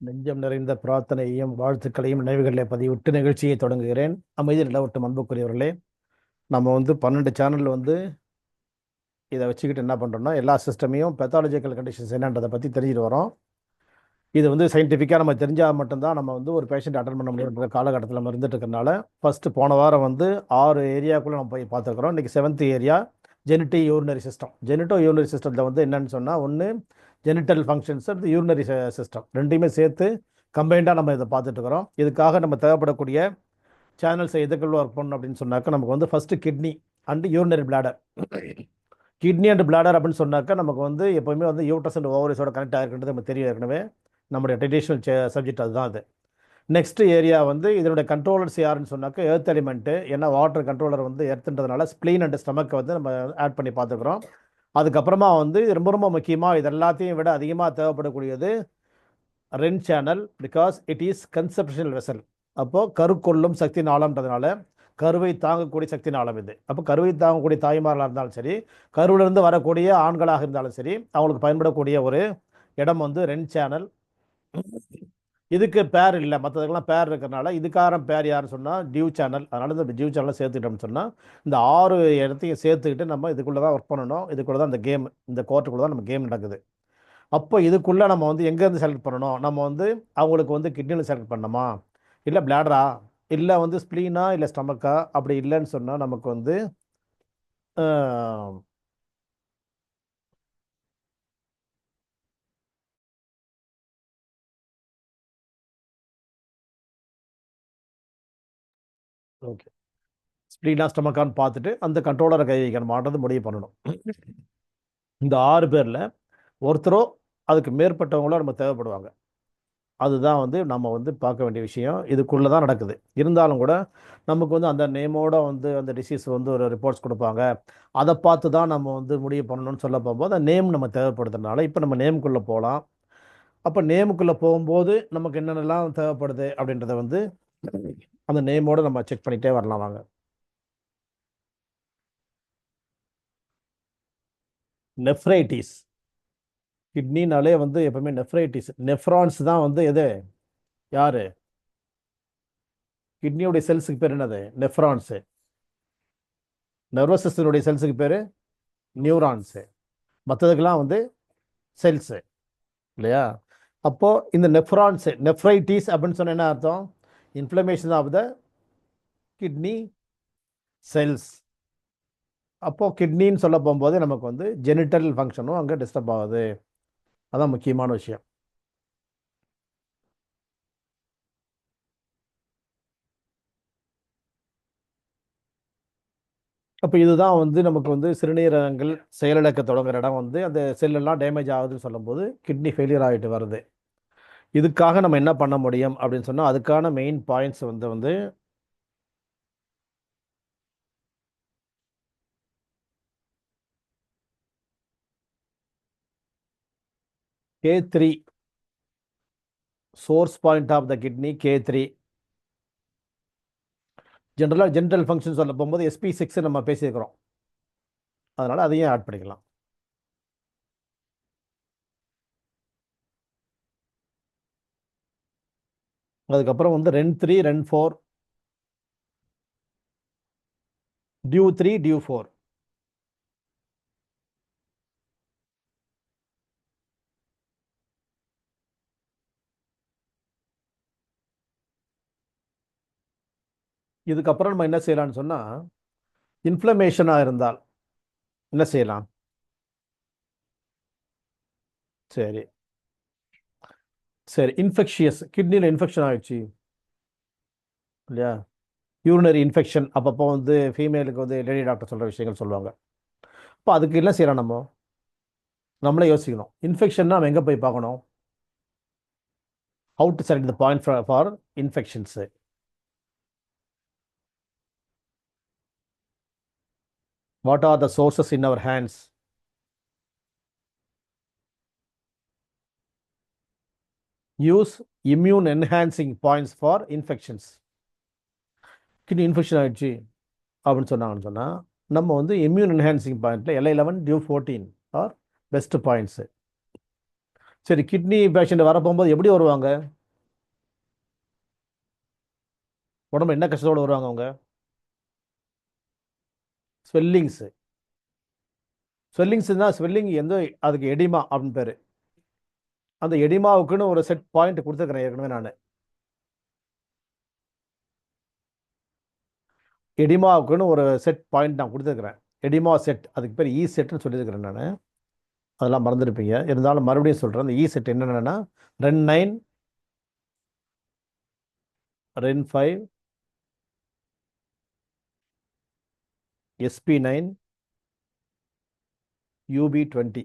நெஞ்சம் நிறைந்த பிரார்த்தனையையும் வாழ்த்துக்களையும் நினைவுகளில் பதிவிட்டு நிகழ்ச்சியை தொடங்குகிறேன். அமைதி நிலவட்டும் அன்புக்குரியவர்களே, நம்ம 12 சேனலில் இதை வச்சுக்கிட்டு என்ன பண்ணுறோம்னா, எல்லா சிஸ்டமையும் பெத்தாலஜிக்கல் கண்டிஷன்ஸ் என்னன்றதை பற்றி தெரிஞ்சுட்டு வரோம். இது சயின்டிஃபிக்காக நம்ம தெரிஞ்சால் மட்டும்தான் நம்ம ஒரு பேஷண்ட் அட்டன் பண்ண முடியுன்ற காலகட்டத்தில் நம்ம இருந்துட்டு இருக்கிறனால, ஃபஸ்ட்டு போன வாரம் 6 ஏரியாக்குள்ளே நம்ம போய் பார்த்துருக்குறோம். இன்றைக்கி 7th area genito urinary system. Genito urinary சிஸ்டத்தில் என்னன்னு சொன்னால், ஒன்று ஜெனிட்டல் ஃபங்க்ஷன்ஸ், அடுத்து யூரினரி சிஸ்டம், ரெண்டையுமே சேர்த்து கம்பைண்டாக நம்ம இதை பார்த்துட்டு இருக்கிறோம். இதுக்காக நம்ம தேவைப்படக்கூடிய சேனல்ஸை எதுக்குள்ள ஒர்க் பண்ணணும் அப்படின்னு சொன்னாக்கா, நமக்கு first kidney and urinary bladder. Kidney and bladder அப்படின்னு சொன்னாக்கா, நமக்கு எப்போவுமே யூட்ரஸ் அண்ட் ஓவரிஸோட கனெக்ட் ஆகிருக்கின்றது நம்ம தெரியும். ஏற்கனவே நம்முடைய ட்ரெடிஷ்னல் சப்ஜெக்ட் அதுதான். அது நெக்ஸ்ட் ஏரியா இதனுடைய கண்ட்ரோலர்ஸ் யாருன்னு சொன்னாக்கா, எர்த் எலிமெண்ட்டு. ஏன்னா வாட்டர் கண்ட்ரோலர் எர்த்துன்றதுனால ஸ்ப்ளீன் அண்ட் ஸ்டமக்கை நம்ம ஆட் பண்ணி பார்த்துக்கிறோம். அதுக்கப்புறமா ரொம்ப ரொம்ப முக்கியமாக இது எல்லாத்தையும் விட அதிகமாக தேவைப்படக்கூடியது ரென் channel, because it is conceptional vessel. அப்போது கருக்கொள்ளும் சக்தி நாளம்ன்றதுனால கருவை தாங்கக்கூடிய சக்தி நாளம் இது. அப்போ கருவை தாங்கக்கூடிய தாய்மார்களாக இருந்தாலும் சரி, கருவிலிருந்து வரக்கூடிய ஆண்களாக இருந்தாலும் சரி, அவங்களுக்கு பயன்படக்கூடிய ஒரு இடம் ரென் சேனல். இதுக்கு பேர் இல்லை, மற்றதுக்கெல்லாம் பேர் இருக்கிறனால இதுக்கான பேர் யாருன்னு சொன்னால் டியூ சேனல். அதனால இந்த டியூ சேனலை சேர்த்துக்கிட்டோம்னு சொன்னால், இந்த 6 இடத்தையும் சேர்த்துக்கிட்டு நம்ம இதுக்குள்ளே தான் ஒர்க் பண்ணணும். இதுக்குள்ளே தான் இந்த கேம், இந்த கோர்ட்டுக்குள்ளே தான் நம்ம கேம் நடக்குது. அப்போ இதுக்குள்ளே நம்ம எங்கேருந்து செலக்ட் பண்ணணும்? நம்ம அவங்களுக்கு கிட்னியில் செலக்ட் பண்ணணுமா, இல்லை பிளாடரா, இல்லை ஸ்ப்ளீனா, இல்லை ஸ்டமக்கா? அப்படி இல்லைன்னு சொன்னால் நமக்கு ஓகே, ஸ்ப்ளீனா ஸ்டமக்கான்னு பார்த்துட்டு அந்த கண்ட்ரோலரை கை வைக்கணுமான்றது முடிவு பண்ணணும். இந்த 6 பேரில் ஒருத்தரோ அதுக்கு மேற்பட்டவங்களோ நம்ம தேவைப்படுவாங்க. அதுதான் நம்ம பார்க்க வேண்டிய விஷயம். இதுக்குள்ளே தான் நடக்குது. இருந்தாலும் கூட நமக்கு அந்த நேமோட அந்த டிசீஸ் ஒரு ரிப்போர்ட்ஸ் கொடுப்பாங்க. அதை பார்த்து தான் நம்ம முடிவு பண்ணணும்னு சொல்ல போகும்போது அந்த நேம் நம்ம தேவைப்படுறதுனால இப்போ நம்ம நேமுக்குள்ளே போகலாம். அப்போ நேமுக்குள்ளே போகும்போது நமக்கு என்னென்னலாம் தேவைப்படுது அப்படின்றத அந்த நேமோட நம்ம செக் பண்ணிகிட்டே வரலாம். வாங்க. நெஃப்ரைட்டிஸ். கிட்னினாலே எப்பவுமே நெஃப்ரைட்டிஸ், நெஃப்ரான்ஸ் தான் எது, யாரு, கிட்னியோடைய செல்ஸுக்கு பேர் என்னது? நெஃப்ரான்ஸு. நர்வஸ் சிஸ்டனுடைய செல்ஸுக்கு பேர் நியூரான்ஸு. மற்றதுக்கெல்லாம் செல்ஸு, இல்லையா? அப்போது இந்த நெஃப்ரான்ஸு, நெஃப்ரைட்டிஸ் அப்படின்னு சொன்ன என்ன அர்த்தம்? Inflammation of the kidney cells. அப்போது கிட்னின்னு சொல்ல போகும்போது நமக்கு ஜெனிட்டல் ஃபங்க்ஷனும் அங்கே டிஸ்டர்ப் ஆகுது. அதான் முக்கியமான விஷயம். அப்போ இதுதான் நமக்கு சிறுநீரகங்கள் செயலிழக்க தொடங்குற இடம். அந்த செல்லெல்லாம் டேமேஜ் ஆகுதுன்னு சொல்லும்போது கிட்னி ஃபெயிலியர் ஆகிட்டு வருது. இதுக்காக நம்ம என்ன பண்ண முடியும் அப்படின்னு சொன்னால், அதுக்கான main points K3 source point of the kidney. K3 ஜென்ரலாக ஜென்ரல் ஃபங்க்ஷன் சொல்ல போகும்போது SP6 நம்ம பேசியிருக்கிறோம். அதனால் அதையும் ஆட் பண்ணிக்கலாம். அதுக்கப்புறம் REN3, REN4, DUE3, DUE4. இதுக்கப்புறம் நம்ம என்ன செய்யலாம்னு சொன்னால், இன்ஃப்ளமேஷனாக இருந்தால் என்ன செய்யலாம்? சரி சரி, இன்ஃபெக்ஷியஸ், கிட்னியில் இன்ஃபெக்ஷன் ஆகிடுச்சு இல்லையா? யூரினரி இன்ஃபெக்ஷன் அப்பப்போ ஃபீமேலுக்கு லேடி டாக்டர் சொல்கிற விஷயங்கள் சொல்லுவாங்க. அப்போ அதுக்கு என்ன செய்யலாம்? நம்மளே யோசிக்கணும். இன்ஃபெக்ஷன்னா நம்ம எங்கே போய் பார்க்கணும்? How to select the point for infections? What are the sources in our hands? Use immune enhancing points for infections. Kidney infection ஆகிடுச்சு அப்படின்னு சொன்னாங்கன்னு சொன்னால், நம்ம இம்யூன் என்ஹான்சிங் பாயிண்ட்டில் LA11, DUE14 are best points. சரி, கிட்னி பேஷண்ட் வர போகும்போது எப்படி வருவாங்க? உடம்பு என்ன கஷ்டத்தோடு வருவாங்க அவங்க? ஸ்வெல்லிங்ஸு. ஸ்வெல்லிங்ஸ்னா ஸ்வெல்லிங் எந்த அதுக்கு எடிமா அப்படின்னு பேர். அந்த எடிமாவுக்குன்னு ஒரு செட் பாயிண்ட் கொடுத்துருக்கிறேன் ஏற்கனவே நான். எடிமாவுக்குன்னு ஒரு செட் பாயிண்ட் நான் கொடுத்துருக்குறேன். எடிமா செட், அதுக்கு பேர் இ செட்னு சொல்லியிருக்கிறேன் நான். அதெல்லாம் மறந்துருப்பீங்க, இருந்தாலும் மறுபடியும் சொல்கிறேன். இந்த இ செட் என்னென்னா REN9, REN5, SP9, UB20.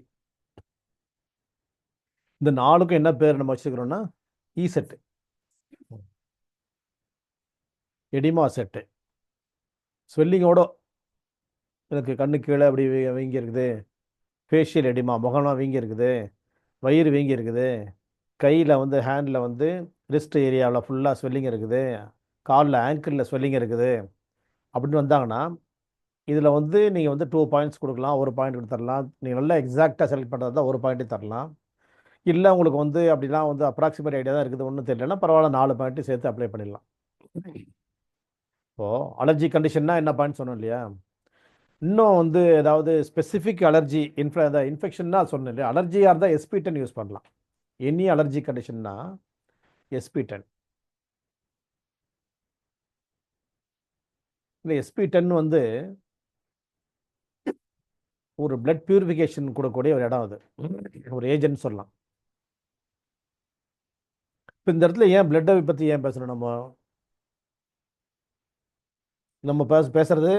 இந்த 4க்கும் என்ன பேர் நம்ம வச்சுக்கிறோம்னா இ செட்டு, எடிமா செட்டு. ஸ்வெல்லிங்கோட எனக்கு கண்ணு கீழே அப்படி வீங்கி இருக்குது, ஃபேஷியல் எடிமா, முகம்லாம் வீங்கி இருக்குது, வயிறு வீங்கி இருக்குது, கையில் வந்து ஹேண்டில் வந்து ரிஸ்ட் ஏரியாவில் ஃபுல்லாக ஸ்வெல்லிங் இருக்குது, காலில் ஆங்கிளில் ஸ்வெல்லிங் இருக்குது அப்படின்னு வந்தாங்கன்னா, இதில் வந்து நீங்கள் வந்து 2 பாயிண்ட்ஸ் கொடுக்கலாம், ஒரு பாயிண்ட் கொடுத்துடலாம். நீங்கள் நல்லா எக்ஸாக்டாக செலக்ட் பண்ணுறது தான் ஒரு பாயிண்ட்டே தரலாம். இல்லை உங்களுக்கு வந்து அப்படிலாம் வந்து அப்ராக்சிமேட் ஐடியா தான் இருக்குது, ஒன்றும் தெரியலன்னா பரவாயில்ல, 4 பாயிண்ட்டு சேர்த்து அப்ளை பண்ணிடலாம். இப்போது அலர்ஜி கண்டிஷன்னா என்ன பாயிண்ட் சொன்னோம் இல்லையா? இன்னும் வந்து ஏதாவது ஸ்பெசிஃபிக் அலர்ஜி இன்ஃபெக்ஷன்னா சொன்னேன் இல்லையா? அலர்ஜியாக இருந்தால் SP10 யூஸ் பண்ணலாம். எனி அலர்ஜி கண்டிஷன்னா SP10. இந்த SP10 வந்து ஒரு பிளட் பியூரிஃபிகேஷன் கொடுக்கக்கூடிய ஒரு இடம், அது ஒரு ஏஜென்ட் சொல்லலாம். இப்போ இந்த இடத்துல ஏன் பிளட்டை பற்றி ஏன் பேசணும்? நம்ம பேசுறது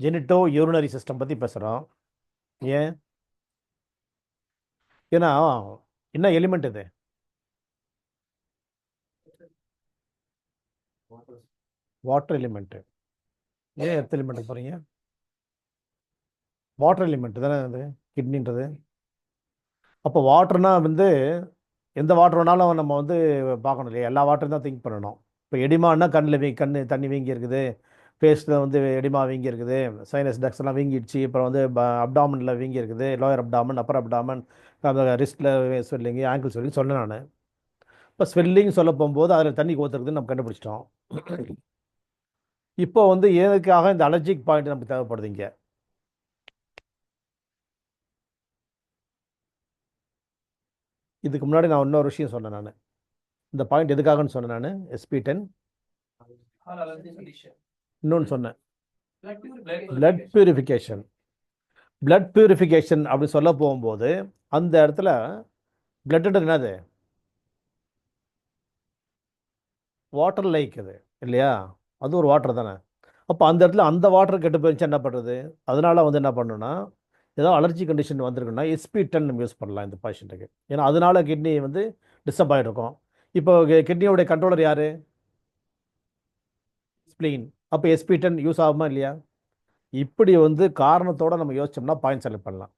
ஜெனிட்டோ யூரினரி சிஸ்டம் பற்றி பேசுகிறோம். ஏன்? ஏன்னா என்ன எலிமெண்ட் இது? Water element. ஏன் எர்த் எலிமெண்ட் போகிறீங்க? வாட்டர் எலிமெண்ட் தானே அது கிட்னின்றது. அப்போ வாட்டர்னா வந்து எந்த வாட்டர் வேணாலும் நம்ம வந்து பார்க்கணும் இல்லையா? எல்லா வாட்டரும் தான் திங்க் பண்ணணும். இப்போ எடிமான்னா கண்ணு தண்ணி வீங்கி இருக்குது, ஃபேஸில் வந்து எடிமா வீங்கி இருக்குது, சைனஸ் டக்ஸ் எல்லாம் வீங்கிடுச்சு, அப்புறம் வந்து அப்டாமனில் வீங்கி இருக்குது, லோயர் அப்டாமன், அப்பர் அப்டாமன், ரிஸ்ட்டில் ஸ்வெல்லிங்கு, ஆங்கிள் ஸ்வெல்லிங் சொன்னேன் நான். இப்போ ஸ்வெல்லிங் சொல்ல போகும்போது அதில் தண்ணி கோத்துறதுன்னு நம்ம கண்டுபிடிச்சிட்டோம். இப்போ வந்து எதுக்காக இந்த அலர்ஜிக் பாயிண்ட் நமக்கு தேவைப்படுது இங்கே? இதுக்கு முன்னாடி நான் இன்னொரு விஷயம் சொன்னேன் நான். இந்த பாயிண்ட் எதுக்காகன்னு சொன்னேன் நான், SP10. இன்னொன்று சொன்னேன், பிளட் பியூரிஃபிகேஷன். பிளட் பியூரிஃபிகேஷன் அப்படி சொல்ல போகும்போது அந்த இடத்துல பிளட் என்னது? வாட்டர் லைக் அது இல்லையா? அது ஒரு வாட்டர் தானே. அப்போ அந்த இடத்துல அந்த வாட்டர் கெட்டு போயிடுச்சு என்ன பண்ணுறது? அதனால வந்து என்ன பண்ணணும்னா, ஏதோ அலர்ஜி கண்டிஷன் வந்திருக்குன்னா SP10 நம்ம யூஸ் பண்ணலாம் இந்த பேஷண்ட்டுக்கு. ஏன்னா அதனால கிட்னி வந்து டிஸ்டர்ப் ஆகிருக்கும். இப்போ கிட்னியோடைய கண்ட்ரோலர் யார்? ஸ்ப்ளீன். அப்போ SP10 யூஸ் ஆகுமா இல்லையா? இப்படி வந்து காரணத்தோடு நம்ம யோசிச்சோம்னா பாயிண்ட் செலக்ட் பண்ணலாம்.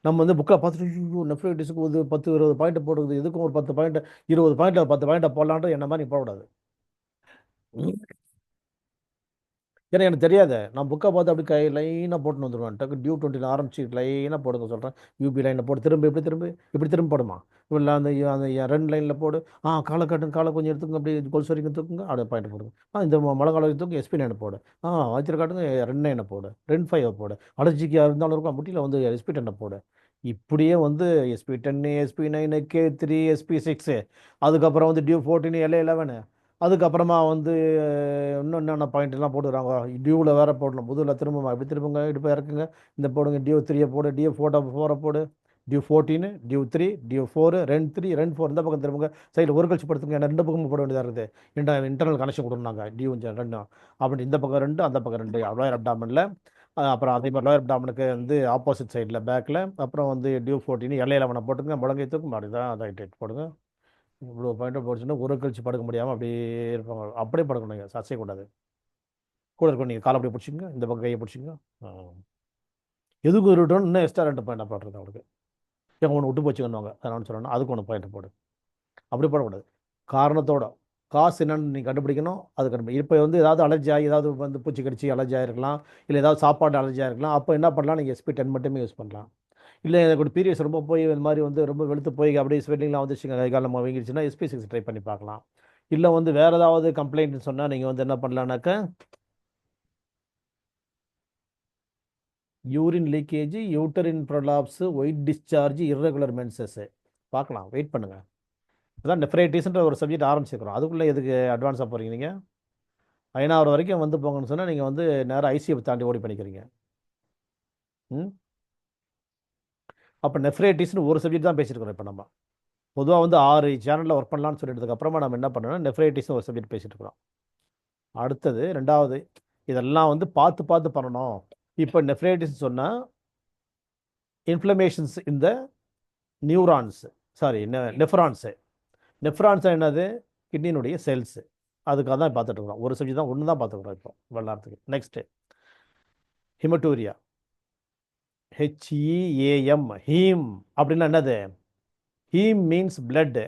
நம்ம வந்து புக்கை பார்த்துட்டு ஐயோ நெஃப்ரைட்டிஸுக்கு ஒரு 10-20 பாயிண்ட் போடுது, இதுக்கும் ஒரு 10 பாயிண்ட் 20 பாயிண்ட் 10 பாயிண்ட்டை போடலான்ட்டு என்ன மாதிரி போடக்கூடாது. ஏன்னா எனக்கு தெரியாது, நான் புக்கை பார்த்து அப்படி லைனாக போட்டுன்னு வந்துடுவேன். டக்கு டியூ 20 ஆரம்பிச்சு லைனாக போடுங்க சொல்கிறேன். UB லைனில் போடு, திரும்ப இப்படி திரும்ப போடுமா, இல்லை அந்த 2 லைனில் போடு. காலை காட்டுங்க, காலை கொஞ்சம் எடுத்துங்க, அப்படி கொலுசு வரைக்கும் தூக்குங்க, அப்படியே பாயிண்ட் போடுங்க. இந்த மழை காலம் தூக்கு SP9 போடு. வச்சிரு காட்டுங்க, 2 போடு, 2 5 போடு. அலர்ஜிக்கு இருந்தாலும் இருக்கும் முட்டியில் வந்து SP10 போடு. இப்படியே வந்து SP10, SP9, K3, SP6, அதுக்கப்புறம் வந்து டியூ 14, LA11, அதுக்கப்புறமா வந்து இன்னும் என்னென்ன பாயிண்ட்லாம் போட்டுக்கிறாங்க. டியூவில் வேறு போடணும், புதுவில் திரும்ப இப்படி திரும்புங்க, இடுப்பு இறக்குங்க, இந்த போடுங்க, டியூ 3 போடு, டியூ 4 போடு, டியூ 14, டியூ 3, REN3, REN4, இந்த பக்கம் திரும்புங்க, சைடில் ஒரு கழிச்சு படுத்துங்க. ஏன்னா 2 பக்கமும் போட வேண்டியதாக இருக்குது. இன்டர்னல் கனெக்ஷன் கொடுக்குறாங்க, டியூ 2 அப்படி இந்த பக்கம் 2, அந்த பக்கம் 2, லோயர் அப்டாமனில். அப்புறம் அதே மாதிரி லோயர் அப்டாமனுக்கு வந்து ஆப்போசிட் சைடில் பேக்கில். அப்புறம் வந்து டியூ 14, LA11 போட்டுங்க, முழங்கை தூக்கும், அப்படி தான் ரைட் போடுங்க. இவ்வளோ பாயிண்ட்டை போச்சுன்னா ஒரு கழிச்சு படுக்க முடியாமல் அப்படியே இருப்பாங்க. அப்படியே படுக்கணும், நீங்கள் அசையக்கூடாது. கூட இருக்கும், நீங்கள் காலை அப்படியே பிடிச்சிங்க, இந்த பக்கம் கையை பிடிச்சிங்க. எதுக்கு ஒரு விட்டோம் இன்னும் எக்ஸ்ட்ரா 2 பாயிண்ட் போடுறது அவங்களுக்கு. ஏன் ஒன்று விட்டு போச்சுன்னுவாங்க, அதனால சொல்லணும், அதுக்கு ஒன்று பாயிண்ட் போடு. அப்படி போடக்கூடாது. காரணத்தோட காசு என்னன்னு நீங்கள் கண்டுபிடிக்கணும். அது இப்போ வந்து ஏதாவது அலர்ஜி ஆகி, ஏதாவது வந்து பூச்சி கடிச்சு அலர்ஜி ஆகிருக்கலாம், இல்லை ஏதாவது சாப்பாடு அலர்ஜி ஆகிருக்கலாம். அப்போ என்ன பண்ணலாம், நீங்கள் SP10 மட்டுமே யூஸ் பண்ணலாம். இல்லை எனக்கு ஒரு பீரியட்ஸ் ரொம்ப போய் இந்த மாதிரி வந்து ரொம்ப வெளுத்து போய் அப்படியே ஸ்வெல்லிங்லாம் வந்துச்சுங்க, கை காலம் வீங்கிடுச்சுன்னா SP6 ட்ரை பண்ணி பார்க்கலாம். இல்லை வந்து வேறு ஏதாவது கம்ப்ளைண்ட்னு சொன்னால் நீங்கள் வந்து என்ன பண்ணலான்னாக்கா urine leakage, uterine prolapse, white discharge, irregular menses பார்க்கலாம். வெயிட் பண்ணுங்கள். அதான் நெஃப்ரைட்டிஸ்ன்ற ஒரு சப்ஜெக்ட் ஆரம்பிச்சிருக்கிறோம். அதுக்குள்ளே எதுக்கு அட்வான்ஸாக போகிறீங்க நீங்கள்? 5வது வரைக்கும் வந்து போங்கன்னு சொன்னால் நீங்கள் வந்து நேராக ஐசிஎஃப் தாண்டி ஓடி பண்ணிக்கிறீங்க. ம் அப்போ நெஃப்ரைட்டிஸ்னு ஒரு சப்ஜெக்ட் தான் பேசியிருக்கிறோம். இப்போ நம்ம பொதுவாக வந்து 6 சேனலில் ஒர்க் பண்ணலான்னு சொல்லிட்டதுக்கு அப்புறமா நம்ம என்ன பண்ணோம்னா நெஃப்ரைட்டிஸ்னு ஒரு சப்ஜெக்ட் பேசிட்டு இருக்கிறோம். அடுத்தது 2வது இதெல்லாம் வந்து பார்த்து பார்த்து பண்ணணும். இப்போ நெஃப்ரைட்டிஸ் சொன்னால் இன்ஃப்ளமேஷன்ஸ் இந்த நியூரான்ஸ், சாரி நெஃப்ரான்ஸு. நெஃப்ரான்ஸ் என்னது? கிட்னியினுடைய செல்ஸு. அதுக்காக தான் பார்த்துட்டு இருக்கிறோம். ஒரு சப்ஜெக்ட் தான், ஒன்று தான் பார்த்துக்கிறோம் இப்போ வெள்ளாரத்துக்கு. நெக்ஸ்ட்டு ஹிமட்டூரியா, HEAM, ஹீம் அப்படின்னா என்னது? Heme means blood.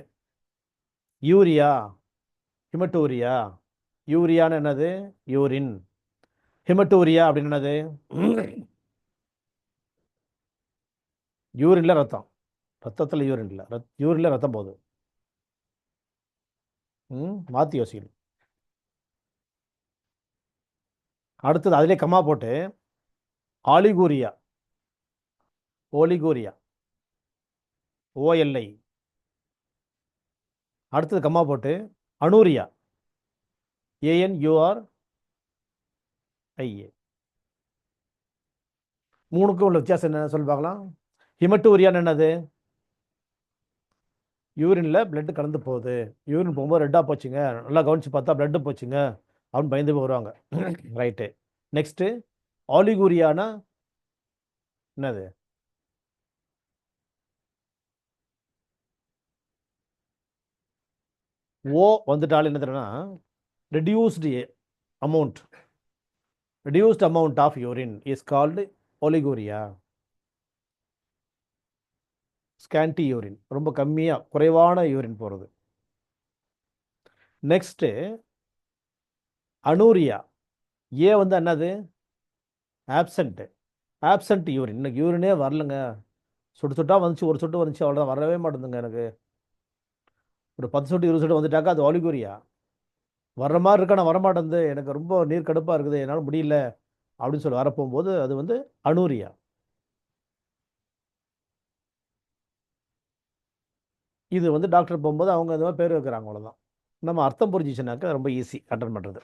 Urea, hematuria. யூரியான்னு என்னது? யூரின். ஹிமட்டூரியா அப்படின்னு என்னது? யூரின்ல ரத்தம். ரத்தத்தில் யூரின் இல்லை, யூரின்ல ரத்தம் போகுது. மாற்றி யோசிக்கணும். அடுத்தது அதிலே கம்மா போட்டு ஆலிகூரியா, ஓலிகூரியா, OLI. அடுத்தது கம்மா போட்டு அனூரியா, ANURIA. மூணுக்கும் உள்ள வித்தியாசம் என்ன சொல்லி பார்க்கலாம். ஹிமட்டூரியான்னு என்னது? யூரின்ல பிளட் கலந்து போகுது. யூரின் போகும்போது ரெட்டாக போச்சுங்க, நல்லா கவனிச்சு பார்த்தா பிளட்டு போச்சுங்க அப்படின்னு பயந்து வருவாங்க. ரைட்டு. நெக்ஸ்ட்டு ஆலிகூரியானா என்னது? ஓ வந்துட்டாலும் என்ன தெரியும்னா reduced amount, reduced amount of urine is called oliguria. Scanty urine, ரொம்ப கம்மியாக குறைவான யூரின் போகிறது. Next anuria. வந்து என்னது? ஆப்சண்ட்டு. Absent urine. இன்னைக்கு யூரினே வரலங்க, சொட்டு சொட்டாக வந்துச்சு, ஒரு சொட்டு வந்துச்சு, அவ்வளோதான், வரவே மாட்டேங்குதுங்க எனக்கு. ஒரு 10 சொட்டு 20 சொட்டு வந்துட்டாக்கா அது ஒலிகூரியா. வர்ற மாதிரி இருக்கா, நான் வரமாட்டேங்குது, எனக்கு ரொம்ப நீர் கடுப்பாக இருக்குது, என்னால் முடியல அப்படின்னு சொல்லி வரப்போகும்போது அது வந்து அனூரியா. இது வந்து டாக்டர் போகும்போது அவங்க அது மாதிரி பேர் வைக்கிறாங்க, அவ்வளோதான். நம்ம அர்த்தம் புரிஞ்சிச்சுனாக்கா ரொம்ப ஈஸி அட்டன் பண்ணுறது.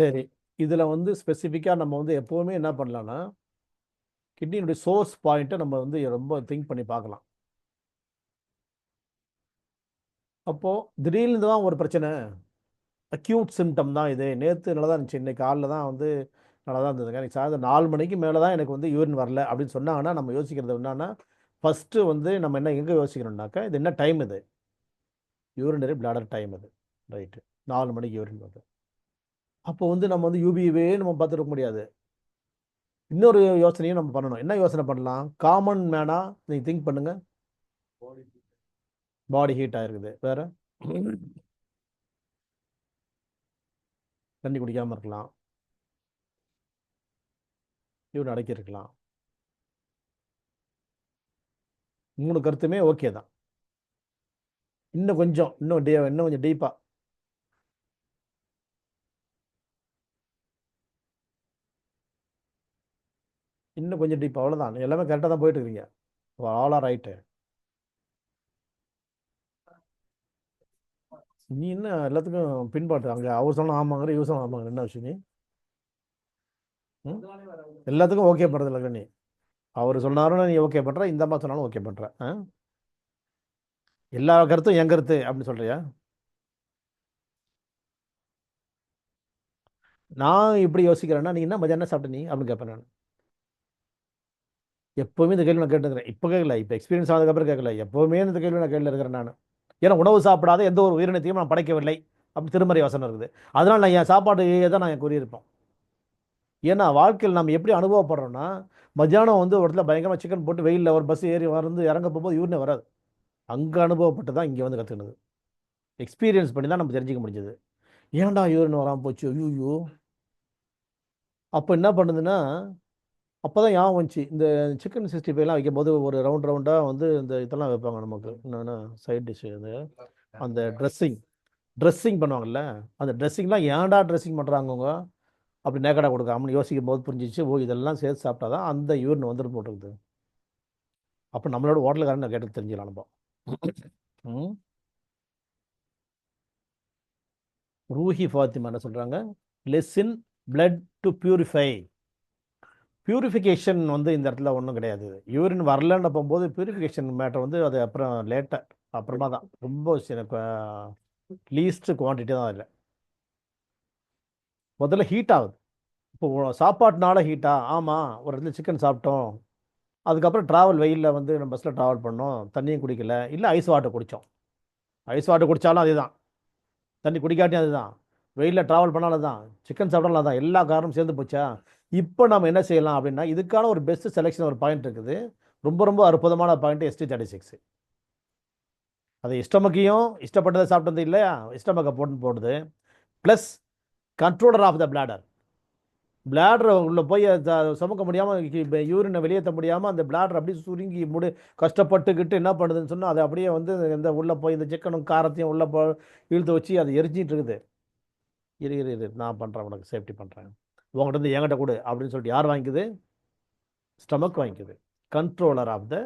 சரி, இதில் வந்து ஸ்பெசிஃபிக்காக நம்ம வந்து எப்போவுமே என்ன பண்ணலான்னா கிட்னியினுடைய சோர்ஸ் பாயிண்ட்டை நம்ம வந்து ரொம்ப திங்க் பண்ணி பார்க்கலாம். அப்போது திடீர்னு தான் ஒரு பிரச்சனை, அக்யூட் சிம்டம் தான் இது. நேற்று நல்லா தான் இருந்துச்சு, இன்னைக்கு காலையில் தான் வந்து நல்லா தான் இருந்ததுங்க, எனக்கு சாயந்தரம் 4 மணிக்கு மேலே தான் எனக்கு வந்து யூரின் வரல அப்படின்னு சொன்னாங்கன்னா நம்ம யோசிக்கிறது என்னன்னா, ஃபஸ்ட்டு வந்து நம்ம என்ன எங்கே யோசிக்கணும்னாக்கா இது என்ன டைம், இது யூரினரி பிளாடர் டைம் இது. ரைட்டு, 4 மணிக்கு யூரின் வருது. அப்போ வந்து நம்ம வந்து யூபிவே நம்ம பார்த்துருக்க முடியாது. இன்னொரு யோசனையும் நம்ம பண்ணணும். என்ன யோசனை பண்ணலாம்? காமன் மேனாக நீங்கள் திங்க் பண்ணுங்கள். பாடி ஹீட் ஆகிருக்குது, வேறு தண்ணி குடிக்காமல் இருக்கலாம், யூரின் அடக்கி இருக்கலாம். 3 கருத்துமே ஓகே தான். இன்னும் கொஞ்சம் டீப்பாக அவ்வளோதான். எல்லாமே கரெக்டாக தான் போயிட்டு இருக்கீங்க, ஆல் ஆர் ரைட்டு. நீ என்ன எல்லாத்துக்கும் பின்பாட்டு, அங்கே அவர் சொன்னால் ஆமாங்கிற, இவர் சொன்னால் ஆமாங்கிற, என்ன விஷயம் நீ? எல்லாத்துக்கும் ஓகே பண்ணுறதில்ல நீ. அவர் சொன்னாரும் நீ ஓகே பண்ணுற, இந்த மாதிரி சொன்னாலும் ஓகே பண்ணுற. எல்லா கருத்தும் என் கருத்து அப்படின்னு சொல்கிறியா? நான் இப்படி யோசிக்கிறேன்னா நீ என்ன மதியானம் சாப்பிட்ட நீ அப்படின்னு கேட்பேன் நான். எப்போவுமே இந்த கேள்வி நான் கேட்டுக்கிறேன், இப்போ கேட்கல, இப்போ எக்ஸ்பீரியன்ஸ் ஆனதுக்கப்புறம் கேட்கல, எப்போவுமே இந்த கேள்வி நான் கேள்வி இருக்கிறேன் நான். ஏன்னா உணவு சாப்பிடாத எந்த ஒரு உயிரினத்தையும் நான் படைக்கவில்லை அப்படி திருமறை வசனம் இருக்குது. அதனால் நான் என் சாப்பாடு தான் நான் கூறியிருப்பேன். ஏன்னா வாழ்க்கையில் நம்ம எப்படி அனுபவப்படுறோம்னா, மத்தியானம் வந்து ஒரு இடத்துல பயங்கரமாக சிக்கன் போட்டு வெயிலில் ஒரு பஸ் ஏறி வந்து இறங்க போகும்போது யூரினே வராது. அங்கே அனுபவப்பட்டு தான் இங்கே வந்து கற்றுக்கினது. எக்ஸ்பீரியன்ஸ் பண்ணி தான் நம்ம தெரிஞ்சுக்க முடிஞ்சது. ஏன்டா யூரின் வராமல் போச்சு, ஐயோ! அப்போ என்ன பண்ணுதுன்னா, அப்போ தான் ஞாபகம் வந்துச்சு. இந்த சிக்கன் 65லாம் வைக்கும்போது ஒரு ரவுண்டாக வந்து இந்த இதெல்லாம் வைப்பாங்க நமக்கு. என்னென்னா சைட் டிஷ் இது அந்த ட்ரெஸ்ஸிங் பண்ணுவாங்கல்ல, அந்த ட்ரெஸ்ஸிங்லாம் ஏன்டா ட்ரெஸ்ஸிங் பண்ணுறாங்கங்க அப்படி நேக்கடா கொடுக்காமனு யோசிக்கும் போது புரிஞ்சிச்சு. ஓ, இதெல்லாம் சேர்த்து சாப்பிட்டா தான் அந்த யூரின் வந்துட்டு போட்டுருக்குது. அப்போ நம்மளோட ஹோட்டலுக்காரன் கேட்டு தெரிஞ்சுக்கலாம் நம்ம. ரூஹி ஃபாத்திமா என்ன சொல்கிறாங்க, லெஸ்ஸின் பிளட் டு பியூரிஃபை. பியூரிஃபிகேஷன் வந்து இந்த இடத்துல ஒன்றும் கிடையாது. யூரின் வரலன்னு போகும்போது பியூரிஃபிகேஷன் மேட்டர் வந்து அது அப்புறம் லேட்டாக அப்புறமா தான் ரொம்ப லீஸ்ட் குவான்டிட்டி தான் இல்லை. முதல்ல ஹீட் ஆகுது. இப்போ சாப்பாட்டுனால ஹீட்டா? ஆமாம், ஒரு இடத்துல சிக்கன் சாப்பிட்டோம், அதுக்கப்புறம் ட்ராவல் வெயிலில் வந்து நம்ம பஸ்ஸில் ட்ராவல் பண்ணோம், தண்ணியும் குடிக்கல, இல்லை ஐஸ் வாட்டர் குடித்தோம். ஐஸ் வாட்டர் குடித்தாலும் அதுதான், தண்ணி குடிக்காட்டியும் அதுதான், வெயிலில் ட்ராவல் பண்ணாலும் அதுதான், சிக்கன் சாப்பிட்டாலும் அதுதான், எல்லா காரணமும் சேர்ந்து போச்சா. இப்போ நம்ம என்ன செய்யலாம் அப்படின்னா, இதுக்கான ஒரு பெஸ்ட் செலெக்ஷன் ஒரு பாயிண்ட் இருக்குது. ரொம்ப ரொம்ப அற்புதமான பாயிண்ட் ST36. அது இஷ்டமக்கையும் இஷ்டப்பட்டதை சாப்பிட்டது இல்லையா, இஷ்டமக்கை போடுது. Plus controller of the bladder. பிளாடரை உள்ளே போய் சுமக்க முடியாமல் யூரினை வெளியேற்ற முடியாமல் அந்த பிளாடர் அப்படியே சுருங்கி கஷ்டப்பட்டுக்கிட்டு என்ன பண்ணுதுன்னு சொன்னால் அதை அப்படியே வந்து இந்த உள்ளே போய் இந்த சிக்கனும் காரத்தையும் உள்ளே இழுத்து வச்சு அதை எரிஞ்சிட்டு இருக்குது. இரு நான் பண்ணுறேன், உனக்கு சேஃப்டி பண்ணுறேன், உங்கள்கிட்ட வந்து என்கிட்ட கொடு அப்படின்னு சொல்லிட்டு யார் வாங்கிக்குது? ஸ்டமக் வாங்கிக்குது. Controller of the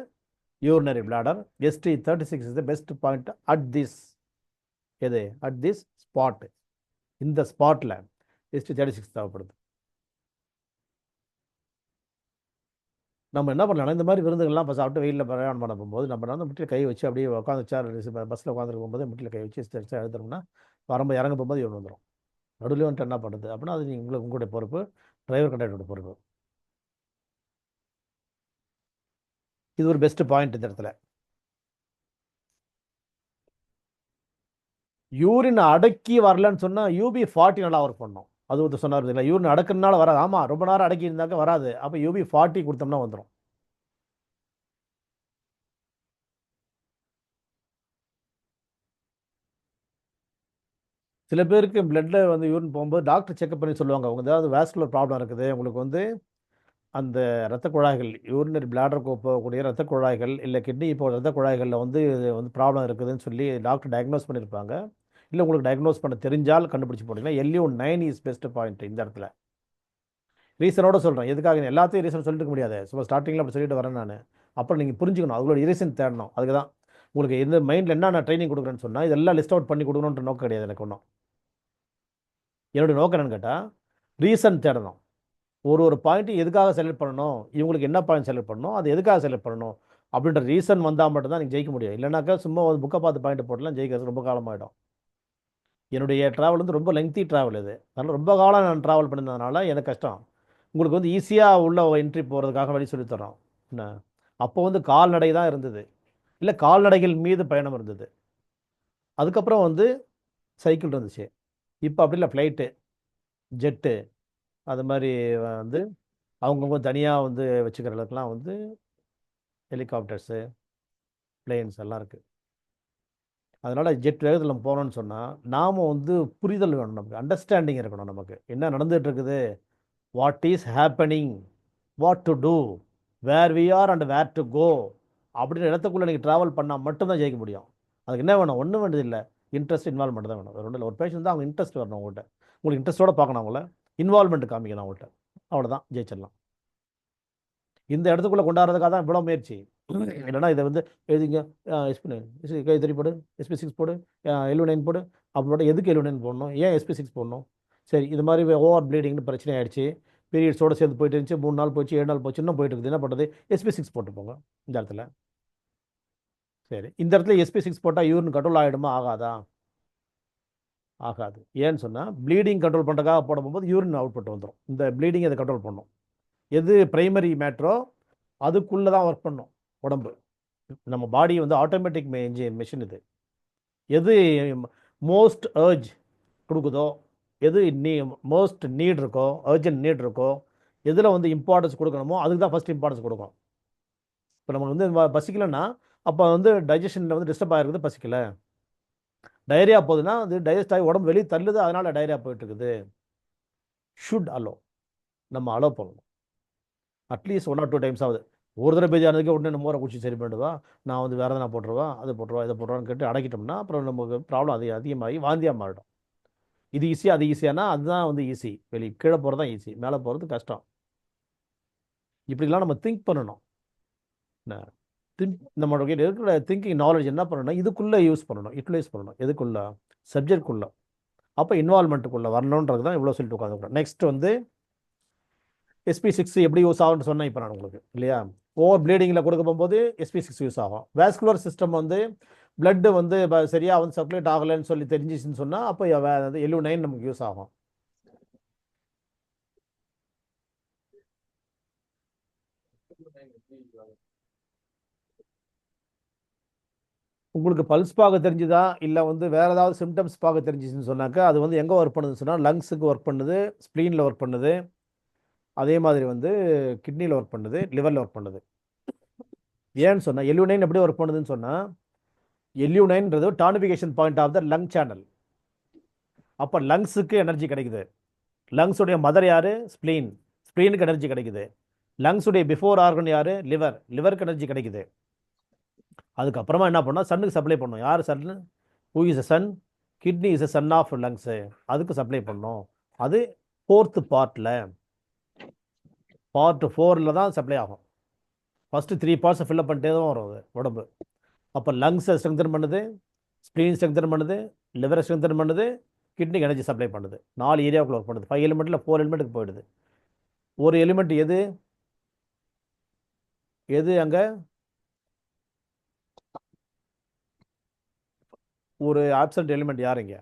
urinary bladder. ST36 is the best point at this spot. இந்த ஸ்பாட்டில் ST36 தேவைப்படுது. நம்ம என்ன பண்ணலாம், இந்த மாதிரி விருந்துகள்லாம் இப்போ சாப்பிட்டு வெயிலில் பிரயாணம் பண்ண போகும்போது நம்ம வந்து முட்டியில் கை வச்சு அப்படியே உட்காந்து சேர் பஸ்ஸில் உட்காந்துருக்கும் போகும்போது முட்டியில் கை வச்சு எழுதுறோம்னா வரும்போது இறங்க போகும்போது இவன் வந்துடும். நடுவில் வந்துட்டு என்ன பண்ணுறது அப்படின்னா அது உங்களுடைய பொறுப்பு, டிரைவர் கண்டக்டரோட பொறுப்பு. இது ஒரு பெஸ்ட் பாயிண்ட் இந்த இடத்துல. யூரின் அடக்கி வரலன்னு சொன்னால் UB40 நல்லா ஒர்க் பண்ணணும். அது வந்து சொன்னார் இல்லை, யூரின் அடக்குனால வராது. ஆமாம், ரொம்ப நேரம் அடக்கி இருந்தாக்க வராது. அப்போ UB40 கொடுத்தோம்னா வந்துடும். சில பேருக்கு பிளட்டில் வந்து யூரின் போகும்போது டாக்டர் செக்அப் பண்ணி சொல்லுவாங்க, அவங்க ஏதாவது வேஸ்குலர் ப்ராப்ளம் இருக்குது, உங்களுக்கு வந்து அந்த இரத்த குழாய்கள், யூரினரி பிளாடருக்கு போகக்கூடிய இரத்த குழாய்கள் இல்லை கிட்னி இப்போ இரத்த குழாய்களில் வந்து ப்ராப்ளம் இருக்குதுன்னு சொல்லி டாக்டர் டயக்னோஸ் பண்ணியிருப்பாங்க. இல்லை உங்களுக்கு டயக்னோஸ் பண்ண தெரிஞ்சால் கண்டுபிடிச்சி போட்டிங்கன்னா LU9 இஸ் பெஸ்ட் பாயிண்ட் இந்த இடத்துல. ரீசனோட சொல்கிறேன், எதுக்காக எல்லாத்தையும் ரீசன் சொல்லிட்டு இருக்க முடியாது. சும்மா ஸ்டார்டிங்கில் அப்படி சொல்லிட்டு வரேன் நான். அப்புறம் நீங்கள் புரிஞ்சுக்கணும், அதோட ரீசன் தேடணும். அதுக்கு தான் உங்களுக்கு எந்த மைண்டில் என்ன நான் ட்ரைனிங் கொடுக்குறேன்னு சொன்னால் இதெல்லாம் லிஸ்ட் அவுட் பண்ணி கொடுக்கணுன்ற நோக்கம் கிடையாது எனக்கு ஒன்றும். என்னுடைய நோக்கம் என்னன்னு கேட்டால் ரீசன் தேடணும். ஒரு பாயிண்ட்டு எதுக்காக செலக்ட் பண்ணணும், இவங்களுக்கு என்ன பாயிண்ட் செலக்ட் பண்ணணும், அது எதுக்காக செலக்ட் பண்ணணும் அப்படின்ற ரீசன் வந்தால் மட்டும்தான் நீங்கள் ஜெயிக்க முடியும். இல்லைனாக்கா சும்மா ஒரு புக்கை பார்த்து பாயிண்ட் போட்டலாம் ஜெயிக்கிறது ரொம்ப காலமாகிடும். என்னுடைய ட்ராவல் வந்து ரொம்ப லெங்க்தி ட்ராவல் இது. அதனால் ரொம்ப காலம் நான் ட்ராவல் பண்ணியிருந்ததுனால எனக்கு கஷ்டம். உங்களுக்கு வந்து ஈஸியாக உள்ள என்ட்ரி போகிறதுக்காக வழி சொல்லித்தரோம் என்ன. அப்போ வந்து கால்நடை தான் இருந்தது, இல்லை கால்நடைகள் மீது பயணம் இருந்தது. அதுக்கப்புறம் வந்து சைக்கிள் இருந்துச்சு. இப்போ அப்படி இல்லை, ஃப்ளைட்டு, ஜெட்டு, அது மாதிரி வந்து அவங்கவுங்க தனியாக வந்து வச்சுக்கிற அளவுக்குலாம் வந்து ஹெலிகாப்டர்ஸு, பிளேன்ஸ் எல்லாம் இருக்குது. அதனால் ஜெட் வேகத்தில் நம்ம போனோம்னு சொன்னால் நாம் வந்து புரிதல் வேணும், நமக்கு அண்டர்ஸ்டாண்டிங் இருக்கணும். நமக்கு என்ன நடந்துகிட்டு இருக்குது, what is happening, what to do, where we are and where to go அப்படின்னு இடத்துக்குள்ளே நீங்கள் ட்ராவல் பண்ணால் மட்டும்தான் ஜெயிக்க முடியும். அதுக்கு என்ன வேணும், ஒன்றும் வேண்டியதில்லை, இன்ட்ரெஸ்ட் இன்வால்மெண்ட் தான் வேணும். வேறு ஒன்றும் இல்லை, ஒரு பேஷண்ட் தான் அவங்க இன்ட்ரெஸ்ட் வரணும். உங்கள்கிட்ட உங்களுக்கு இன்ட்ரெஸ்ட்டோட பார்க்கணும், அவங்கள இன்வால்மெண்ட் காமிக்கணும் அவங்கள்ட்ட, அவ்வளோதான் ஜெயிச்சிடலாம். இந்த இடத்துக்குள்ளே கொண்டாடுறதுக்காக தான் இவ்வளோ முயற்சி. இல்லைனா இதை வந்து எழுதிங்க, கை தறி போடு, SP6 போடு, LU9 போடு, அப்படி எதுக்கு LU9 போடணும், ஏன் SP6 போடணும்? சரி, இது மாதிரி ஓவர் ப்ளீடிங்னு பிரச்சனை ஆகிடுச்சு, பீரியட்ஸோடு சேர்ந்து போயிட்டு இருந்துச்சு, 3 நாள் போச்சு, 7 நாள் போச்சு, இன்னும் போயிட்டு இருக்குது, என்ன பண்ணுறது, SP6 போட்டு போங்க இந்த இடத்துல. சரி, இந்த இடத்துல SP6 போட்டால் யூரின் கண்ட்ரோல் ஆகிடுமா, ஆகாதா? ஆகாது. ஏன்னு சொன்னால் ப்ளீடிங் கண்ட்ரோல் பண்ணுறதுக்காக போடும்போது யூரின் அவுட்புட் வந்துடும். இந்த ப்ளீடிங் அதை கண்ட்ரோல் பண்ணும். எது பிரைமரி மேட்ரோ அதுக்குள்ளே தான் ஒர்க் பண்ணும் உடம்பு. நம்ம பாடி வந்து ஆட்டோமேட்டிக் மிஷின் இது. எது மோஸ்ட் ஏர்ஜ் கொடுக்குதோ, எது மோஸ்ட் நீட் இருக்கோ, அர்ஜென்ட் நீட் இருக்கோ, எதில் வந்து இம்பார்ட்டன்ஸ் கொடுக்கணுமோ அதுக்கு தான் ஃபஸ்ட் இம்பார்ட்டன்ஸ் கொடுக்கும். இப்போ நமக்கு வந்து பசிக்கலைன்னா அப்போ வந்து டைஜஷனில் வந்து டிஸ்டர்ப் ஆகிருக்குது, பசிக்கலை. டயரியா போகுதுன்னா அது டைஜஸ்ட் ஆகி உடம்பு வெளியே தள்ளுது, அதனால் டயரியா போயிட்டு இருக்குது. ஷுட் அலோ, நம்ம அலோ பண்ணணும் அட்லீஸ்ட் 1 or 2 டைம்ஸ் ஆகுது. ஒரு தடவை பேஜ் ஆனதுக்கு உடனே நம்ம ஊரை குடிச்சு சரி பண்ணிடுவா, நான் வந்து வேறு எதனா போட்டுருவா, அது போட்டுருவா, இதை போட்டுருவான்னு கேட்டு அடக்கிட்டோம்னா அப்புறம் நமக்கு ப்ராப்ளம் அதிகமாகி வாந்தியாக மாறிடும். இது ஈஸியாக அது ஈஸியானா அதுதான் வந்து ஈஸி. வெளியே கீழே போகிறது தான் ஈஸி, மேலே போகிறது கஷ்டம். இப்படிலாம் நம்ம திங்க் பண்ணணும். நம்மளோட இருக்கிற திங்கிங் நாலேஜ் என்ன பண்ணணும், இதுக்குள்ளே யூஸ் பண்ணணும், யூட்டிலைஸ் பண்ணணும். எதுக்குள்ள? சப்ஜெக்ட்குள்ள. அப்போ இன்வால்மெண்ட்டுக்குள்ளே வரணுன்றது தான் இவ்வளோ சொல்லிட்டு உட்காந்துக்கிறோம். நெக்ஸ்ட் வந்து SP6 எப்படி யூஸ் ஆகும்னு சொன்னேன் இப்போ நான் உங்களுக்கு, இல்லையா? ஓவர் ப்ளீடிங்கில் கொடுக்க போகும்போது SP6 யூஸ் ஆகும். வேஸ்குலர் சிஸ்டம் வந்து பிளட்டு வந்து சரியாக வந்து சர்க்குலேட் ஆகலைன்னு சொல்லி தெரிஞ்சிச்சுன்னு சொன்னால் அப்போ LU9 நமக்கு யூஸ் ஆகும். உங்களுக்கு பல்ஸ் பார்க்க தெரிஞ்சுதா இல்லை வந்து வேறு ஏதாவது சிம்டம்ஸ் பார்க்க தெரிஞ்சிச்சுன்னு சொன்னாக்கா அது வந்து எங்கே ஒர்க் பண்ணுதுன்னு சொன்னால் லங்ஸுக்கு ஒர்க் பண்ணுது, ஸ்ப்ளீனில் ஒர்க் பண்ணுது, அதே மாதிரி வந்து கிட்னியில் ஒர்க் பண்ணுது, லிவரில் ஒர்க் பண்ணுது. ஏன்னு சொன்னால் LU9 எப்படி ஒர்க் பண்ணுதுன்னு சொன்னால் LU9ன்றது tonification point of the lung channel. அப்போ லங்ஸுக்கு எனர்ஜி கிடைக்குது. லங்ஸுடைய மதர் யார்? ஸ்ப்ளீன். ஸ்ப்ளீனுக்கு எனர்ஜி கிடைக்குது. லங்ஸுடைய பிஃபோர் ஆர்கன் யார்? லிவர். லிவருக்கு எனர்ஜி கிடைக்குது. அதுக்கப்புறமா என்ன பண்ணால் சன்னுக்கு சப்ளை பண்ணணும். யார் son? Who is a son? Kidney is a son of lungs. அதுக்கு சப்ளை பண்ணணும். அது 4th பார்ட்டில், பார்ட் 4ல் தான் சப்ளை ஆகும். ஃபஸ்ட்டு 3 பார்ட்ஸை ஃபில்லப் பண்ணிட்டே தான் வரும் உடம்பு. அப்போ லங்ஸை ஸ்ட்ரெங்தன் பண்ணுது, ஸ்ப்ளீன் ஸ்ட்ரெங்தன் பண்ணுது, லிவரை ஸ்ட்ரெங்தன் பண்ணுது, கிட்னிக்கு எனர்ஜி சப்ளை பண்ணுது. 4 ஏரியாவுக்குள்ள ஒர்க் பண்ணுது. 5 எலிமெண்ட்டில் 4 எலிமெண்ட்டுக்கு போயிடுது. ஒரு எலிமெண்ட் எது எது அங்கே ஒரு ஆப்சண்ட் எலிமெண்ட் யார் இங்கே?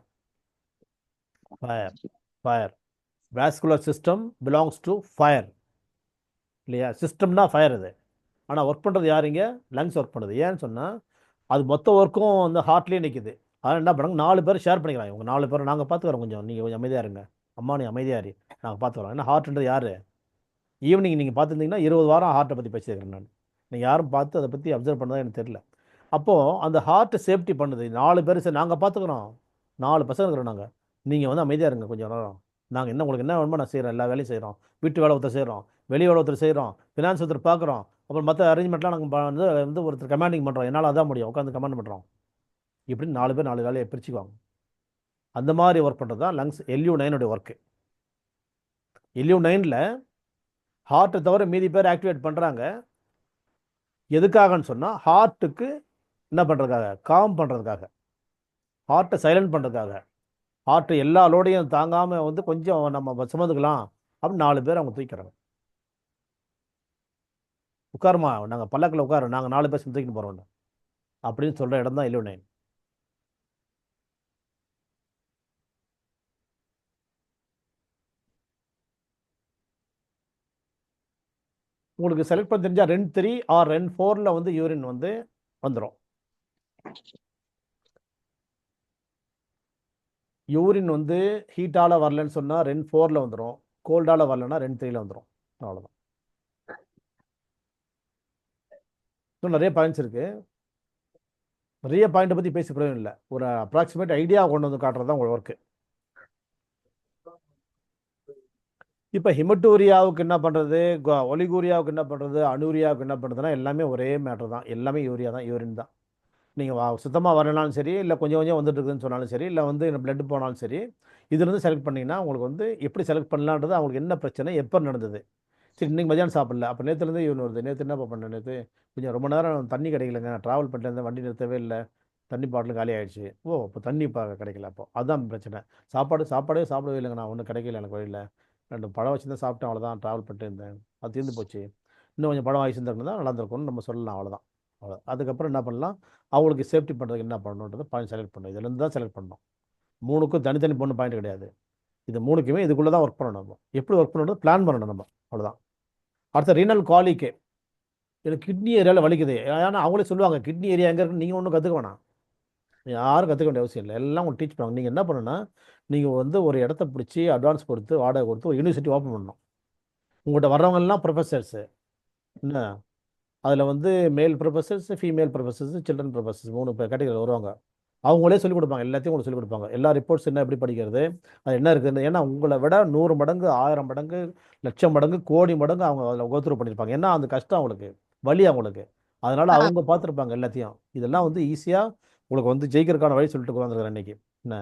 Fire. Fire. Vascular system belongs to fire, இல்லையா? சிஸ்டம்னா ஃபயர் அது. ஆனால் ஒர்க் பண்ணுறது யார் இங்கே? லங்ஸ் ஒர்க் பண்ணுது. ஏன்னு சொன்னால் அது மொத்த ஒர்க்கும் வந்து ஹார்ட்லேயே நிற்குது. அதனால் என்ன பண்ணுறாங்க, 4 பேர் ஷேர் பண்ணிக்கிறாங்க. இவங்க 4 பேர் நாங்கள் பார்த்துக்குறோம், கொஞ்சம் நீங்கள் கொஞ்சம் அமைதியாக இருங்க, அம்மா நீ அமைதியாக இரு, நாங்கள் பார்த்துக்குறோம். ஏன்னா ஹார்ட்ன்றது யார்? ஈவினிங் நீங்கள் பார்த்துருந்தீங்கன்னா 20 வாரம் ஹார்ட்டை பற்றி பேசியிருக்கிறேன் நான். நீங்கள் யாரும் பார்த்து அதை பற்றி அப்சர்வ் பண்ணதா எனக்கு தெரியல. அப்போது அந்த ஹார்ட்டை சேஃப்டி பண்ணுது 4 பேர். சரி நாங்கள் பார்த்துக்குறோம், 4 பசங்க இருக்கிறோம் நாங்கள், நீங்கள் வந்து அமைதியாக இருங்க கொஞ்சம் நேரம், நாங்கள் என்ன உங்களுக்கு என்ன வேணுமோ நான் செய்கிறோம், எல்லா வேலையும் செய்கிறோம். வீட்டு வேலை ஒருத்தர் செய்கிறோம், வெளி வேலை ஒருத்தர் செய்கிறோம், ஃபினான்ஸ் ஒருத்தர் பார்க்குறோம், அப்புறம் மற்ற அரேஞ்ச்மெண்ட்லாம் நாங்கள் வந்து ஒருத்தர் கமாண்டிங் பண்ணுறோம், என்னால் அதான் முடியும், உட்காந்து கமாண்ட் பண்ணுறோம். இப்படின்னு 4 பேர் 4 வேலையை பிரிச்சுக்குவாங்க. அந்த மாதிரி ஒர்க் பண்ணுறது தான் லங்ஸ் LU9 ஒர்க்கு. LU9ல் ஹார்ட்டை தவிர மீதி பேர் ஆக்டிவேட் பண்ணுறாங்க. எதுக்காகன்னு சொன்னால் ஹார்ட்டுக்கு என்ன பண்ணுறதுக்காக, காம் பண்ணுறதுக்காக, ஹார்ட்டை சைலண்ட் பண்ணுறதுக்காக. ஹார்ட்டு எல்லா லோடையும் தாங்காமல் வந்து கொஞ்சம் நம்ம சுமந்துக்கலாம் அப்படின்னு 4 பேர் அவங்க தூக்கிறாங்க. உட்காருமா, நாங்கள் பல்லக்கில் உட்காரு, நாங்கள் 4 பேர் தூக்கிட்டு போகிறோம் அப்படின்னு சொல்கிற இடம் தான் LU9. உங்களுக்கு செலக்ட் பண்ண தெரிஞ்சால் REN3 ஆர் REN4ல் வந்து யூரின் வந்து வந்துடும். யூரின் வந்து ஹீட்டால் வரலன்னு சொன்னால் REN4ல் வந்துடும், கோல்டால் வரலன்னா REN3ல் வந்துடும். அவ்வளோதான். இன்னும் நிறைய பாயிண்ட்ஸ் இருக்குது. நிறைய பாயிண்ட்டை பற்றி பேசி பிரயோஜனம் இல்லை. ஒரு அப்ராக்சிமேட் ஐடியா கொண்டு வந்து காட்டுறது தான் உங்கள் ஒர்க்கு. இப்போ ஹிமட்டூரியாவுக்கு என்ன பண்ணுறது, ஒலிகூரியாவுக்கு என்ன பண்ணுறது, அனூரியாவுக்கு என்ன பண்ணுறதுனா எல்லாமே ஒரே மேட்ரு தான். எல்லாமே யூரியா தான், யூரின் தான். நீங்கள் சுத்தமாக வரலனாலும் சரி, இல்லை கொஞ்சம் கொஞ்சம் வந்துட்டு இருக்குதுன்னு சொன்னாலும் சரி, இல்லை வந்து பிளட் போனாலும் சரி, இதுலேருந்து செலக்ட் பண்ணிங்கன்னா உங்களுக்கு வந்து எப்படி செலக்ட் பண்ணலான்றது, அவங்களுக்கு என்ன பிரச்சனை, எப்போ நடந்தது. சரி இன்றைக்கி மதியானம் சாப்பிடல, அப்போ நேற்றுலேருந்து யூரின் வருது, நேற்று என்ன பண்ணேன், நேற்று கொஞ்சம் ரொம்ப நேரம் தண்ணி கிடைக்கலங்க, நான் ட்ராவல் பண்ணிட்டு இருந்தேன், வண்டி நிறுத்தவே இல்லை, தண்ணி பாட்டில் காலி ஆகிடுச்சு. ஓ இப்போ தண்ணி இப்போ கிடைக்கல, அப்போ அதுதான் பிரச்சனை. சாப்பாடே சாப்பிடவே இல்லைங்க, நான் ஒன்றும் கிடைக்கல எனக்கு வழியில், 2 பழம் வச்சு தான் சாப்பிட்டேன், அவ்வளோதான், ட்ராவல் பண்ணிட்டு இருந்தேன், அது தீர்ந்து போச்சு, இன்னும் கொஞ்சம் பழம் வாங்கி செஞ்சுருந்தா நல்லா இருந்திருக்கும்னு நம்ம சொல்லலாம், அவ்வளோதான். அவ்வளோ அதுக்கப்புறம் என்ன பண்ணலாம், அவங்களுக்கு சேஃப்டி பண்ணுறதுக்கு என்ன பண்ணணுன்றதை பாயிண்ட் செலக்ட் பண்ணணும். இதுலேருந்து தான் செலக்ட் பண்ணணும். 3க்கும் தனித்தனி பொண்ணு பாயிண்ட் கிடையாது. இது 3க்குமே இதுக்குள்ளே தான் ஒர்க் பண்ணணும். நம்ம எப்படி ஒர்க் பண்ணணும் பிளான் பண்ணணும் நம்ம, அவ்வளோதான். அடுத்த ரீனல் காலிக்கு, எனக்கு கிட்னி ஏரியாவில் வலிக்குது, ஏன்னா அவங்களே சொல்லுவாங்க கிட்னி ஏரியா எங்கே இருக்குன்னு. நீங்கள் ஒன்றும் கற்றுக்க வேணாம், யாரும் கற்றுக்க வேண்டிய அவசியம் இல்லை, எல்லாம் உங்களுக்கு டீச் பண்ணுவாங்க. நீங்கள் என்ன பண்ணணும்னா, நீங்கள் வந்து ஒரு இடத்த பிடிச்சி அட்வான்ஸ் கொடுத்து வாடகை கொடுத்து ஒரு யூனிவர்சிட்டி ஓப்பன் பண்ணணும். உங்கள்கிட்ட வர்றவங்க எல்லாம் ப்ரொஃபஸர்ஸு என்ன, அதில் வந்து மேல் professors, female professors, children professors 3 கேட்டகரியில் வருவாங்க. அவங்களே சொல்லிக் கொடுப்பாங்க, எல்லாத்தையும் உங்களுக்கு சொல்லிக் கொடுப்பாங்க. எல்லா ரிப்போர்ட்ஸ் என்ன எப்படி படிக்கிறது, அது என்ன இருக்குதுன்னு. ஏன்னா உங்களை விட 100 மடங்கு, 1000 மடங்கு, லட்சம் மடங்கு, கோடி மடங்கு அவங்க அதில் கோத்ரூ பண்ணியிருப்பாங்க. ஏன்னா அந்த கஷ்டம் அவங்களுக்கு, வலி அவங்களுக்கு. அதனால அவங்க பார்த்துருப்பாங்க எல்லாத்தையும். இதெல்லாம் வந்து ஈஸியாக உங்களுக்கு வந்து ஜெயிக்கிறதுக்கான வழி சொல்லிட்டு வந்துருக்கிறேன் இன்னைக்கு. என்ன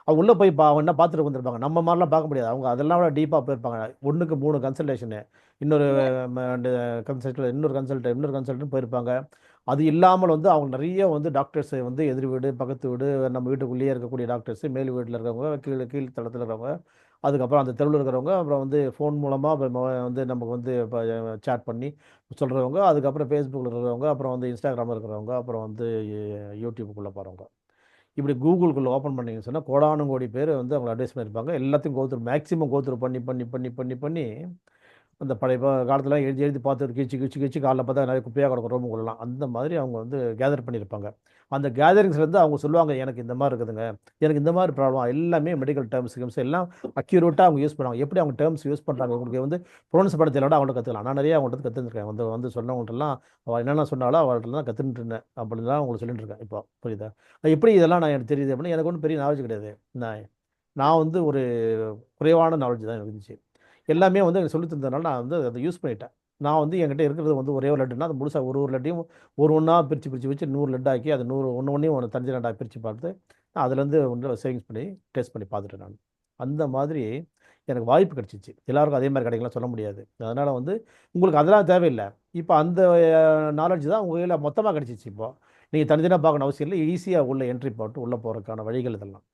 அவங்க உள்ளே போய் அவன் என்ன பார்த்துட்டு வந்திருப்பாங்க. நம்ம மாதிரிலாம் பார்க்க முடியாது. அவங்க அதெல்லாம் விட டீப்பாக போயிருப்பாங்க. 1க்கு 3 கன்சல்டேஷனு, இன்னொரு 2 கன்சல்ட், இன்னொரு கன்சல்ட்னு போயிருப்பாங்க. அது இல்லாமல் வந்து அவங்க நிறைய வந்து டாக்டர்ஸ் வந்து எதிர் வீடு, பக்கத்து வீடு, நம்ம வீட்டுக்குள்ளேயே இருக்கக்கூடிய டாக்டர்ஸ், மேல் வீட்டில் இருக்கிறவங்க, கீழ் தளத்தில் இருக்கிறவங்க, அதுக்கப்புறம் அந்த தெருவில் இருக்கிறவங்க, அப்புறம் வந்து ஃபோன் மூலமாக வந்து நமக்கு வந்து இப்போ சேட் பண்ணி சொல்கிறவங்க, அதுக்கப்புறம் ஃபேஸ்புக்கில் இருக்கிறவங்க, அப்புறம் வந்து இன்ஸ்டாகிராமில் இருக்கிறவங்க, அப்புறம் வந்து யூடியூப்புக்குள்ளே போகிறவங்க. இப்படி கூகுளுக்குள்ளே ஓப்பன் பண்ணிங்கன்னு சொன்னால் கோடானு கோடி பேர் வந்து அவங்க அட்வைஸ் பண்ணியிருப்பாங்க. எல்லாத்தையும் கோத்ரூ, மேக்ஸிமம் கோத்ரூ பண்ணி பண்ணி பண்ணி பண்ணி பண்ணி அந்த பழைய காலத்தில் எழுதி எழுதி பார்த்து கிழிச்சு கிழிச்சு கிழிச்சு காலைல பார்த்தா நிறைய குப்பையாக கிடக்கும் ரூமுக்குள்ளலாம். அந்த மாதிரி அவங்க வந்து கேதர் பண்ணியிருப்பாங்க. அந்த கேதரிங்ஸ்லேருந்து அவங்க சொல்லுவாங்க, எனக்கு இந்த மாதிரி இருக்குதுங்க, எனக்கு இந்த மாதிரி ப்ராப்ளம். எல்லாமே மெடிக்கல் டேர்ம்ஸ் எல்லாம் அக்யூரேட்டாக அவங்க யூஸ் பண்ணுவாங்க. எப்படி அவங்க டேர்ம்ஸ் யூஸ் பண்ணுறாங்க உங்களுக்கு வந்து ப்ரொனன்ஸ் பண்ண தெரியல, அவங்கள்ட்ட கற்றுக்கலாம். நான் நிறைய அவங்கள்ட்ட கற்றுருக்கேன். வந்து வந்து சொன்னவங்கள்ட்டலாம் அவள் என்னென்ன சொன்னாலும் அவள்கிட்ட தான் கற்றுட்டு இருந்தேன். அப்படி தான் உங்களுக்கு சொல்லிட்டு இருக்கேன். இப்போ புரியுதா? எப்படி இதெல்லாம் நான் எனக்கு தெரியுது அப்படின்னா, எனக்கு ஒன்றும் பெரிய நாலேஜ் கிடையாது. நான் நான் வந்து ஒரு குறைவான நாலேஜ் தான் எனக்கு இருந்துச்சு. எல்லாமே வந்து எனக்கு சொல்லி தந்ததுனால நான் வந்து அதை யூஸ் பண்ணிட்டேன். நான் வந்து என்கிட்ட இருக்கிறது வந்து ஒரே ஒரு லட்டுன்னா, அது முழுசாக ஒரு ஒரு லட்டையும் ஒன்றா பிரித்து பிரித்து வச்சு 100 லட்டு ஆக்கி, அது 100 ஒன்றையும் தனித்தனி லட்டாக பிரித்து பார்த்து, அதுலேருந்து ஒன்று சேவிங்ஸ் பண்ணி டெஸ்ட் பண்ணி பார்த்துட்டேன் நான். அந்த மாதிரி எனக்கு வாய்ப்பு கிடைச்சிச்சு. எல்லாருக்கும் அதே மாதிரி கிடைக்கலாம் சொல்ல முடியாது. அதனால் வந்து உங்களுக்கு அதெல்லாம் தேவையில்லை. இப்போ அந்த நாலேட்ஜ் தான் உங்கள் கையில் மொத்தமாக கிடைச்சிச்சு. இப்போ நீங்கள் தனித்தனியாக பார்க்கணும் அவசியம் இல்லை. ஈஸியாக உள்ள என்ட்ரி போட்டு உள்ளே போகிறதுக்கான வழிகள் இதெல்லாம்.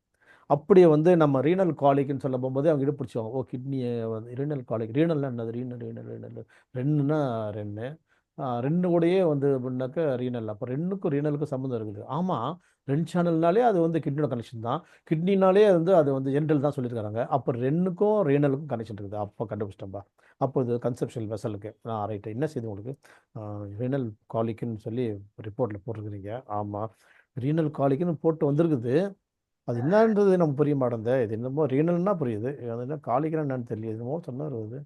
அப்படி வந்து நம்ம ரீனல் காலிக்னு சொல்ல போகும்போது அவங்க இடுப்பிடிச்சுவாங்க. ஓ, கிட்னியை வந்து ரீனல் காலிக், ரீனல்னா என்னது, ரீனல் ரீனல் ரீனல், ரெண்டுன்னா ரென்னு, ரெண்டு கூடயே வந்து அப்படின்னாக்க ரீனல். அப்போ ரெண்டுக்கும் ரீனலுக்கும் சம்மந்தம் இருக்குது. ஆமாம், ரெண்டு சேனல்னாலே அது வந்து கிட்னியோட கனெக்ஷன் தான். கிட்னினாலே அது வந்து ஜென்ரல் தான் சொல்லியிருக்காங்க. அப்போ ரெண்டுக்கும் ரீனலுக்கும் கனெக்ஷன் இருக்குது. அப்போ கண்டுபிடிச்சிட்டோம்பா. அப்போ இது கன்செப்ஷுவல் வெசலுக்கு ரைட்டு. என்ன செய்யுது உங்களுக்கு ரீனல் காலிக்குன்னு சொல்லி ரிப்போர்ட்டில் போட்டிருக்கிறீங்க. ஆமாம், ரீனல் காலிக்குன்னு போட்டு வந்திருக்குது. அது என்னன்றது நம்ம புரிய மாட்டேங்குது. இது என்னமோ ரீனல்னா புரியுது, அது என்ன காலிக்னா என்னன்னு தெரியல. என்னமோ சொன்னார் அது.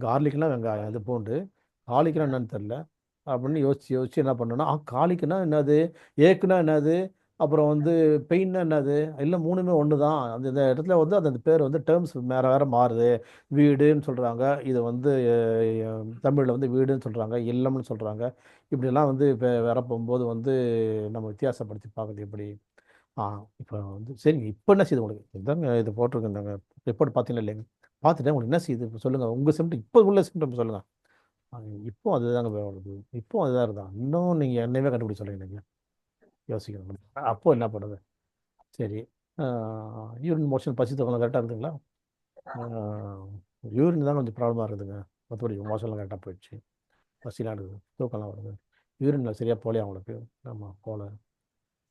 கார்லிக்னா வெங்காயம், அது பூண்டு. காலிக்னா என்னன்னு தெரில. அப்படின்னு யோசிச்சு யோசிச்சு என்ன பண்ணோன்னா, காலிக்குனா என்னது, ஏக்குனா என்னது, அப்புறம் வந்து பெயின்னா என்னது, இல்லை மூணுமே ஒன்று தான். அந்த இந்த இடத்துல வந்து அந்த பேர் வந்து டேர்ம்ஸ் வேறு வேறு மாறுது. வீடுன்னு சொல்கிறாங்க, இது வந்து தமிழில் வந்து வீடுன்னு சொல்கிறாங்க, இல்லம்னு சொல்கிறாங்க. இப்படிலாம் வந்து இப்போ வர போகும்போது வந்து நம்ம வித்தியாசப்படுத்தி பார்க்குறது எப்படி. ஆ இப்போ வந்து சரிங்க. இப்போ என்ன செய்யுது உங்களுக்கு? இதாங்க இது போட்டிருக்கேன் நாங்கள், ரிப்போர்ட் பார்த்தீங்களா இல்லைங்க? பார்த்துட்டேன். உங்களுக்கு என்ன செய்யுது இப்போ சொல்லுங்கள். உங்கள் சிம்டம் இப்போ உள்ள சிம்டம் சொல்லுங்கள். இப்போ அதுதாங்க வருது. இப்போ அதுதான் இருந்தா இன்னும் நீங்கள் என்னவே கண்டுபிடிச்சு சொல்லுங்க. நீங்கள் யோசிக்கணும். அப்போ என்ன பண்ணுது? சரி, யூரின் மோஷன் பசி தூக்கம் கரெக்டாக இருக்குதுங்களா? யூரின் தான் கொஞ்சம் ப்ராப்ளமாக இருக்குதுங்க. மற்றபடி மோஷன்லாம் கரெக்டாக போயிடுச்சு. பசிலாம் இருக்குது, தூக்கம்லாம் வருது. யூரினில் சரியாக போகலையா அவங்களுக்கு? ஆமாம், போகல.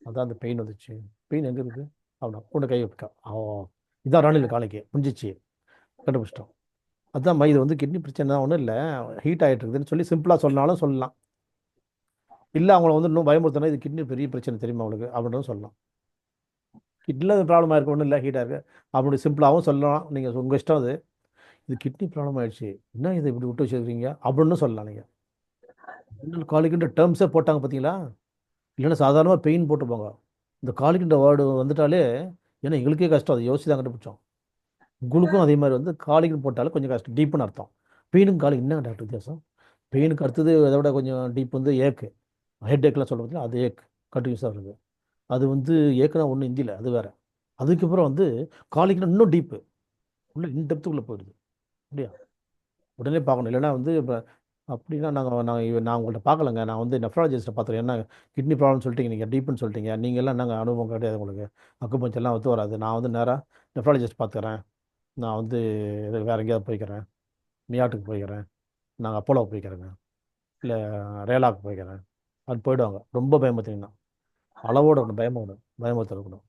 அதான் அந்த பெயின் வந்துச்சு. பெயின் எங்கே இருக்குது? அப்படின்னா கொண்டு கை வைக்கா. ஓ, இதான் ராணியில் காலைக்கு முடிஞ்சிச்சு, கண்டுபிடிச்சிட்டோம். அதான் இது வந்து கிட்னி பிரச்சனை தான், ஒன்றும் இல்லை, ஹீட் ஆகிட்டு இருக்குதுன்னு சொல்லி சிம்பிளாக சொன்னாலும் சொல்லலாம். இல்லை அவங்கள வந்து இன்னும் பயமுறுத்தினா இது கிட்னி பெரிய பிரச்சனை தெரியுமா அவங்களுக்கு அப்படின்னு சொல்லலாம். கிட்னியில் ப்ராப்ளமாக இருக்கு, ஒன்றும் இல்லை, ஹீட்டாக இருக்குது அப்படி சிம்பிளாகவும் சொல்லலாம். நீங்கள் உங்கள் இஷ்டம் அது. இது கிட்னி ப்ராப்ளம் ஆயிடுச்சு, என்ன இதை இப்படி விட்டு வச்சுருக்கீங்க அப்படின்னு சொல்லலாம். நீங்கள் இன்னும் காலிக்குன்ற டேர்ம்ஸே போட்டாங்க பார்த்தீங்களா? இல்லைன்னா சாதாரணமாக பெயின் போட்டுப்பாங்க. இந்த காலிக்குன்ற வேர்டு வந்துட்டாலே, ஏன்னா எங்களுக்கே கஷ்டம், அதை யோசிச்சு தான் கண்டுபிடிச்சோம். உங்களுக்கும் அதே மாதிரி வந்து காலிக்குன்னு போட்டாலும் கொஞ்சம் கஷ்டம், டீப்புன்னு அர்த்தம். பெயினுக்கு காலிக்கு என்ன டாக்டர் வித்தியாசம்? பெயினுக்கு அடுத்தது அதை விட கொஞ்சம் டீப் வந்து ஏக்கு, ஹெட் ஏக்கெலாம் சொல்ல அது ஏக் கண்டினியூஸாக வருது. அது வந்து ஏக்குனா ஒன்றும் ஹிந்தியில் அது வேறு. அதுக்கப்புறம் வந்து காலிக்குனா இன்னும் டீப்பு, உள்ள இன்டெப்த்துக்குள்ளே போயிடுது. அப்படியா? உடனே பார்க்கணும். இல்லைன்னா வந்து இப்போ அப்படின்னா நான் உங்கள்கிட்ட பார்க்கலங்க. நான் வந்து நெஃப்ராலஜிஸ்ட்டை பார்த்துருக்கேன். என்ன கிட்னி ப்ராப்ளம் சொல்லிட்டீங்க, நீங்கள் டீப்புன்னு சொல்லிட்டீங்க, நீங்கள் எல்லாம் என்னங்க அனுபவம் கிடையாது உங்களுக்கு, அக்குபஞ்சர்லாம் ஒத்து வராது. நான் வந்து நேராக நெஃப்ராலஜிஸ்ட் பார்த்துக்கிறேன். நான் வந்து வேறு எங்கேயாவது போய்க்கிறேன், மியாட்டுக்கு போய்க்கிறேன், நாங்கள் அப்போலோவுக்கு போய்க்கிறேங்க, இல்லை ரேலாக்கு போய்க்கிறேன். அது போயிடுவாங்க. ரொம்ப பயமுறுத்திங்கன்னா அளவோட இருக்கணும், பயமுறுத்த இருக்கணும்,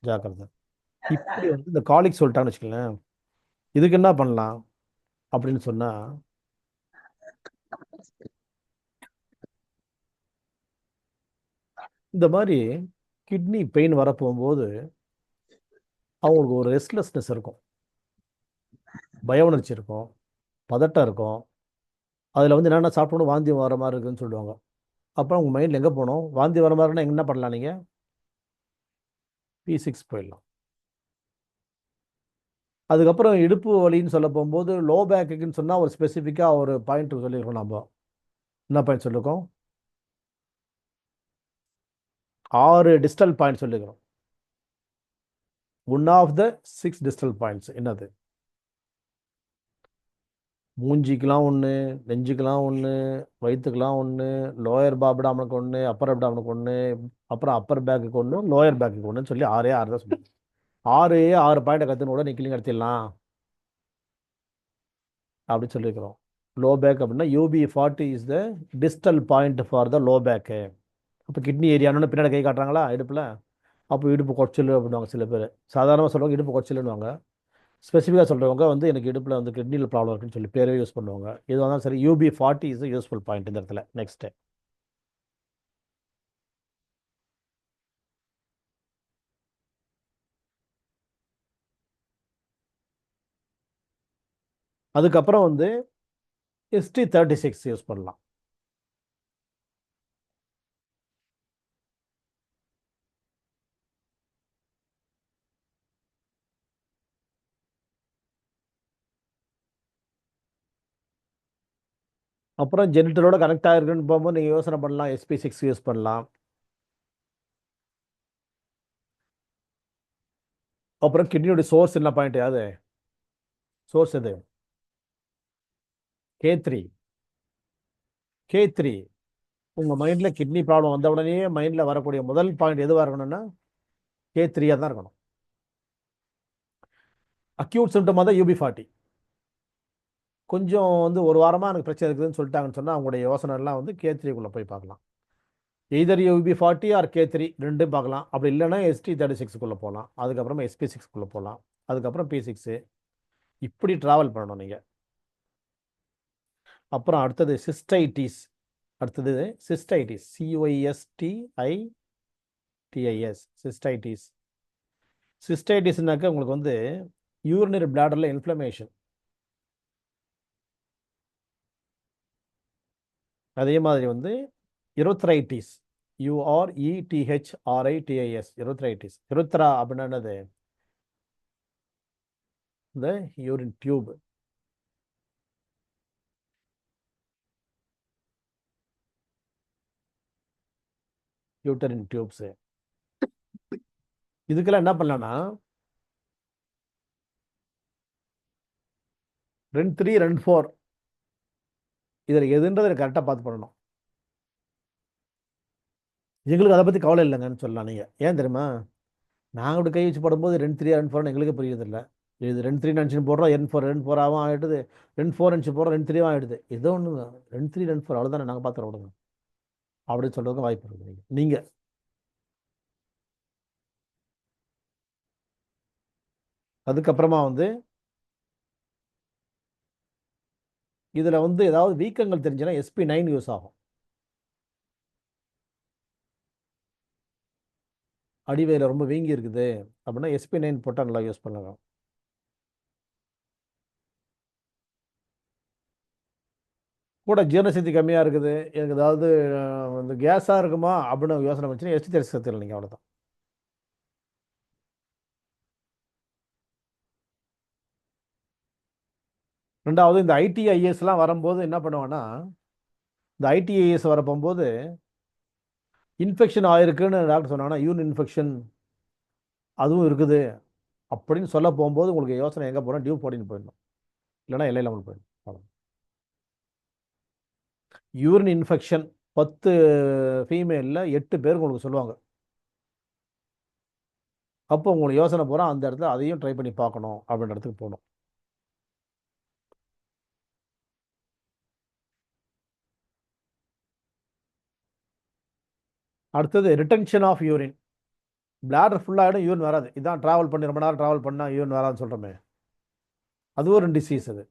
ஜாக்கிரதை. இப்படி வந்து இந்த காலிக் சொல்லிட்டான்னு வச்சுக்கோங்களேன், இதுக்கு என்ன பண்ணலாம் அப்படின்னு சொன்னால், இந்த மாதிரி கிட்னி பெயின் வரப்போகும்போது அவங்களுக்கு ஒரு ரெஸ்ட்லெஸ்னஸ் இருக்கும், பய உணர்ச்சி இருக்கும், பதட்டம் இருக்கும். அதில் வந்து என்னென்ன சாப்பிட்டோன்னு வாந்தி வர மாதிரி இருக்குதுன்னு சொல்லுவாங்க. அப்புறம் உங்கள் மைண்டில் எங்கே போகணும்? வாந்தி வர மாதிரினா என்ன பண்ணலாம் நீங்கள்? P6 போயிடலாம். அதுக்கப்புறம் இடுப்பு வலின்னு சொல்ல போகும்போது லோ பேக்குன்னு சொன்னால் ஒரு ஸ்பெசிஃபிக்காக ஒரு பாயிண்ட் சொல்லியிருக்கோம். நம்ம என்ன பாயிண்ட் சொல்லியிருக்கோம்? 6 டிஸ்டல் பாயிண்ட் சொல்லியிருக்கிறோம். One of the 6 distal points என்னது? மூஞ்சிக்கெலாம் ஒன்று, நெஞ்சுக்கெலாம் ஒன்று, வயிற்றுக்கெலாம் ஒன்று, லோயர் அப்டாமனுக்கு ஒன்று, அப்பர் அப்டாமனுக்கு ஒன்று, அப்புறம் அப்பர் பேக்குக்கு ஒன்று, லோயர் பேக்குக்கு ஒன்றுன்னு சொல்லி 6 தான் சொல்லுவோம். 6 பாயிண்டை கற்றுன்னு கூட நிக்கிலிங் எடுத்துடலாம் அப்படின்னு சொல்லியிருக்கிறோம். லோ பேக் அப்படின்னா UB40 is the distal point for the low back. அப்போ கிட்னி ஏரியானு பின்னாடி கை காட்டுறாங்களா இடுப்பில், அப்போ இடுப்பு குறைச்சல் அப்படின்வாங்க சில பேர். சாதாரணமாக சொல்லுவாங்க இடுப்பு குறைச்சல்னுவாங்க. ஸ்பெசிஃபிக்காக சொல்கிறவங்க வந்து எனக்கு இடுப்பில் வந்து கிட்னியில் ப்ராப்ளம் இருக்குன்னு சொல்லி பேரே யூஸ் பண்ணுவாங்க. எதுவாக இருந்தாலும் சரி UB40 இஸ் யூஸ்ஃபுல் பாயிண்ட் இந்த இடத்துல. நெக்ஸ்ட்டு அதுக்கப்புறம் வந்து ST36 யூஸ் பண்ணலாம். அப்புறம் ஜெனிட்டலோட கனெக்ட் ஆகிருக்குன்னு போகும்போது நீங்கள் யோசனை பண்ணலாம் SP6 யூஸ் பண்ணலாம். அப்புறம் கிட்னியோட சோர்ஸ் என்ன பாயிண்ட்? அது சோர்ஸ் எது? K3. K3 உங்கள் மைண்டில் கிட்னி ப்ராப்ளம் வந்த உடனே மைண்டில் வரக்கூடிய முதல் பாயிண்ட் எதுவாக இருக்கணும்னா K3 தான் இருக்கணும். அக்யூட் சிம்டமாக தான் UB40. கொஞ்சம் வந்து ஒரு வாரமாக எனக்கு பிரச்சனை இருக்குதுன்னு சொல்லிட்டாங்கன்னு சொன்னால் அவங்களுடைய யோசனை எல்லாம் வந்து K3க்குள்ளே போய் பார்க்கலாம். எய்தர் UB40 ஆர் K3 ரெண்டும் பார்க்கலாம். அப்படி இல்லைன்னா ST36க்குள்ளே போகலாம். அதுக்கப்புறமா SP6க்குள்ளே போகலாம். அதுக்கப்புறம் P6 இப்படி ட்ராவல் பண்ணணும் நீங்கள். அப்புறம் அடுத்தது சிஸ்டைட்டிஸ். அடுத்தது சிஸ்டைட்டிஸ், CYSTITIS, சிஸ்டைட்டிஸ். சிஸ்டைட்டிஸ்னாக்க உங்களுக்கு வந்து யூரினரி பிளாடரில் இன்ஃப்ளமேஷன். அதே மாதிரி வந்து யுரோத்ரைட்டிஸ், URETHRITIS, யுரோத்ரைட்டிஸ். யுரோத்ரா அப்படின்னா என்னது? இந்த யூரின் டியூப். யூட்டரின் டியூப்ஸு. இதுக்கெல்லாம் என்ன பண்ணலாம்னா REN 3 REN 4 இதில் எதுன்றதை கரெக்டாக பார்த்து பண்ணணும். எங்களுக்கு அதை பற்றி கவலை இல்லைங்கன்னு சொல்லலாம் நீங்கள். ஏன் தெரியுமா? நாங்கள் அப்படி கை வச்சு போடும்போது REN 3 REN 4 எங்களுக்கு புரியுதில்லை. இது REN 3 நினச்சி போடுறோம், REN 4 ஆகும் ஆகிடுது. REN 4 நினச்சி போடுறோம், REN 3 ஆகிடுது. ஏதோ ஒன்று REN 3 REN 4 அவ்வளோதானே, நாங்கள் பார்த்துறோம் விடுங்க அப்படின்னு சொல்கிறதுக்கு வாய்ப்பு இருக்குது. நீங்கள் அதுக்கப்புறமா வந்து இதில் வந்து ஏதாவது வீக்கங்கள் தெரிஞ்சுன்னா SP9 யூஸ் ஆகும். அடிவயிறு ரொம்ப வீங்கி இருக்குது அப்படின்னா SP9 போட்டால் நல்லா யூஸ் பண்ணலாம். கூட ஜீரணசக்தி கம்மியாக இருக்குது, எனக்கு ஏதாவது வந்து கேஸாக இருக்குமா அப்படின்னு யோசனை பண்ணிச்சுன்னா ST36 சேர்த்துக்கலாம் நீங்கள், அவ்வளோதான். ரெண்டாவது இந்த ITISலாம் வரும்போது என்ன பண்ணுவாங்கன்னா, இந்த ITIS வரப்போகும்போது இன்ஃபெக்ஷன் ஆயிருக்குன்னு டாக்டர் சொன்னாங்கன்னா யூரின் இன்ஃபெக்ஷன் அதுவும் இருக்குது அப்படின்னு சொல்ல போகும்போது உங்களுக்கு யோசனை எங்கே போனால் டியூப் போட்டின்னு போயிடணும், இல்லைன்னா எல்லை இல்லாமல் போயிடணும். யூரின் இன்ஃபெக்ஷன் 10 ஃபீமேலில் 8 பேருக்கு உங்களுக்கு சொல்லுவாங்க. அப்போ உங்களுக்கு யோசனை போகிறோம் அந்த இடத்துல அதையும் ட்ரை பண்ணி பார்க்கணும் அப்படின்ற இடத்துக்கு போகணும். அடுத்தது ரிட்டன்ஷன் ஆஃப் யூரின். பிளாடர் ஃபுல்லாகிடும், யூரின் வராது. இதான் ட்ராவல் பண்ணி ரொம்ப நேரம் ட்ராவல் பண்ணால் யூரின் வராதுன்னு சொல்கிறோமே, அதுவும் ஒரு டிசீஸ். அது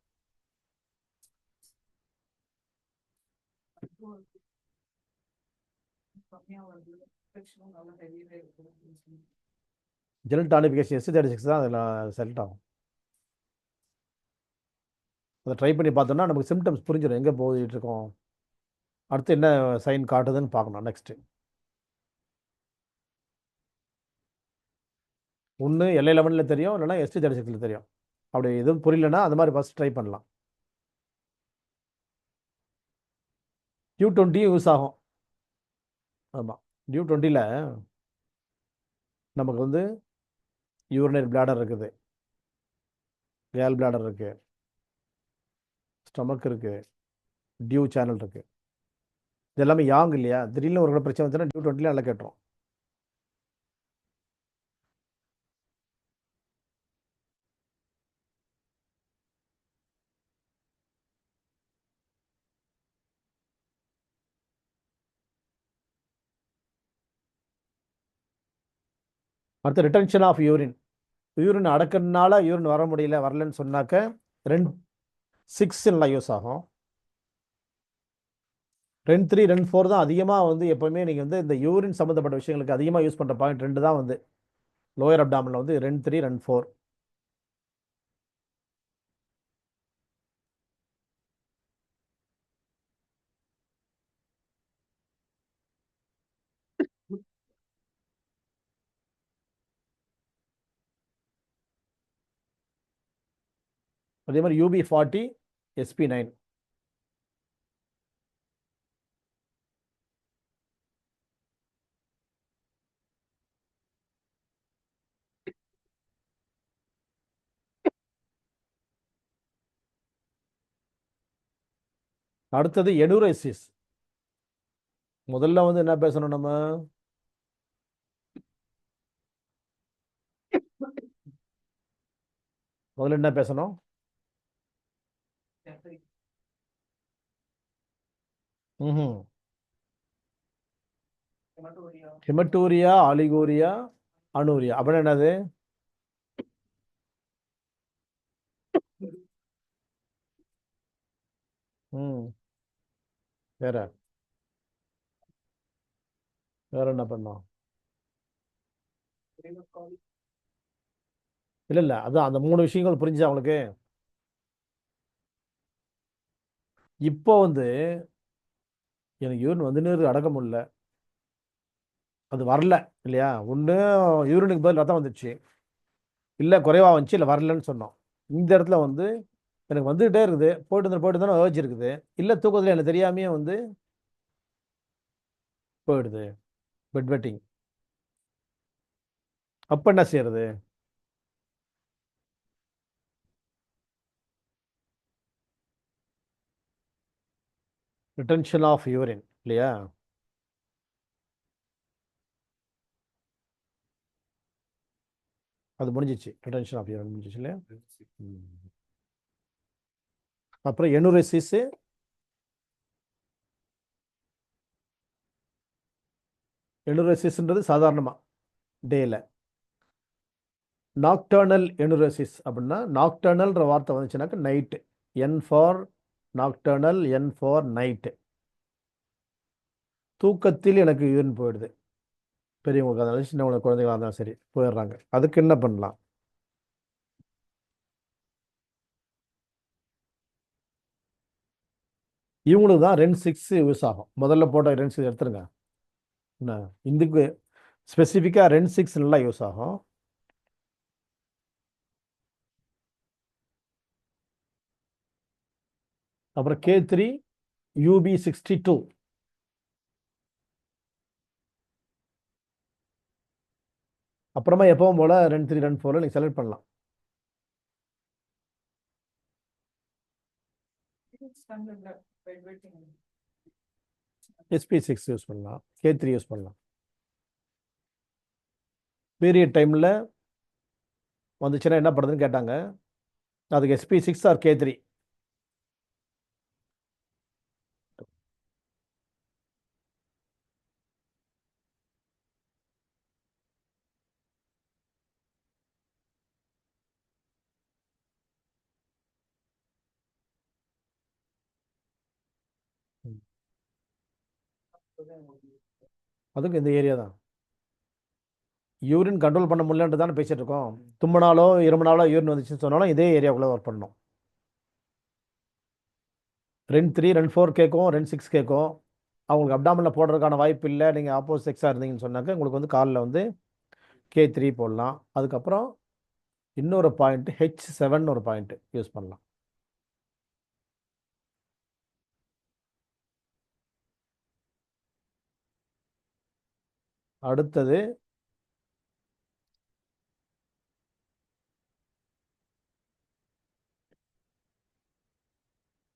ஜெனல் டானிஃபிகேஷன் ST36 தான் அதில் செலக்ட் ஆகும். அதை ட்ரை பண்ணி பார்த்தோம்னா நமக்கு சிம்டம்ஸ் புரிஞ்சிடும் எங்கே போயிட்டு இருக்கோம், அடுத்து என்ன சைன் காட்டுதுன்னு பார்க்கணும். நெக்ஸ்ட்டு ஒன்று LA11 தெரியும், இல்லைனா ST36 தெரியும். அப்படி எதுவும் புரியலன்னா அந்த மாதிரி ஃபஸ்ட் ட்ரை பண்ணலாம். U20 யூஸ் ஆகும். ஆமாம், U20ல் நமக்கு வந்து யூரினரி பிளாடர் இருக்குது, கேல் பிளாடர் இருக்குது, ஸ்டொமக் இருக்குது, டியூ சேனல் இருக்குது. இது எல்லாமே யாங் இல்லையா? திடீர்னு ஒரு பிரச்சனை வந்துச்சுன்னா U20ல நல்லா கேட்டுரும். அடுத்து ரிட்டன்ஷன் ஆஃப் யூரின். யூரின் அடக்கிறதுனால யூரின் வர முடியல, வரலன்னு சொன்னாக்க REN6 யூஸ் ஆகும். REN3 REN4 தான் அதிகமாக வந்து எப்போவுமே நீங்கள் வந்து இந்த யூரின் சம்மந்தப்பட்ட விஷயங்களுக்கு அதிகமாக யூஸ் பண்ணுற பாயிண்ட் 2 தான் வந்து லோயர் அப்டாமினில் வந்து REN3 REN4. அதே மாதிரி UB40 SP9. அடுத்தது எனுரைசிஸ். முதல்ல வந்து என்ன பேசணும் நம்ம? முதல்ல என்ன பேசணும்? ஹெமட்டூரியா, ஆலிகோரியா, அனூரியா. அப்புறம் என்னது? வேற வேற என்ன பண்ணோம்? இல்ல இல்ல, அதான் அந்த 3 விஷயங்கள் புரிஞ்சு அவங்களுக்கு. இப்போ வந்து எனக்கு யூரின் வந்து அடக்க முடியல, அது வரல இல்லையா? ஒன்று யூரினுக்கு பதில் ரத்தம் வந்துடுச்சு, இல்லை குறைவா வந்துச்சு, இல்லை வரலன்னு சொன்னோம். இந்த இடத்துல வந்து எனக்கு வந்துகிட்டே இருக்குது, போயிட்டு தானே ஏர்ஜ் இருக்குது, இல்லை தூக்கத்தில் எனக்கு தெரியாமையே வந்து போயிடுது, பெட் வெட்டிங். அப்போ என்ன செய்யறது? ரிட்டன்ஷன் ஆஃப் யூரின் இல்லையா? அது முடிஞ்சிச்சு, ரிட்டன்ஷன் ஆஃப் யூரின் முடிஞ்சிச்சு இல்லையா? அப்புறம் எனுரெசிஸ். எனுரெசிஸ்ன்றது சாதாரணமாக டேல. நாக்டர்னல் எனுரெசிஸ் அப்படின்னா, நாக்டர்னல்ன்ற வார்த்தை வந்துச்சுனாக்க night. N for nocturnal, N for night. தூக்கத்தில் எனக்கு யூரின் போயிடுது, பெரியவங்களுக்கு இருந்தாலும் சின்னவங்களுக்கு குழந்தைகளாக இருந்தாலும் சரி போயிடுறாங்க. அதுக்கு என்ன பண்ணலாம்? இவங்களுக்கு தான் REN6 யூஸ் ஆகும். முதல்ல போட்ட REN6 எடுத்துருங்க. என்ன இதுக்கு ஸ்பெசிஃபிக்காக REN6 நல்லா யூஸ் ஆகும். அப்புறம் K3 UB62. அப்புறமா எப்பவும் போல REN3 REN4 நீங்கள் செலக்ட் பண்ணலாம். SP6 யூஸ் பண்ணலாம், K3 யூஸ் பண்ணலாம். பீரியட் டைமில் வந்துச்சுன்னா என்ன பண்ணுறதுன்னு கேட்டாங்க. அதுக்கு SP6 ஆர் K3. அதுக்கு இந்த ஏரியா தான். யூரின் கண்ட்ரோல் பண்ண முடியலன்ட்டு தானே பேசிட்டு இருக்கோம். தும்மினாலோ இருமுனாலோ யூரின் வந்துச்சுன்னு சொன்னாலும் இதே ஏரியாவுக்குள்ளே ஒர்க் பண்ணணும். ரெண்ட் 3 ரெண்ட் 4 கேட்கும், ரெண்ட் 6 கேட்கும். அவங்களுக்கு அப்டாமினில் போடுறதுக்கான வாய்ப்பு இல்லை, நீங்கள் ஆப்போசிட் செக்ஸாக இருந்தீங்கன்னு சொன்னாக்க உங்களுக்கு வந்து காலில் வந்து K3 போடலாம். அதுக்கப்புறம் இன்னொரு பாயிண்ட் H7 ஒரு பாயிண்ட் யூஸ் பண்ணலாம். அடுத்தது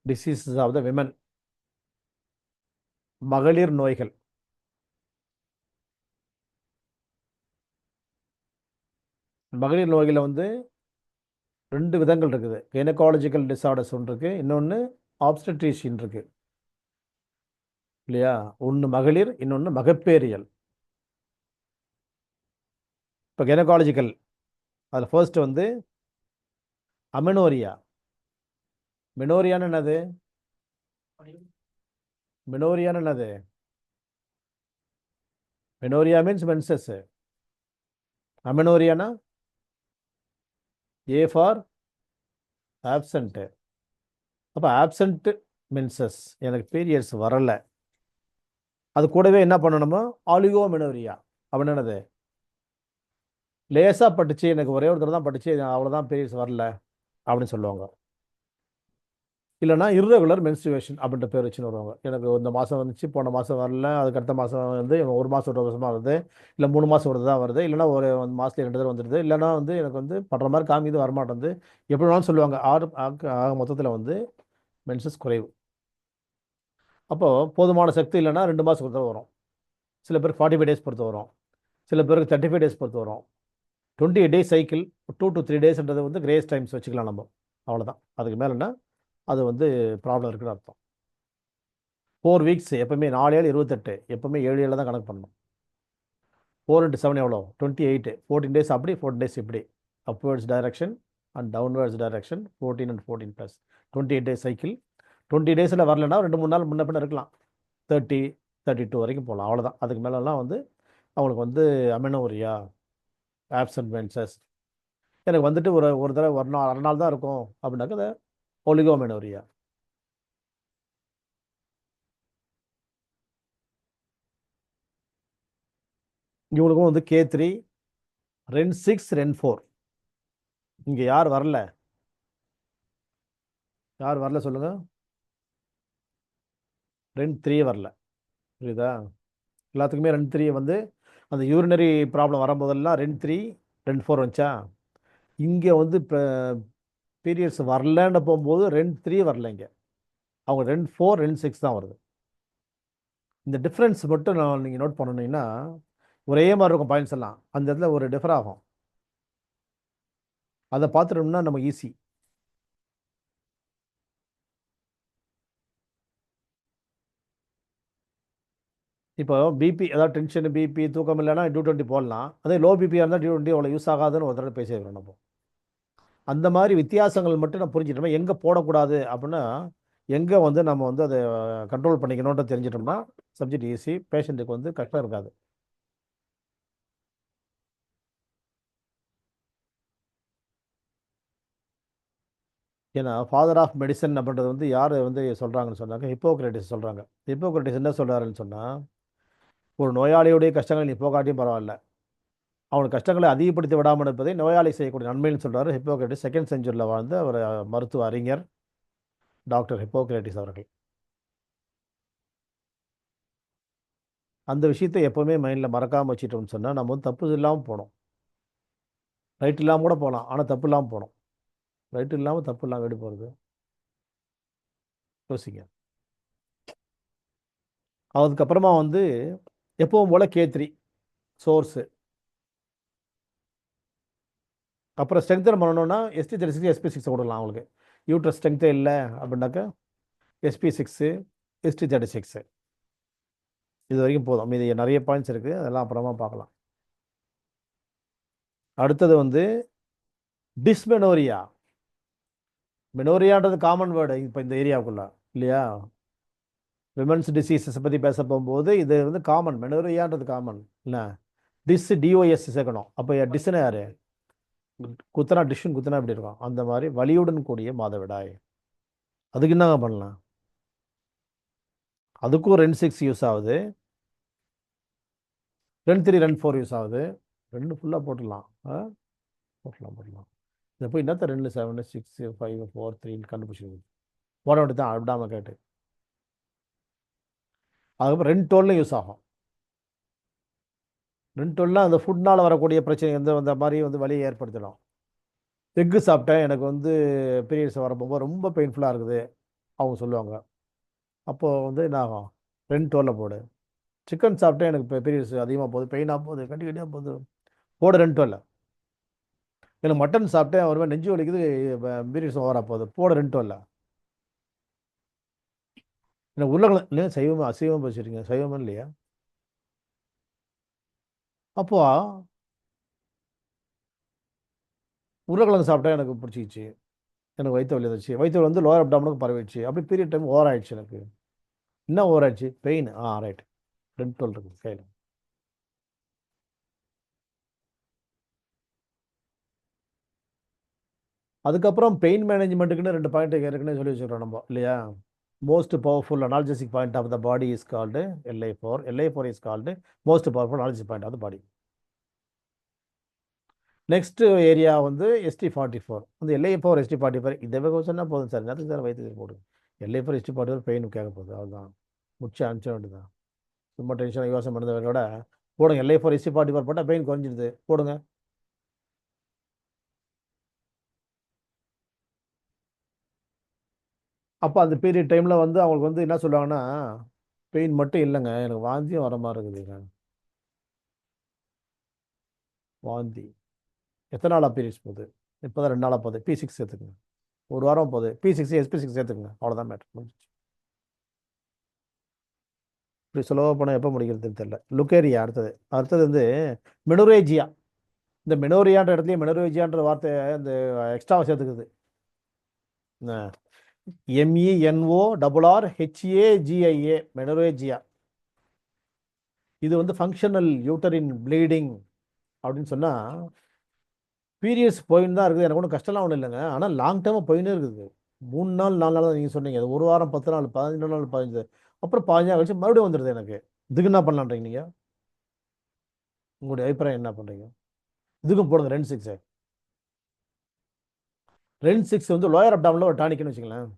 டிசீசஸ் ஆஃப் த விமன், மகளிர் நோய்கள். மகளிர் நோய்களில் வந்து 2 விதங்கள் இருக்குது. கைனகாலஜிக்கல் டிஸார்டர்ஸ் ஒன்று இருக்குது, இன்னொன்று ஆப்ஸ்டட்ரீஷியன் இருக்குது இல்லையா? ஒன்று மகளிர், இன்னொன்று மகப்பேறியல். இப்போ கைனகாலஜிக்கல் அதில் ஃபர்ஸ்ட் வந்து அமெனோரியா. மெனோரியான்னு என்னது? மெனோரியான்னு என்னது? Menorrhoea means menses. அமெனோரியானா ஏ ஃபார் ஆப்சண்ட்டு. அப்போ ஆப்சண்ட் மென்சஸ், எனக்கு பீரியட்ஸ் வரலை. அது கூடவே என்ன பண்ணணுமோ ஆலிகோமெனோரியா. அப்படின்னு என்னது? லேசாக பட்டுச்சு, எனக்கு ஒரே ஒரு தடவை தான் பட்டுச்சு, அவ்வளோதான், பீரியட்ஸ் வரல அப்படின்னு சொல்லுவாங்க. இல்லைனா இர்ரெகுலர் மென்ஸ்ட்ருவேஷன் அப்படின்ற பேர் வச்சுன்னு வருவாங்க. எனக்கு இந்த மாதம் வந்துச்சு, போன மாதம் வரல, அதுக்கு அடுத்த மாதம் வந்து ஒரு மாதம் ஒரு வருஷமாக வருது, இல்லை 3 மாதம் ஒரு தான் வருது, இல்லைனா ஒரு மாதத்துல 2 தடவை வந்துடுது, இல்லைனா வந்து எனக்கு வந்து படுற மாதிரி காமிது வரமாட்டேங்குது, எப்படி வேணாலும் சொல்லுவாங்க. மொத்தத்தில் வந்து மென்சஸ் குறைவு. அப்போது போதுமான சக்தி இல்லைனா 2 மாதம் பொறுத்த வரும். சில பேருக்கு 45 டேஸ் பொறுத்து வரும், சில பேருக்கு 35 டேஸ் பொறுத்து வரும். 28 டேஸ் சைக்கிள், 2 to 3 டேஸ்ன்றது வந்து கிரேஸ் டைம்ஸ் வச்சுக்கலாம் நம்ம, அவ்வளோதான். அதுக்கு மேலேன்னா அது வந்து ப்ராப்ளம் இருக்குன்னு அர்த்தம். 4 வீக்ஸ் எப்பவுமே 4 7 28, எப்பவுமே 7 7 தான் கணக்கு பண்ணணும். 4 into 7 எவ்வளோ? 28. 14 டேஸ் அப்படி, 14 டேஸ் இப்படி. Upwards direction and downwards direction, 14 and 14 plus 28 days cycle. 20 டேஸில் வரலன்னா 2 3 நாள் முன்ன பின்ன இருக்கலாம், 30 32 வரைக்கும் போகலாம், அவ்வளோதான். அதுக்கு மேலெல்லாம் வந்து அவங்களுக்கு வந்து அமெனோரியா, ஆப்சன்ட் மென்சஸ். எனக்கு வந்துட்டு ஒரு ஒரு தடவை ஒரு நாள் அரை நாள் தான் இருக்கும் அப்படின்னாக்க அது ஒலிகோமெனோரியா. இவங்களுக்கும் வந்து K3 ரெண்ட் 6 ரெண்ட் 4. இங்கே யார் வரல? யார் வரல சொல்லுங்க? ரெண்ட் 3 வரல, புரியுதா? எல்லாத்துக்குமே ரெண்ட் 3 வந்து அந்த யூரினரி ப்ராப்ளம் வரும்போதெல்லாம் ரெண்ட் 3 ரெண்ட் 4 வந்துச்சா. இங்கே வந்து இப்போ பீரியட்ஸ் வரலன்னு போகும்போது ரெண்ட் 3 வரல, இங்கே அவங்க ரெண்ட் 4 ரெண்ட் 6 தான் வருது. இந்த டிஃப்ரென்ஸ் மட்டும் நீங்கள் நோட் பண்ணணுன்னா ஒரே மாதிரி இருக்கும் பாயிண்ட்ஸ் எல்லாம், அந்த இடத்துல ஒரு டிஃபர் ஆகும். அதை பார்த்துட்டோம்னா நமக்கு ஈஸி. இப்போ பிபி, அதாவது டென்ஷன், பிபி, தூக்கம் இல்லைன்னா D20 போடலாம். அதே லோ பிபியாக இருந்தால் D20 அவ்வளோ யூஸ் ஆகாதுன்னு ஒரு தடவை பேசியிருக்கோம் நம்ம. அந்த மாதிரி வித்தியாசங்கள் மட்டும் நான் புரிஞ்சிட்டோம்னா, எங்கே போடக்கூடாது அப்படின்னா எங்கே வந்து நம்ம வந்து அதை கண்ட்ரோல் பண்ணிக்கணும்னு தெரிஞ்சிட்டோம்னா சப்ஜெக்ட் ஈஸி, பேஷண்ட்டுக்கு வந்து கஷ்டம் இருக்காது. ஏன்னா ஃபாதர் ஆஃப் மெடிசன் அப்படின்றது வந்து யார் வந்து சொல்கிறாங்கன்னு சொன்னாங்க, ஹிப்போக்ரட்டிஸ் சொல்கிறாங்க. ஹிப்போக்ரட்டிஸ் என்ன சொல்கிறாருன்னு சொன்னால், ஒரு நோயாளியுடைய கஷ்டங்கள் நீ போகாட்டியும் பரவாயில்ல, அவனுக்கு கஷ்டங்களை அதிகப்படுத்தி விடாமல் இருப்பதை நோயாளி செய்யக்கூடிய நன்மைன்னு சொல்கிறாரு ஹிப்போக்ரட்டிஸ். 2nd செஞ்சுரியில் வாழ்ந்த ஒரு மருத்துவ அறிஞர் டாக்டர் ஹிப்போக்ரட்டிஸ் அவர்கள். அந்த விஷயத்தை எப்போவுமே மைண்டில் மறக்காமல் வச்சுட்டோம்னு சொன்னால் நம்ம வந்து தப்பு இல்லாமல் போகணும். ரைட் இல்லாமல் கூட போகலாம், ஆனால் தப்பு இல்லாமல் போகணும். ரைட்டு இல்லாமல் தப்பு இல்லாமல் எப்படி போகிறது? யோசிங்க. அதுக்கப்புறமா வந்து எப்பவும் போல் K3 சோர்ஸு. அப்புறம் ஸ்ட்ரென்த்தன் பண்ணணும்னா ST36 SP6 கொடுக்கலாம். அவங்களுக்கு யூட்ரஸ் ஸ்ட்ரென்த்தே இல்லை அப்படின்னாக்கா SP6 ST36 இது வரைக்கும் போதும். மீதி நிறைய பாயிண்ட்ஸ் இருக்குது, அதெல்லாம் அப்புறமா பார்க்கலாம். அடுத்தது வந்து டிஸ்மெனோரியா. மெனோரியான்றது காமன் வேர்டு இப்போ இந்த ஏரியாவுக்குள்ள இல்லையா? விமன்ஸ் டிசீசஸ் பற்றி பேச போகும்போது இது வந்து காமன், மெனோரியான்றது காமன் இல்லை. DOS சேர்க்கணும். அப்போ டிஸ்னா யாரு? குத்தனா டிஷ்ஷுன்னு குத்தனா எப்படி இருக்கும், அந்த மாதிரி வலியுடன் கூடிய மாதவிடாய். அதுக்கு என்னங்க பண்ணலாம்? அதுக்கும் ரென் 6 யூஸ் ஆகுது, ரென் 3 ரென் 4 யூஸ் ஆகுது. ரெண்டு ஃபுல்லாக போட்டுடலாம். போட்டுடலாம். இதை போய் என்னத்த 2 7 6 5 4 3 கண்டுபிடிச்சிருக்கு. போட வேண்டியது தான் விடாம கேட்டு. அதுக்கப்புறம் ரென் 12 யூஸ் ஆகும். ரென் 12 அந்த ஃபுட்னால் வரக்கூடிய பிரச்சனை அந்த மாதிரி வலியை ஏற்படுத்திடும். எக்கு சாப்பிட்டேன், எனக்கு பீரியட்ஸ் வரப்போ ரொம்ப பெயின்ஃபுல்லாக இருக்குது அவங்க சொல்லுவாங்க. அப்போது என்ன ஆகும், ரென் 12 போடு. சிக்கன் சாப்பிட்டேன், எனக்கு இப்போ பீரியட்ஸ் அதிகமாக போகுது, பெயினாக போகுது, கட்டியாக போகுது, போடு ரென் 12. எனக்கு மட்டன் சாப்பிட்டேன், ஒரு மாதிரி நெஞ்சு வலிக்குது, பீரியட்ஸ் ஓவராக போகுது, போடு ரென் 12. எனக்கு உருளைக்கிழங்கு இல்லையா, சைவமாக அசைவமாக வச்சுருக்கீங்க, சைவமாக இல்லையா? அப்போ உருளைக்கிழங்கு சாப்பிட்டா எனக்கு பிடிச்சிக்கிச்சு, எனக்கு வயிற்று வலி வந்துச்சு, வயிற்று லோயர் அப்டாமனுக்கு பரவிடுச்சு, அப்படி பீரியட் டைம் ஓவர் ஆயிடுச்சு. எனக்கு என்ன ஓவர் ஆயிடுச்சு, பெயின். ரைட், ரென் 12 இருக்குது கையில். அதுக்கப்புறம் பெயின் மேனேஜ்மெண்ட்டுக்குன்னு 2 பாயிண்ட் ஏற்கனவே சொல்லி வச்சுக்கிறோம் நம்ம இல்லையா? Most powerful analgesic point of the body is called LI4. LI4 is called most powerful analgesic point of the body. Next area ST44. LI4 ST44 இதை சொன்னால் போதும் சார், நேரத்துக்கு சார் வயிற்று போடு. LI4 ST44 பெயின் கேட்க போகுது, அவ்வளோதான், முடிச்சு அனுப்பிச்ச வேண்டியதான். சும்மா டென்ஷன் யோசனை பண்ணதை விட போடுங்க. LI4 ST44 போட்டால் பெயின் குறைஞ்சிடுது, போடுங்க. அப்போ அந்த பீரியட் டைமில் அவங்களுக்கு என்ன சொல்லுவாங்கன்னா, பெயின் மட்டும் இல்லைங்க, எனக்கு வாந்தியும் வர மாதிரி இருக்குதுங்க. வாந்தி எத்தனை நாளாக பீரியட்ஸ் போகுது? இப்போ தான் 2 நாளாக போகுது, P6 சேர்த்துக்குங்க. ஒரு வாரம் போகுது, P6 SP6 சேர்த்துக்குங்க, அவ்வளோதான் மேட்ரு முடிஞ்சிச்சு. இப்படி சுலபமாக போனால் எப்போ முடிக்கிறதுன்னு தெரியல. லுக்கேரியா அடுத்தது மெனோரேஜியா. இந்த மெனோரியான்ற இடத்துலயே மெனோரேஜியான்ற வார்த்தை இந்த எக்ஸ்ட்ராவை சேர்த்துக்குது. MENORRHAGIA menorrhagia. இது ஃபங்க்ஷனல் யூட்டரின் ப்ளீடிங் அப்படின்னு சொன்னால் பீரியட்ஸ் போயின்னு தான் இருக்குது, எனக்கு ஒன்றும் கஷ்டம்லாம் ஒன்றும் இல்லைங்க. ஆனால் லாங் டைமாக போயின்னே இருக்குது. 3 நாள் 4 நாள் தான் நீங்கள் சொன்னீங்க, அது ஒரு வாரம் 10 நாள் 15 நாள் 15, அப்புறம் 15 நாள் கழிச்சு மறுபடியும் வந்துடுது எனக்கு. இதுக்கு என்ன பண்ணலான்றீங்க நீங்கள்? உங்களுடைய அபிப்பிராயம் என்ன பண்ணுறீங்க? இதுக்கும் போடுங்க ரென் 6. ரென் 6 லோயர் அப்டாமில் ஒரு டானிக்னு வச்சுங்களேன்.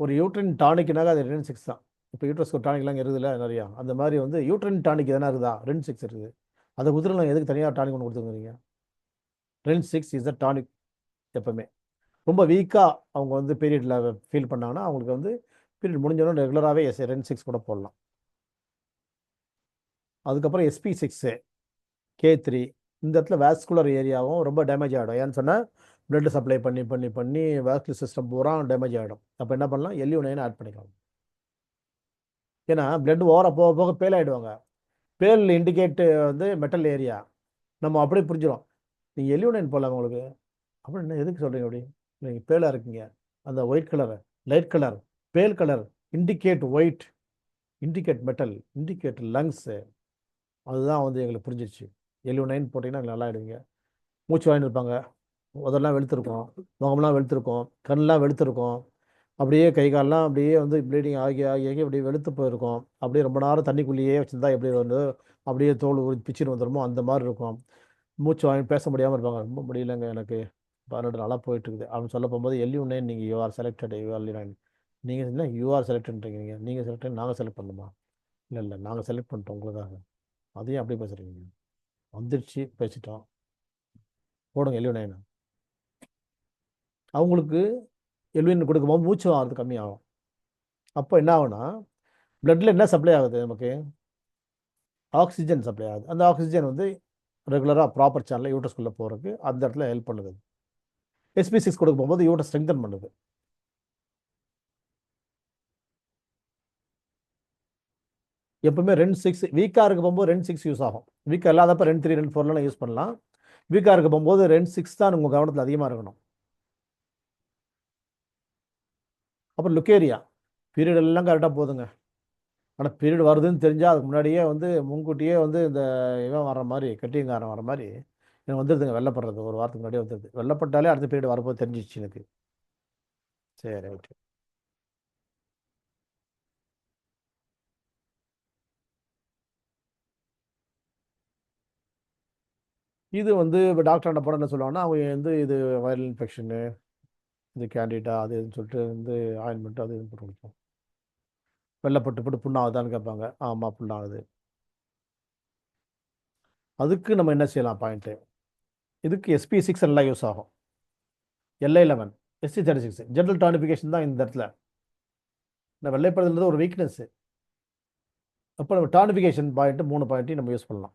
ஒரு யூட்ரின் டானிக்னாக அது ரென் 6 தான். இப்போ யூட்ரஸ்க்கு ஒரு டானிக்லாம் இருக்குதுல்ல நிறையா, அந்த மாதிரி யூட்ரின் டானிக் எதனா இருக்குதா? ரென் 6 இருக்குது. அதை குதிரை எதுக்கு தனியாக டானிக் ஒன்று கொடுத்துருங்க? ரென் 6 இஸ் த டானிக். எப்பவுமே ரொம்ப வீக்காக அவங்க பீரியடில் ஃபீல் பண்ணாங்கன்னா அவங்களுக்கு பீரியட் முடிஞ்சோன்னா ரெகுலராகவே ரென் 6 கூட போடலாம். அதுக்கப்புறம் SP6 K3 இந்த இடத்துல வேஸ்குலர் ஏரியாவும் ரொம்ப டேமேஜ் ஆகிடும். ஏன்னு சொன்னால் பிளட் சப்ளை பண்ணி பண்ணி பண்ணி வேஸ்குலர் சிஸ்டம் பூரா டேமேஜ் ஆகிடும். அப்போ என்ன பண்ணலாம், LU9 ஆட் பண்ணிக்கலாம். ஏன்னா பிளட் ஓவராக போக போக பேல் ஆகிடுவாங்க. பேல் இண்டிகேட்டு மெட்டல் ஏரியா, நம்ம அப்படியே புரிஞ்சிடும். நீங்கள் LU9 போடலாம் உங்களுக்கு. அப்புறம் என்ன எதுக்கு சொல்கிறீங்க அப்படி? நீங்கள் பேலாக இருக்கீங்க, அந்த ஒயிட் கலர் லைட் கலர் பேல் colour indicate white, indicate metal, indicate lungs. அதுதான் எங்களுக்கு புரிஞ்சிருச்சு. LU9 போட்டிங்கன்னா நல்லா ஆகிடுவீங்க. மூச்சு வாங்கிட்டு இருப்பாங்க, உதெல்லாம் வெளுத்துருக்கும், முகம்லாம் வெளுத்துருக்கும், கண்ணெலாம் வெளுத்துருக்கும், அப்படியே கை காலெலாம் அப்படியே ப்ளீடிங் ஆகி ஆகி ஆகி அப்படியே வெளுத்து போயிருக்கும். அப்படியே ரொம்ப நேரம் தண்ணிக்குள்ளேயே வச்சுருந்தா எப்படி அப்படியே தோல் பிச்சுன்னு வந்துடுமோ அந்த மாதிரி இருக்கும். மூச்சு வாங்கி பேச முடியாமல் இருப்பாங்க, ரொம்ப முடியலங்க எனக்கு 12 நாளாக போயிட்டுருக்குது அப்படின்னு சொல்ல போகும்போது LU9 நீங்கள் யூஆர் செலக்டட், LU9 நீங்கள் என்ன யூஆர் செலக்டட்ன்றீங்க? நீங்கள் செலக்ட், நாங்கள் செலக்ட் பண்ணணுமா? இல்லை நாங்கள் செலக்ட் பண்ணிட்டோம் உங்களுக்காக. அதையும் அப்படி பேசுகிறீங்க. வந்துடுச்சு பேசிட்டோம், போடுங்க LU9. அவங்களுக்கு LU9 கொடுக்கும்போது மூச்சு வாங்கிறது கம்மியாகும். அப்போ என்ன ஆகுனா பிளட்டில் என்ன சப்ளை ஆகுது, நமக்கு ஆக்சிஜன் சப்ளை ஆகுது. அந்த ஆக்சிஜன் ரெகுலராக ப்ராப்பர் சேனலில் யூட்ரஸ்குள்ளே போகிறதுக்கு அந்த இடத்துல ஹெல்ப் பண்ணுது. SP6 கொடுக்க போகும்போது யூட்ரஸ் ஸ்ட்ரெங்தன் பண்ணுது. எப்பவுமே ரென் 6 வீக்காக இருக்க போகும்போது ரென் 6 யூஸ் ஆகும். வீக்காக இல்லாதப்போ ரென் 3 ரென் 4 யூஸ் பண்ணலாம். வீக்காக இருக்க போகும்போது ரென் 6 தான் உங்கள் கவனத்தில் அதிகமாக இருக்கணும். அப்புறம் லுக்கேரியா பீரியட் எல்லாம் கரெக்டாக போகுதுங்க. ஆனால் பீரியட் வருதுன்னு தெரிஞ்சால் அதுக்கு முன்னாடியே முன்கூட்டியே இந்த இவன் வர மாதிரி, கட்டிங்காரன் வர மாதிரி எனக்கு வந்துடுதுங்க. வெள்ளப்படுறது ஒரு வாரத்துக்கு முன்னாடியே வந்துடுது. வெள்ளப்பட்டாலே அடுத்த பீரியட் வரப்போது தெரிஞ்சிச்சு எனக்கு. சரி, ஓகே. இது வந்து இப்போ டாக்டர் என்ன பண்ண என்ன சொல்லுவாங்கன்னா அவங்க வந்து இது வைரல் இன்ஃபெக்ஷனு, இது கேண்டிடா அது இதுன்னு சொல்லிட்டு வந்து ஆயின்மெண்ட் அது இதுன்னு போட்டு கொடுப்போம். வெள்ளைப்பட்டு போட்டு புண்ணாகுதான்னு கேட்பாங்க. ஆமாம் புண்ணாகுது. அதுக்கு நம்ம என்ன செய்யலாம் பாயிண்ட்டு? இதுக்கு SP6 நல்லா யூஸ் ஆகும். LA11, SC36 ஜென்ரல் டானிஃபிகேஷன் தான் இந்த இடத்துல. இந்த வெள்ளைப்படுதல்ன்றது ஒரு வீக்னஸ். அப்போ நம்ம டானிஃபிகேஷன் பாயிண்ட் 3 பாயிண்ட்டையும் நம்ம யூஸ் பண்ணலாம்.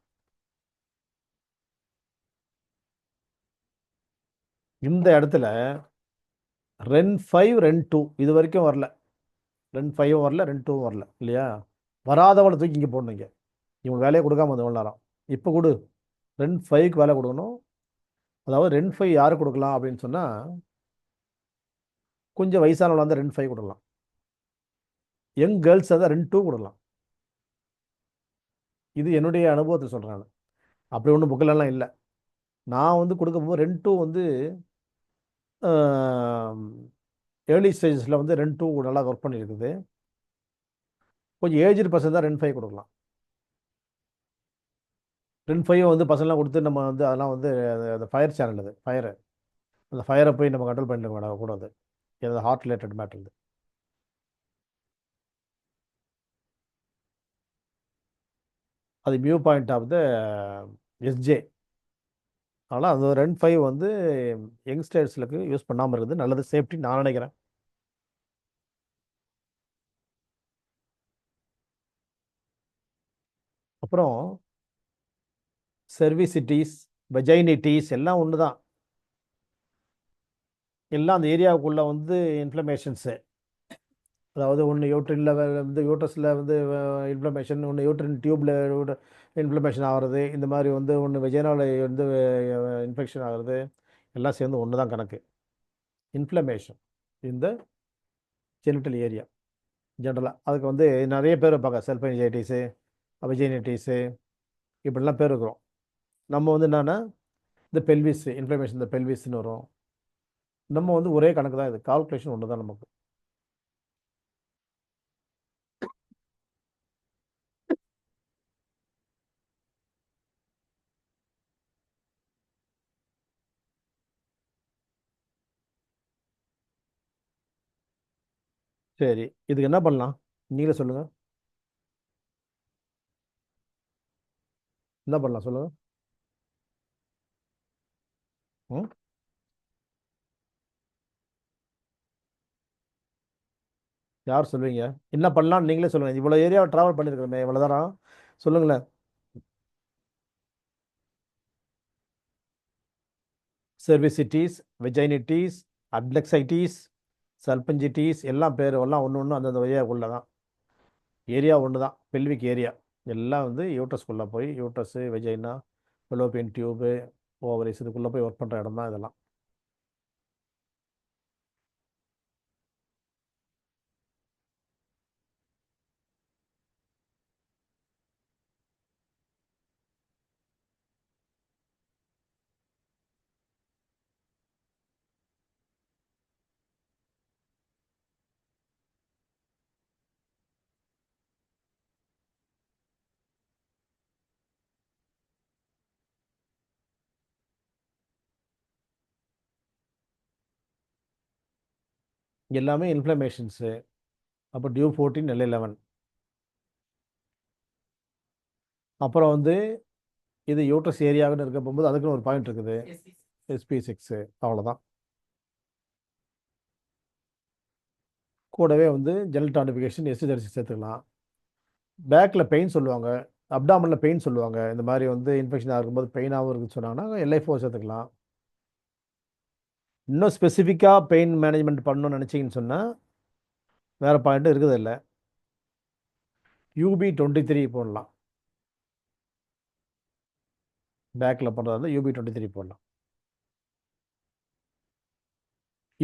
இந்த இடத்துல REN5 REN2 இது வரைக்கும் வரல. REN5 வரல, REN2 வரல இல்லையா? வராதவனை தூக்கி இங்கே போடணும். இங்கே இவங்க வேலையை கொடுக்காம வந்து எவ்வளோ நேரம் இப்போ கொடு. REN5க்கு வேலை கொடுக்கணும். அதாவது REN5 யாருக்கு கொடுக்கலாம் அப்படின்னு சொன்னால் கொஞ்சம் வயசானவங்க வந்து REN5 கொடுக்கலாம். யங் கேர்ள்ஸ் அதை REN2 கொடுக்கலாம். இது என்னுடைய அனுபவத்தை சொல்கிறேன். அப்படி ஒன்றும் புக்கிலெல்லாம் இல்லை. நான் வந்து கொடுக்கும்போது REN2 வந்து ஏர்லி ஸ்டேஜஸில் வந்து REN2 நல்லா ஒர்க் பண்ணியிருக்குது. கொஞ்சம் ஏஜ்டு பர்சன் தான் REN5 கொடுக்கலாம். REN5 வந்து பசங்களாம் கொடுத்து நம்ம வந்து அதெல்லாம் வந்து அந்த ஃபயர் சேனல், அது ஃபயரு, அந்த ஃபயரை போய் நம்ம கண்ட்ரோல் பண்ணிட்டு கூடாது. ஏதாவது ஹார்ட் ரிலேட்டட் மேட்டர் இது. அது மியூ பாயிண்ட் ஆஃப் த SJ. அதனால் அந்த REN5 வந்து யங்ஸ்டர்ஸ்லுக்கு யூஸ் பண்ணாமல் இருக்குது நல்லது, சேஃப்டி நான் நினைக்கிறேன். அப்புறம் செர்விசிட்டிஸ், வெஜைனிட்டிஸ் எல்லாம் ஒன்று தான். எல்லாம் அந்த ஏரியாவுக்குள்ளே வந்து இன்ஃப்ளமேஷன்ஸு. அதாவது ஒன்று யூட்ரினில் வந்து யூட்ரஸில் வந்து இன்ஃப்ளமேஷன், ஒன்று யூட்ரின் டியூப்பில் இன்ஃப்ளமேஷன் ஆகிறது, இந்த மாதிரி வந்து ஒன்று வெஜைனாவில் வந்து இன்ஃபெக்ஷன் ஆகிறது, எல்லாம் சேர்ந்து ஒன்று தான் கணக்கு. இன்ஃப்ளமேஷன் இந்த ஜெனிட்டல் ஏரியா ஜென்ரலாக அதுக்கு வந்து நிறைய பேர் வைப்பாங்க. செல்ஃபைனைட்டிஸு, வெஜைனிட்டிஸு, இப்படிலாம் பேர் இருக்கிறோம். நம்ம வந்து என்னென்னா இந்த பெல்விஸ் இன்ஃப்ளமேஷன், இந்த பெல்விஸ்ன்னு வரும். நம்ம வந்து ஒரே கணக்கு தான், இது கால்குலேஷன் ஒன்று தான் நமக்கு. சரி, இதுக்கு என்ன பண்ணலாம் நீங்களே சொல்லுங்கள். என்ன பண்ணலாம் சொல்லுங்கள். ம் யார் சொல்லுவீங்க? என்ன பண்ணலாம்னு நீங்களே சொல்லுங்கள். இவ்வளோ ஏரியாவை ட்ராவல் பண்ணியிருக்கிறோமே இவ்வளோ தரம், சொல்லுங்களேன். செர்விசிட்டிஸ், வெஜைனிட்டிஸ், அட்லெக்சைட்டிஸ், சல்பஞ்சிட்டிஸ் எல்லாம் பேர் எல்லாம் ஒன்று ஒன்று அந்தந்த ஏரியாவுக்குள்ளே தான். ஏரியா ஒன்று தான், பெல்விக் ஏரியா. எல்லாம் வந்து யூட்ரஸ்குள்ளே போய் யூட்ரஸு, வெஜைனா, ஃபெலோப்பியன் டியூபு, ஓவரிஸ் இதுக்குள்ளே போய் ஒர்க் பண்ணுற இடம் தான் இதெல்லாம். எல்லாமே இன்ஃப்ளமேஷன்ஸு. அப்போ டியூ 14 LA11. அப்புறம் வந்து இது யூட்ரஸ் ஏரியாவுன்னு இருக்க போகும்போது அதுக்குன்னு ஒரு பாயிண்ட் இருக்குது, SP6. அவ்வளோதான். கூடவே வந்து ஜெனரல் டானிஃபிகேஷன் SC36 சேர்த்துக்கலாம். பேக்கில் பெயின் சொல்லுவாங்க, அப்டாமனில் பெயின் சொல்லுவாங்க. இந்த மாதிரி வந்து இன்ஃபெக்ஷனாக இருக்கும்போது பெயினாகவும் இருக்குன்னு சொன்னாங்கன்னா LI4 சேர்த்துக்கலாம். இன்னும் ஸ்பெசிஃபிக்காக பெயின் மேனேஜ்மெண்ட் பண்ணணும்னு நினச்சிங்கன்னு சொன்னால் வேறு பாயிண்ட்டு இருக்குது இல்லை. UB23 போடலாம். பேக்கில் பண்ணுறதா இருந்தால் UB23 போடலாம்.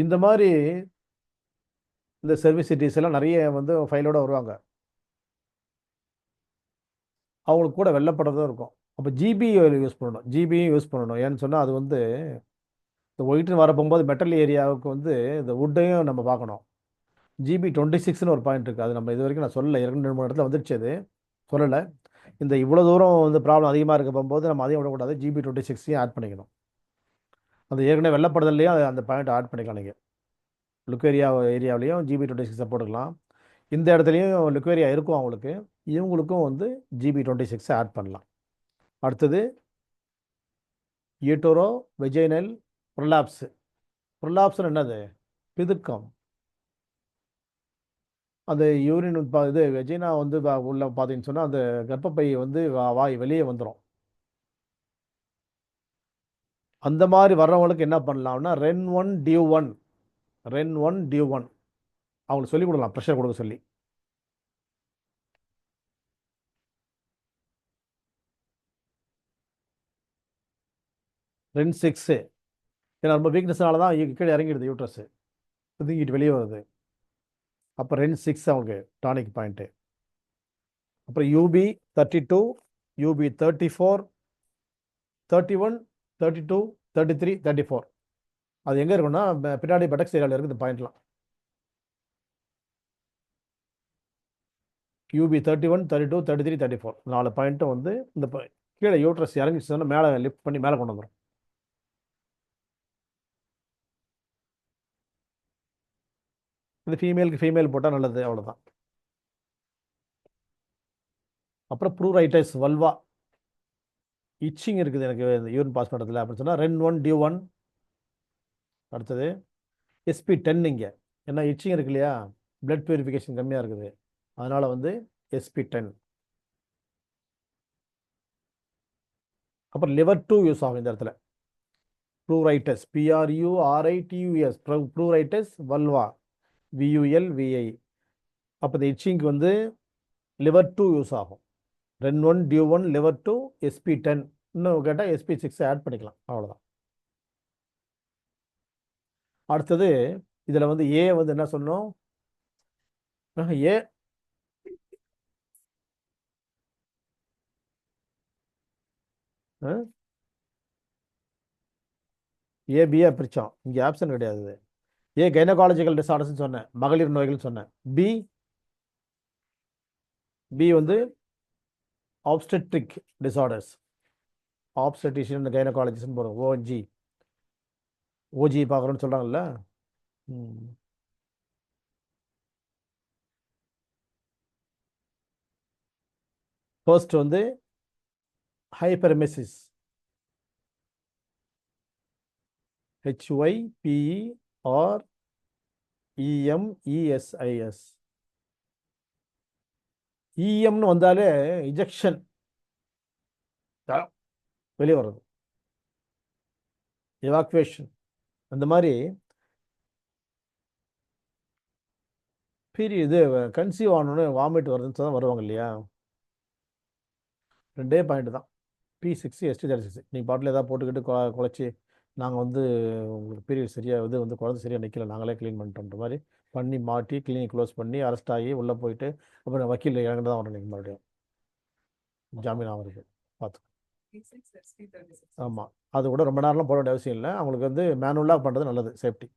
இந்த மாதிரி இந்த சர்வீசிட்டிஸ் எல்லாம் நிறைய வந்து ஃபைலோட வருவாங்க. அவங்களுக்கு கூட வெள்ளப்படதான் இருக்கும். அப்போ ஜிபி யூஸ் பண்ணணும், ஜிபியும் யூஸ் பண்ணணும். ஏன்னு சொன்னால் அது வந்து இந்த ஒயிட்னு வர போகும்போது மெட்டல் ஏரியாவுக்கு வந்து இந்த வுட்டையும் நம்ம பார்க்கணும். GB26ன்னு ஒரு பாயிண்ட் இருக்குது, அது நம்ம இது வரைக்கும் நான் சொல்லலை, 2-3 இடத்துல வந்துடுச்சு, அது சொல்லலை. இந்த இவ்வளோ தூரம் வந்து ப்ராப்ளம் அதிகமாக இருக்க போகும்போது நம்ம அதையும் விடக்கூடாது, GB26 ஆட் பண்ணிக்கணும். அந்த ஏற்கனவே வெள்ளப்படுதல்லையும் அந்த பாயிண்ட் ஆட் பண்ணிக்கலாம். நீங்கள் லுக்கேரியா ஏரியாவிலையும் GB26 போட்டுக்கலாம். இந்த இடத்துலையும் லுக்கேரியா இருக்கும் அவங்களுக்கு, இவங்களுக்கும் வந்து GB26 ஆட் பண்ணலாம். அடுத்தது யூட்டரோ வெஜைனல் ப்ரொலாப்ஸ். ப்ரொலாப்ஸ்னு என்னது? பிதுக்கம். அந்த யூரின் இது வெஜினா வந்து உள்ள பார்த்தீங்கன்னு சொன்னால் அந்த கர்ப்பப்பை வந்து வாய் வெளியே வந்துடும். அந்த மாதிரி வர்றவங்களுக்கு என்ன பண்ணலாம்னா ரென் ஒன் டியூ ஒன் அவங்களுக்கு சொல்லிக் கொடுக்கலாம், ப்ரெஷர் கொடுக்க சொல்லி. ரென் 6 ஏன்னா ரொம்ப வீக்னஸ்னால தான் கீழே இறங்கிடுது யூட்ரஸ், பிதுங்கிட்டு வெளியே வருது. அப்போ ரென் 6 அவங்க டானிக் பாயிண்ட்டு. அப்புறம் UB32, UB34, 31, 32, 33, 34. அது எங்கே இருக்குன்னா பின்னாடி பட்டக்ஸ் ஏரியாவில் இருக்குது பாயிண்ட்லாம். UB31, 32, 33, 34 4 பாயிண்ட்டும் வந்து இந்த கீழே யூட்ரஸ் இறங்கிச்சுன்னா மேலே லிஃப்ட் பண்ணி மேலே கொண்டு வந்துடும். இது ஃபீமேல் போட்டால் நல்லது, அவ்வளோதான். அப்புறம் ப்ரூரைட்டஸ் வல்வா. இச்சிங் இருக்குது எனக்கு இந்த யூரின் பாஸ் பண்ணுறதுல அப்படின்னு சொன்னால் ரென் 1 டியூ 1. அடுத்தது SP10 இங்கே ஏன்னா இச்சிங் இருக்கு இல்லையா, பிளட் பியூரிஃபிகேஷன் கம்மியாக இருக்குது, அதனால் வந்து SP10. அப்புறம் liver 2 யூஸ் ஆகும் இந்த இடத்துல. ப்ரூரைட்டஸ் PRURITUS ப்ரூரைட்டஸ் வல்வா VULVI. அப்போ இந்த இச்சிங்க்கு வந்து liver 2 யூஸ் ஆகும். ரென் 1 டியூ 1 liver 2 SP10. இன்னும் கேட்டால் SP6 ஆட் பண்ணிக்கலாம், அவ்வளோதான். அடுத்தது இதில் வந்து ஏ வந்து என்ன சொன்னோம்? ஏ ஏபியா பிரித்தோம், இங்கே ஆப்ஷன் கிடையாது. ஏ கைனகாலஜிக்கல் டிசார்டர்ஸ்னு சொன்னேன், மகளிர் நோய்கள்னு சொன்னேன். பி வந்து ஆப்ஸ்டெட்ரிக் டிசார்டர்ஸ், ஆப்ஸ்டெட்டிஷியன் கைனகாலஜிஸ்ட்னு போகிறோம். ஓஜி பார்க்குறோன்னு சொல்கிறாங்கல்ல. ஃபர்ஸ்ட் வந்து ஹைப்பர்மெசிஸ், HYPEREMESIS. இஎம்னு வந்தாலே இஜெக்ஷன் வெளியே வர்றது, எவாக்குவேஷன். அந்த மாதிரி இது கன்சீவ் ஆனோன்னு வாமிட் வருதுன்னு தான் வருவாங்க இல்லையா, 2 பாயிண்ட் தான். P6 ST36 நீங்கள் பாட்டில் ஏதாவது போட்டுக்கிட்டு குழச்சி நாங்கள் வந்து உங்களுக்கு பீரியட் சரியாக இது வந்து குழந்தை சரியாக நிற்கல, நாங்களே க்ளீன் பண்ணிட்டோன்ற மாதிரி பண்ணி மாட்டி கிளினிக் க்ளோஸ் பண்ணி அரெஸ்ட் ஆகி உள்ளே போயிட்டு அப்புறம் வக்கீல் இறங்கிட்டு தான் வரணும். நீங்கள் மறுபடியும் ஜாமீன் ஆகிறது பார்த்து. ஆமாம், அது கூட ரொம்ப நேரம்லாம் போட வேண்டிய அவசியம் இல்லை, அவங்களுக்கு வந்து மேனுவலாக பண்ணுறது நல்லது, சேஃப்டி.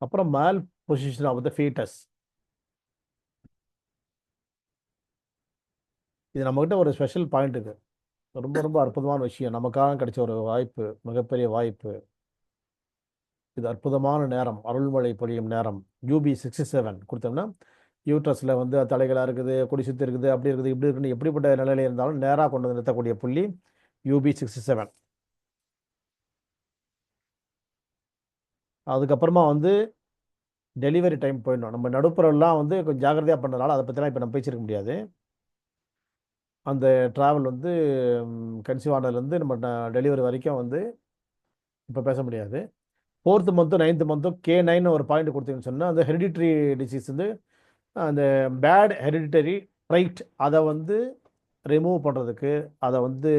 அப்புறம் மேல் பொசிஷன் ஆஃப் த ஃபீட்டஸ். இது நம்மகிட்ட ஒரு ஸ்பெஷல் பாயிண்ட் இருக்குது, ரொம்ப ரொம்ப அற்புதமான விஷயம், நமக்காக கிடைச்ச ஒரு வாய்ப்பு, மிகப்பெரிய வாய்ப்பு. இது அற்புதமான நேரம், அருள்மழை பொழியும் நேரம். UB67 கொடுத்தோம்னா யூட்ரஸில் வந்து தலைகளாக இருக்குது, கொடி சுற்றி இருக்குது, அப்படி இருக்குது, இப்படி இருக்குன்னு எப்படிப்பட்ட நிலையில் இருந்தாலும் நேராக கொண்டு வந்து நிறுத்தக்கூடிய புள்ளி UB67. அதுக்கப்புறமா வந்து டெலிவரி டைம் போயிடணும். நம்ம நடுப்புறம்லாம் வந்து கொஞ்சம் ஜாக்கிரதையாக பண்ணுறதுனால அதை பற்றிலாம் இப்போ நம்ம பேசியிருக்க முடியாது. அந்த ட்ராவல் வந்து கன்சீவ் ஆனதுலேருந்து நம்ம டெலிவரி வரைக்கும் வந்து இப்போ பேச முடியாது. 4th மந்த்தும் 9th மந்த்தும் K9 ஒரு பாயிண்ட் கொடுத்தீங்கன்னு சொன்னால் அந்த ஹெரிடிட்ரி டிசீஸ் வந்து அந்த பேட் ஹெரிடிட்டரி ரைட் அதை வந்து ரிமூவ் பண்ணுறதுக்கு, அதை வந்து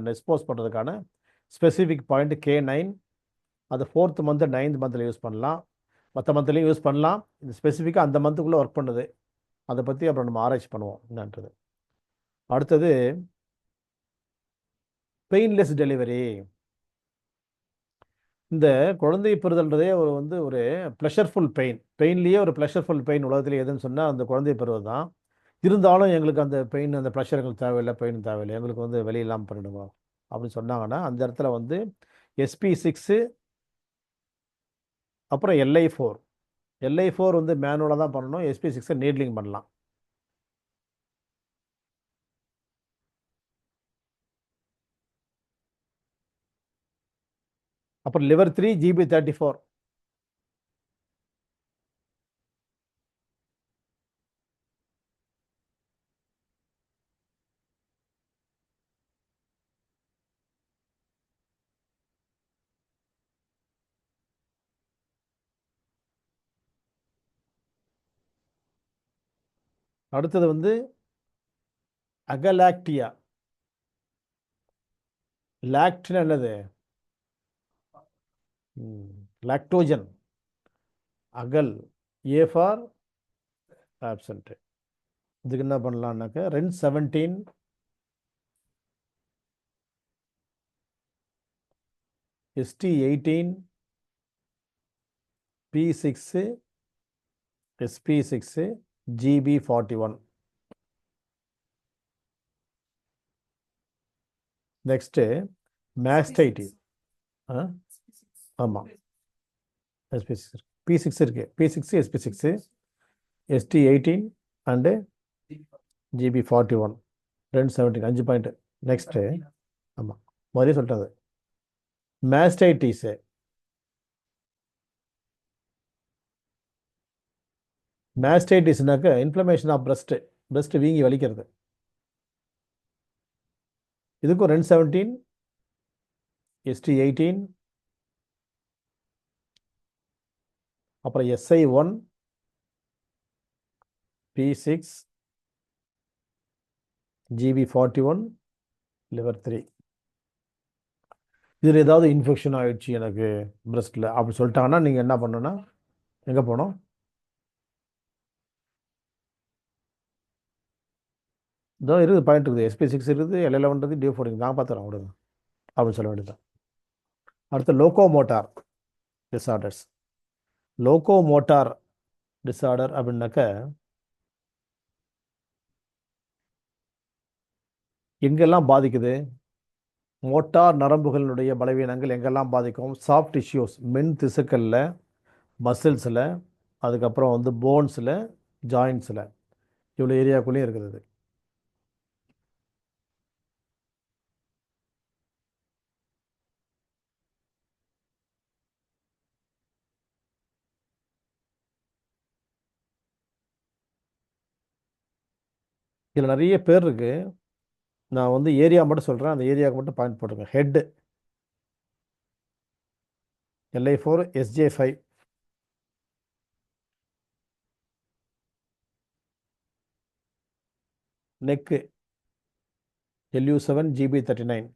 டிஸ்போஸ் பண்ணுறதுக்கான ஸ்பெசிஃபிக் பாயிண்ட் K9. அது 4th மந்த்து 9th மந்தில் யூஸ் பண்ணலாம், மற்ற மந்த்லேயும் யூஸ் பண்ணலாம். இது ஸ்பெசிஃபிக்காக அந்த மந்த்துக்குள்ளே ஒர்க் பண்ணுது, அதை பற்றி அப்புறம் நம்ம ஆராய்ச்சி பண்ணுவோம் என்னன்றது. அடுத்தது பெயின்லெஸ் டெலிவரி. இந்த குழந்தை பெறுதல்ன்றதே ஒரு ப்ளஷர்ஃபுல் பெயின். பெயின்லேயே ஒரு ப்ளஷர்ஃபுல் பெயின் உலகத்தில் எதுன்னு சொன்னால் அந்த குழந்தை பருவம் தான். இருந்தாலும் எங்களுக்கு அந்த பெயின், அந்த ப்ளஷர் எங்களுக்கு தேவையில்லை, பெயின் தேவையில்லை, எங்களுக்கு வெளி இல்லாமல் பண்ணிடுங்க அப்படின்னு சொன்னாங்கன்னா, அந்த இடத்துல SP6 அப்புறம் LI4 மேனுவலாக தான் பண்ணணும். SP6 நீட்லிங் பண்ணலாம். அப்புறம் liver 3 GB34. அடுத்தது அகலாக்டியா. லாக்ட்னா என்னது? லாக்டோஜன். அகல், A ஃபார் ஆப்சண்ட். இதுக்கு என்ன பண்ணலாம்னாக்க REN17 ST18 P6 SP6 GB41. Next mastitis. ஆமாம், SP6 P6 இருக்கு. P6 SP6 ST18 and GB41 REN17 5 point. Next ஆமாம், முதலே சொல்லிட்டது. மேஸ்டைட்டிஸு. மேஸ்டைட்டிஸ்னாக்க இன்ஃப்ளமேஷன் ஆஃப் பிரஸ்ட் வீங்கி வலிக்கிறது. இதுக்கும் REN17 ST18 அப்புறம் SI1 P6 GB41 liver 3. இதில் ஏதாவது இன்ஃபெக்ஷன் ஆயிடுச்சு எனக்கு பிரஸ்ட்டில் அப்படி சொல்லிட்டாங்கன்னா நீங்கள் என்ன பண்ணணும்னா எங்கே போகணும்? இதோ இருக்குது, பாயிண்ட் இருக்குது. SP6 இருக்குது, L11 இருக்குது, D4 இருக்குது. நான் பார்த்துறேன் விடுங்க அப்படின்னு சொல்ல வேண்டியதுதான். அடுத்து லோகோமோட்டார் டிஸார்டர்ஸ். லோகோமோட்டார் டிஸார்டர் அப்படின்னாக்க எங்கெல்லாம் பாதிக்குது? மோட்டார் நரம்புகளினுடைய பலவீனங்கள் எங்கெல்லாம் பாதிக்கும்? சாஃப்ட் டிஷ்யூஸ், மென் திசுக்களில், மசில்ஸில், அதுக்கப்புறம் போன்ஸில், ஜாயின்ஸில், இவ்வளோ ஏரியாக்குள்ளேயும் இருக்குது. இதில் நிறைய பேர் இருக்குது. நான் ஏரியா மட்டும் சொல்கிறேன், அந்த ஏரியாவுக்கு மட்டும் பாயிண்ட் போட்டுருங்க. Head LI4 SJ5. Neck LU7 GB39.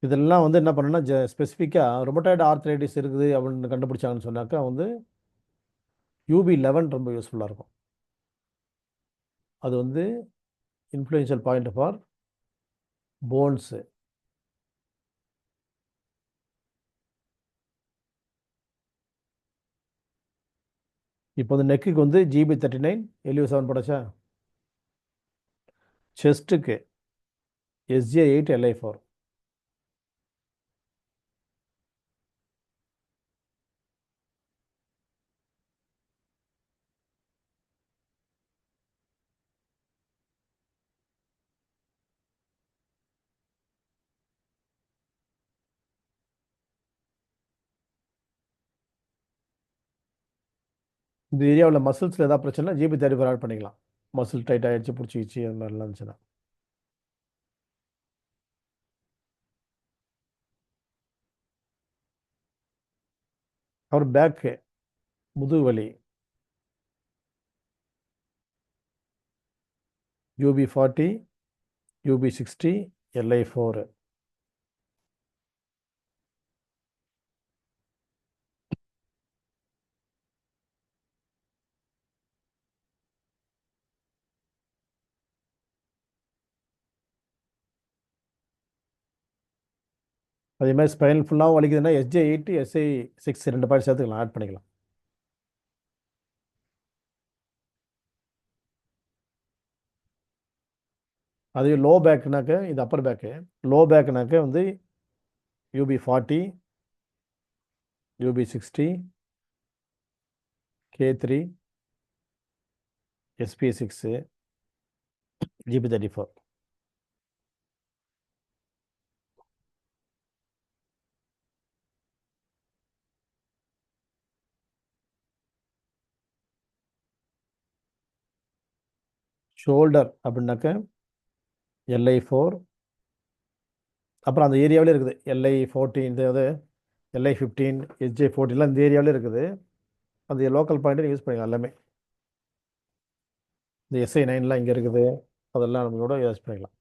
இதெல்லாம் என்ன பண்ணணும்னா ஸ்பெசிஃபிக்காக ரொமட்டாய்டு ஆர்த்ரைட்டிஸ் இருக்குது அப்படின்னு கண்டுபிடிச்சாங்கன்னு சொன்னாக்கா UB11 ரொம்ப யூஸ்ஃபுல்லாக இருக்கும். அது இன்ஃப்ளூயன்ஷியல் பாயிண்ட் ஃபார் போன்ஸு. இப்போ நெக்குக்கு GB39 LU7 போடச்சா. செஸ்ட்டுக்கு SJ8 LI4. இந்த ஏரியாவில் மசில்ஸில் ஏதாவது பிரச்சனை GB34 ஆட் பண்ணிக்கலாம். மசில் டைட் ஆகிடுச்சு, பிடிச்சிக்கிச்சு, அது மாதிரிலாம் இருந்துச்சுன்னா. அப்புறம் பேக்கு, முதுகுவலி, UB40 UB60 LI4. அதே மாதிரி ஸ்பைனல் ஃபுல்லாகவும் வலிக்குதுன்னா SJ8 SI6 2 பாயிண்ட் சேர்த்துக்கலாம், ஆட் பண்ணிக்கலாம். அதே லோ பேக்குனாக்க இது அப்பர் பேக்கு. லோ பேக்குனாக்க வந்து UB40, UB60, K3, SP6, GB34. Shoulder அப்படின்னாக்க LI4, அப்புறம் அந்த ஏரியாவிலே இருக்குது LI14, இது LI15, SJ14 இந்த ஏரியாவிலே இருக்குது. அந்த லோக்கல் பாயிண்ட்டு யூஸ் பண்ணிக்கலாம் எல்லாமே. இந்த SI9 இங்கே இருக்குது, அதெல்லாம் நம்ம கூட யூஸ் பண்ணிக்கலாம்.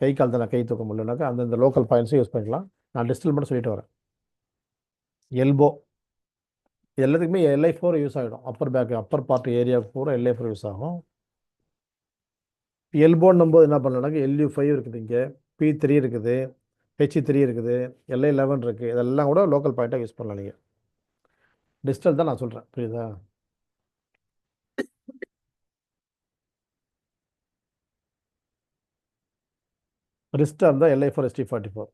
கை கால் தானே, கை தூக்க முடியலனாக்கா அந்தந்த லோக்கல் பாயிண்ட்ஸும் யூஸ் பண்ணிக்கலாம். நான் டிஸ்டில் மட்டும் சொல்லிட்டு வரேன். எல்போ எல்லாத்துக்குமே LI4 யூஸ் ஆகிடும். அப்பர் பேக், அப்பர் பார்ட் ஏரியாவுக்கு பூரா LI4 யூஸ் ஆகும். எல்போன்னும் போது என்ன பண்ணலாம்னாக்க LU5 இருக்குது, இங்கே P3 இருக்குது, H3 இருக்குது, LI11 இருக்குது. இதெல்லாம் கூட லோக்கல் பாயிண்ட்டாக யூஸ் பண்ணலாம் நீங்கள். டிஸ்டல் தான் நான் சொல்கிறேன், புரியுதா? ரிஸ்டாக இருந்தால் LI4 ST44.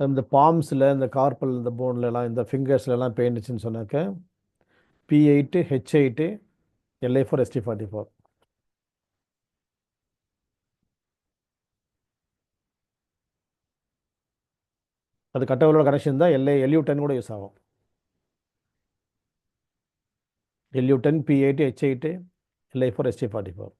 இந்த பாம்ஸில், இந்த கார்பல், இந்த போன்லலாம், இந்த ஃபிங்கர்ஸ்லலாம் பெயின்ச்சுன்னு சொன்னாக்க P8, H8, LI4 ST44. அது கட்டவரோட கனெக்ஷன் தான் LU10 கூட யூஸ் ஆகும். LU10, P8, H8, LI4 ST44.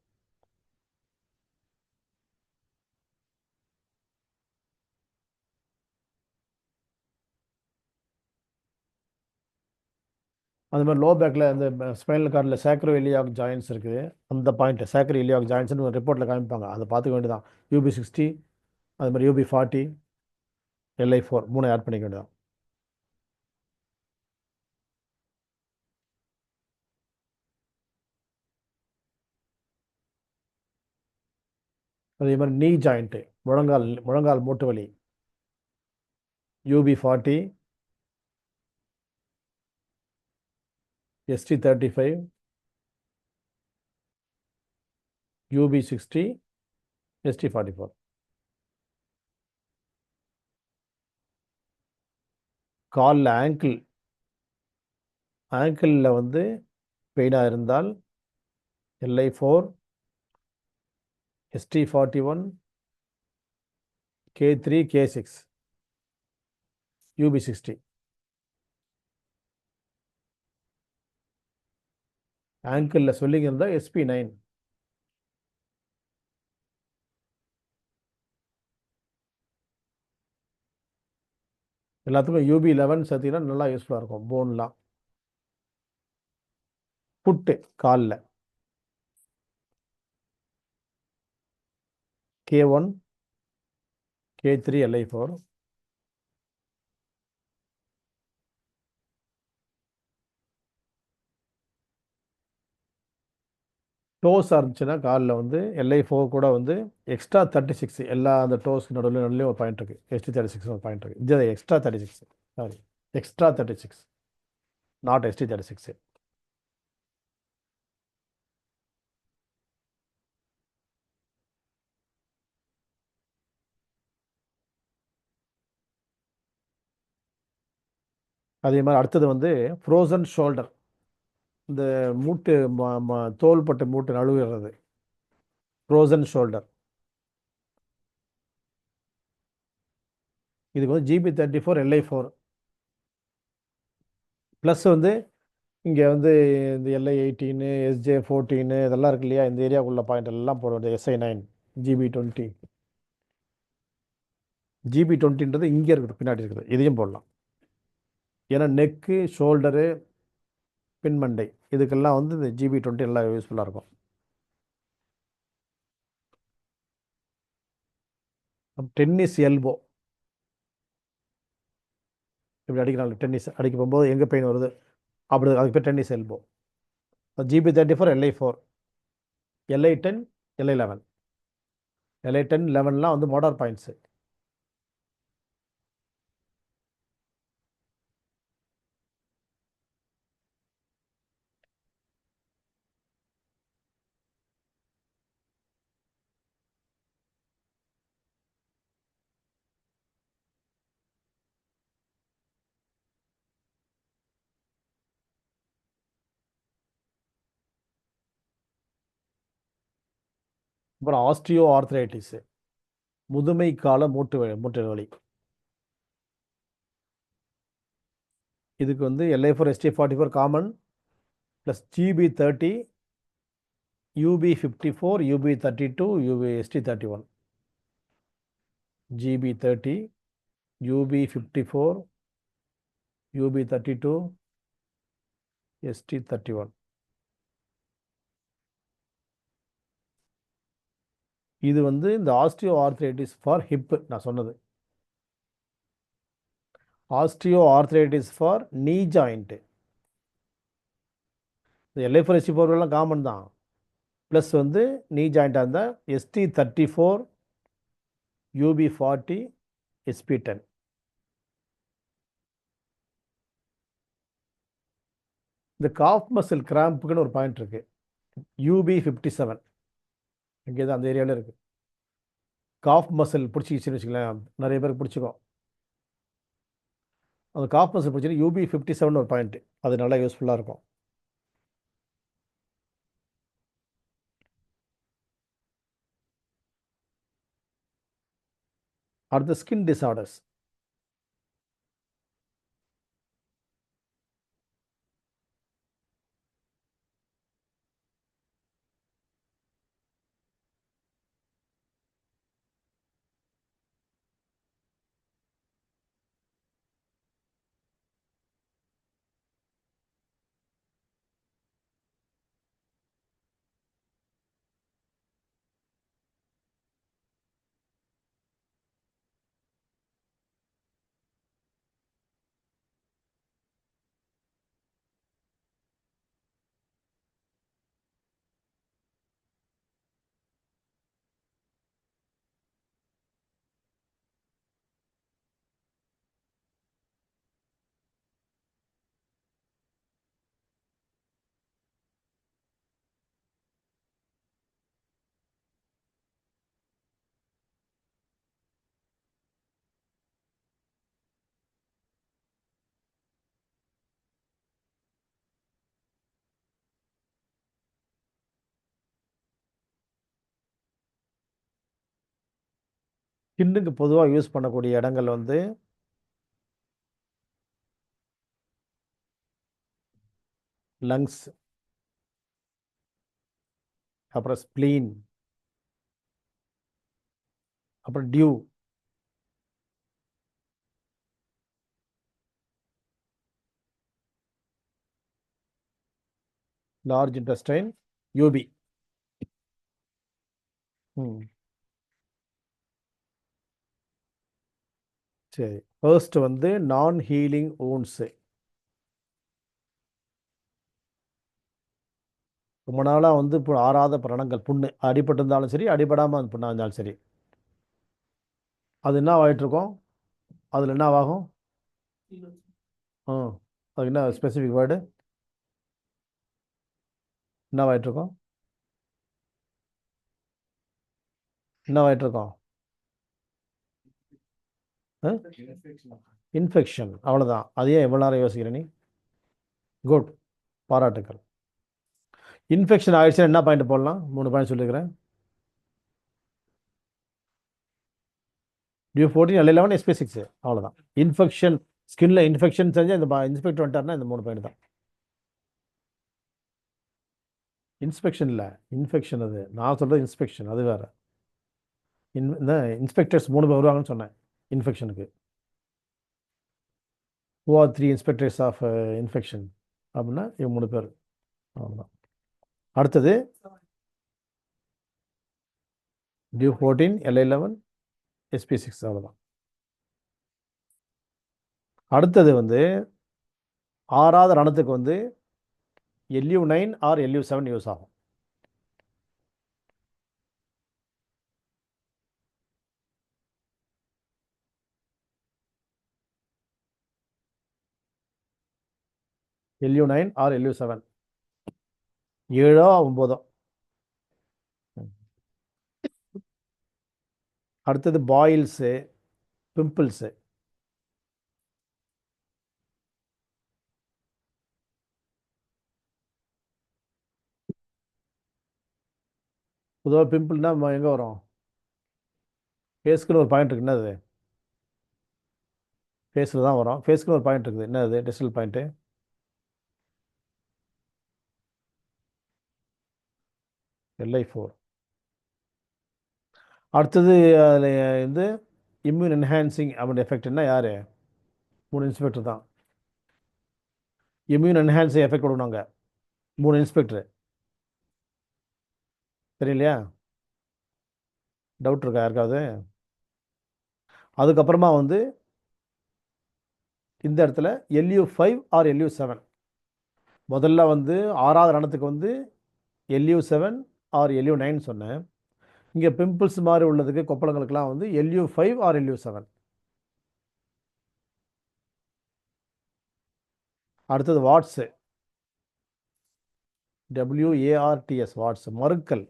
அது மாதிரி லோ பேக்கில் அந்த ஸ்பைனல் கார்டில் சேக்ரோ இலியாக் ஜாயின்ஸ் இருக்குது. அந்த பாயிண்ட் சேக்ரோ இலியாக் ஜாயின்ஸ்னு ஒரு ரிப்போர்ட்டில் காமிப்பாங்க, அதை பார்த்துக்க வேண்டியதான். UB60, அது மாதிரி UB40, LI4 3 ஆட் பண்ணிக்க வேண்டியதான். அதே மாதிரி நீ ஜாயிண்ட்டு, முழங்கால் மூட்டு வலி, UB40, ST35, UB60, ST44. காலில் ஆங்கிளில் வந்து பெயினாக இருந்தால் LI4, ST41, K3, K6, UB60. ஆங்கிளில் சொல்லிங்க இருந்தால் SP9. எல்லாத்துக்கும் UB11 சேர்த்திங்கன்னா நல்லா யூஸ்ஃபுல்லாக இருக்கும். போன்லாம் புட்டு காலில் K1, K3, LI4. டோஸாக இருந்துச்சுன்னா காலில் வந்து LI4 கூட வந்து எக்ஸ்ட்ரா 36, எல்லா அந்த டோஸ்க்கு நடுவில் ஒரு பாயிண்ட் இருக்குது, ST36 ஒரு பாயிண்ட் இருக்குது. இது extra 36, sorry, extra 36, not ST36. அதே மாதிரி அடுத்தது வந்து ஃப்ரோசன் ஷோல்டர், இந்த மூட்டு தோள்பட்ட மூட்டு நழுவுறது, ஃப்ரோசன் ஷோல்டர். இதுக்கு வந்து GB34, LI4 ப்ளஸ் வந்து இங்கே வந்து இந்த LI18, SJ14 இதெல்லாம் இருக்கு இல்லையா, இந்த ஏரியாவுக்குள்ள பாயிண்ட் எல்லாம் போட வேண்டிய SI9, GB20. GB20ன்றது இங்கே இருக்குது, பின்னாடி இருக்குது, இதையும் போடலாம். ஏன்னா நெக்கு, ஷோல்டரு, பின்மண்டை இதுக்கெல்லாம் வந்து இந்த GB20 எல்லாம் யூஸ்ஃபுல்லாக இருக்கும். டென்னிஸ் எல்போ, இப்படி அடிக்கிறாங்க, டென்னிஸ் அடிக்க போகும்போது எங்கே பெயின் வருது, அப்படி அதுக்கு பேர் tennis elbow. GB34 LI4 LI10 LI11. LI10 11லாம் வந்து மோட்டார் பாயிண்ட்ஸு. அப்புறம் ஆஸ்ட்ரியோ ஆர்த்ரைட்டிஸு, முதுமை கால மூட்டு வலி. இதுக்கு வந்து LI4 ST44 common plus GB30 UB54 UB32 ST31. GB30 UB54 UB32 ST31. இது வந்து இந்த ஆஸ்டியோ ஆர்த்ரைட்டிஸ் ஃபார் ஹிப் நான் சொன்னது. ஆஸ்டியோ ஆர்த்ரைட்டிஸ் ஃபார் நீ ஜாயிண்ட்டு. இந்த LI4 ST4 எல்லாம் காமன் தான். ப்ளஸ் வந்து நீ ஜாயிண்டாக இருந்தால் ST34 UB40 SP10. இந்த காஃப் மசில் கிராம்புக்குன்னு ஒரு பாயிண்ட் இருக்கு, UB57. இங்கே தான் அந்த ஏரியாவில் இருக்குது. காஃப் மசில் பிடிச்சிக்கிச்சுன்னு வச்சுக்கலாம், நிறைய பேருக்கு பிடிச்சிக்கும். அந்த காஃப் மசில் பிடிச்சிட்டு UB57 ஒரு பாயிண்ட், அது நல்லா யூஸ்ஃபுல்லாக இருக்கும். அடுத்து ஸ்கின் டிஸார்டர்ஸ். ஸ்கின்னுக்கு பொதுவாக யூஸ் பண்ணக்கூடிய இடங்கள் வந்து லங்ஸ், அப்புறம் ஸ்ப்ளீன், அப்புறம் டியூ, லார்ஜ் இன்டெஸ்டைன், UB. சரி, ஃபர்ஸ்ட் வந்து நான் ஹீலிங் ஊன்ஸு. ரொம்ப நாளாக வந்து இப்போ ஆறாத பிரணங்கள், புண்ணு அடிபட்டு இருந்தாலும் சரி, அடிபடாமல் அந்த புண்ணாக இருந்தாலும் சரி, அது என்ன ஆகிட்டுருக்கோம், அதில் என்ன ஆகும்? அதுக்கு என்ன ஸ்பெசிஃபிக் வேர்டு என்ன ஆகிட்டுருக்கோம்? என்ன ஆகிட்டுருக்கோம்? இன்ஃபெக்ஷன். அவ்வளோதான். அதையே எவ்வளோ நேரம் யோசிக்கிற நீ? குட், பாராட்டுக்கள். இன்ஃபெக்ஷன் ஆகிடுச்சுன்னா என்ன பாயிண்ட் போடலாம்? 3 பாயிண்ட் சொல்லியிருக்கிறேன். DU14 LI11 SP6, அவ்வளோதான். இன்ஃபெக்ஷன், ஸ்கின்ல இன்ஃபெக்ஷன் செஞ்சால் இந்த இன்ஸ்பெக்டர் வந்துட்டார்னா இந்த 3 பாயிண்ட் தான். இன்ஸ்பெக்ஷன் இல்லை, இன்ஃபெக்ஷன். அது நான் சொல்கிறது இன்ஸ்பெக்ஷன், அது வேறு. இந்த இன்ஸ்பெக்டர்ஸ் 3 பேர் வருவாங்கன்னு சொன்னேன் இன்ஃபெக்ஷனுக்கு. Who are 3 inspectors of infection அப்படின்னா இவங்க 3 பேர், அவ்வளோதான். அடுத்தது DU14 LI11 SP6, அவ்வளோதான். அடுத்தது வந்து 6வது ரணத்துக்கு வந்து LU9 ஆர் LU7 யூஸ் ஆகும். LU9 R LU7 7ஓ 9ஓ. அடுத்தது பாயில்ஸு, பிம்பிள்ஸு. பொதுவாக பிம்பிள்னா எங்கே வரும்? ஃபேஸ்க்குன்னு ஒரு பாயிண்ட் இருக்கு, என்னது? ஃபேஸில் தான் வரும். ஃபேஸ்க்குன்னு ஒரு பாயிண்ட் இருக்குது, என்னது? டெசிடல் பாயிண்ட்டு. LI4. அடுத்தது அதில் வந்து இம்யூன் என்ஹான்சிங் அப்படி எஃபெக்ட்னா யார்? 3 இன்ஸ்பெக்டர் தான். இம்யூன் என்ஹான்சிங் எஃபெக்ட் கொடுக்கணுங்க 3 இன்ஸ்பெக்டர். தெரியலையா? டவுட் இருக்கா யாருக்காவது? அதுக்கப்புறமா வந்து இந்த இடத்துல LU5 ஆர் LU7. முதல்ல வந்து 6வது ரணத்துக்கு வந்து LU7 ஆர் LU9 சொன்னேன். இங்கே பிம்பிள்ஸ் மாதிரி உள்ளதுக்கு கொப்பளங்களுக்கெல்லாம் வந்து LU5 ஆர் LU7. அடுத்தது வாட்ஸு, WARTS, வாட்ஸ். மருக்கள்,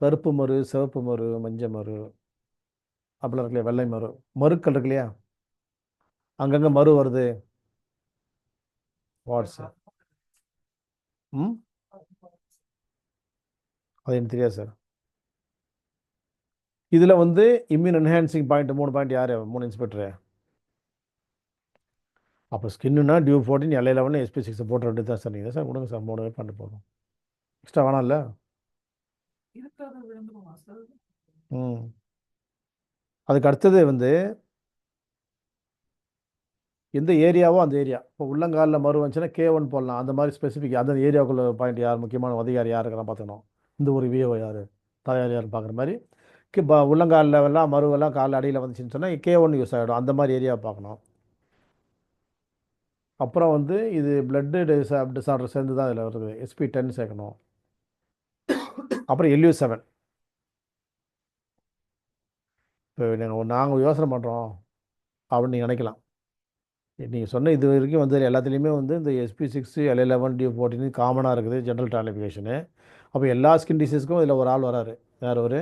கருப்பு மரு, சிவப்பு மரு, மஞ்சள் மரு, அப்படிலாம் இருக்கு இல்லையா, வெள்ளை மரு. மருக்கள் இருக்கு இல்லையா, அங்கங்கே மரு வருது, வாட்ஸ். ம், அது எனக்கு தெரியாது சார். இதில் வந்து இம்யூன் என்ஹான்சிங் பாயிண்ட் 3 பாயிண்ட் யார்? 3 இன்ஸ்பெக்டரு. அப்போ ஸ்கின்னுனா DU14, LI11, SP6 போட்டு ரெண்டு தான் சார். நீங்கள் சார் கொடுங்க சார், 3 பாயிண்ட் போதும். எக்ஸ்ட்ரா வேணாம்ல? ம். அதுக்கு அடுத்தது வந்து எந்த ஏரியாவோ அந்த ஏரியா. இப்போ உள்ளங்காலில் மறு வந்துச்சுன்னா K1 போடலாம். அந்த மாதிரி ஸ்பெசிஃபிக் அந்த ஏரியாவுக்குள்ள பாயிண்ட் யார், முக்கியமான அதிகாரி யார் இருக்கிறான் பார்த்துக்கணும். இந்த ஒரு விஓ யார், தாயார் யார் பார்க்குற மாதிரி. இப்போ உள்ளங்காலில் எல்லாம் மருவெல்லாம் கால் அடியில் வந்துச்சுன்னு சொன்னால் K1 யூஸ் ஆகிடும். அந்த மாதிரி ஏரியா பார்க்கணும். அப்புறம் வந்து இது பிளட்டு டிசார்டர் சேர்ந்து தான் இதில் வருது. SP10 சேர்க்கணும். அப்புறம் LU7. இப்போ நாங்கள் யோசனை பண்ணுறோம் அப்படின்னு நீங்கள் நினைக்கலாம். நீங்கள் சொன்ன இது வரைக்கும் வந்து எல்லாத்துலேயுமே வந்து இந்த SP6, LI11, DU14 காமனாக இருக்குது, ஜென்ரல் கிளாசிஃபிகேஷனு. அப்போ எல்லா ஸ்கின் டிசீஸ்க்கும் இதில் ஒரு ஆள் வராரு. யார் ஒரு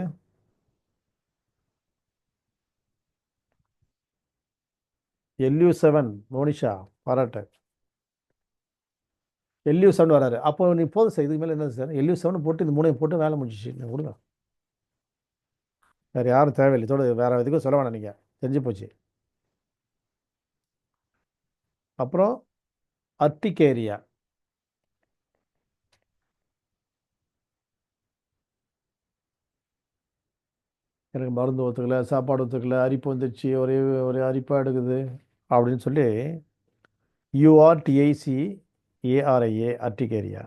LU7 மோனிஷா பாராட்டு. LU7 வராரு. அப்போ நீ போதும் சார், இதுக்கு மேலே என்ன சார்? LU7 போட்டு இந்த 3 போட்டு வேலை முடிஞ்சிச்சு. நீங்கள் கொடுங்க, வேறு யாரும் தேவையில்லை. இதோட வேறு எதுக்கும் சொல்ல வேணாம், நீங்கள் தெரிஞ்சு போச்சு. அப்புறம் அர்டிகேரியா. எனக்கு மருந்து ஒத்துக்கல, சாப்பாடு ஒத்துக்கல, அரிப்பு வந்துடுச்சு, ஒரே ஒரே அரிப்பாக எடுக்குது அப்படின்னு சொல்லி URTICARIA அர்டிகேரியா.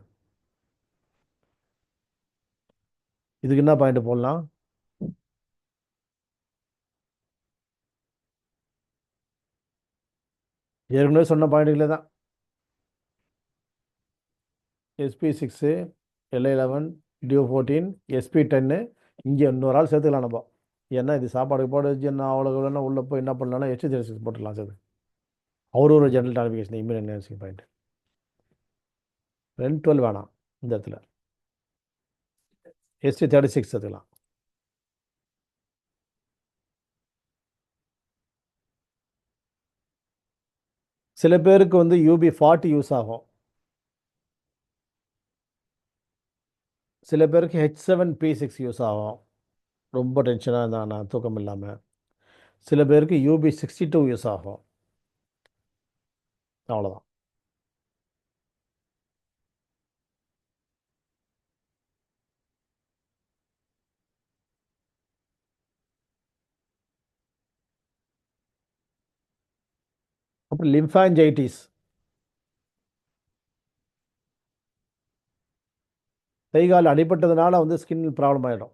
இதுக்கு என்ன பாயிண்ட் போடலாம்? ஏற்கனவே சொன்ன பாயிண்ட்டுகளே தான். SP6, LI11, DU14, SP10. இங்கே இன்னொரு ஆள் சேர்த்துக்கலாம் நம்ம. ஏன்னா இது சாப்பாடு போட வச்சு என்ன அவ்வளோ உள்ளே போய் என்ன பண்ணலாம்னா HS36 போட்டுடலாம் சார். ஒரு general classification immune enhancing point. 212 வேணாம் இந்த இடத்துல. SP36 சேர்த்துக்கலாம். சில பேருக்கு வந்து UB40 யூஸ் ஆகும். சில பேருக்கு H7P6 யூஸ் ஆகும், ரொம்ப டென்ஷனாக இருந்தால் நான் தூக்கம் இல்லாமல். சில பேருக்கு UB62 யூஸ் ஆகும். அவ்வளோதான். அப்புறம் லிம்ஃபான்ஜைட்டிஸ், கை கால் அடிபட்டதுனால வந்து ஸ்கின் ப்ராப்ளம் ஆகிடும்.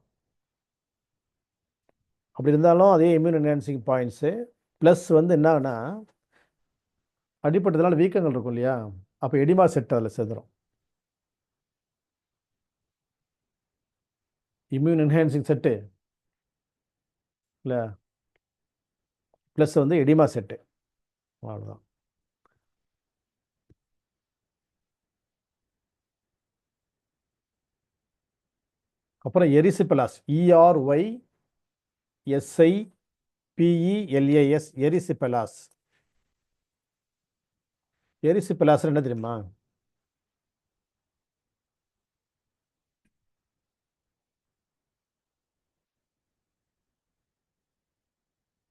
அப்படி இருந்தாலும் அதே இம்யூன் என்ஹான்சிங் பாயிண்ட்ஸு. ப்ளஸ் வந்து என்னன்னா அடிப்பட்டதுனால வீக்கங்கள் இருக்கும் இல்லையா, அப்போ எடிமா செட் அதில் சேர்ந்துடும். இம்யூன் என்ஹான்சிங் செட்டு இல்லை, ப்ளஸ் வந்து எடிமா செட்டு, அவ்வளோதான். அப்புறம் எரிசிபலாஸ், ERYSIPELAS, எரிசிபலாஸ். எரிசிபலாஸ் என்ன தெரியுமா?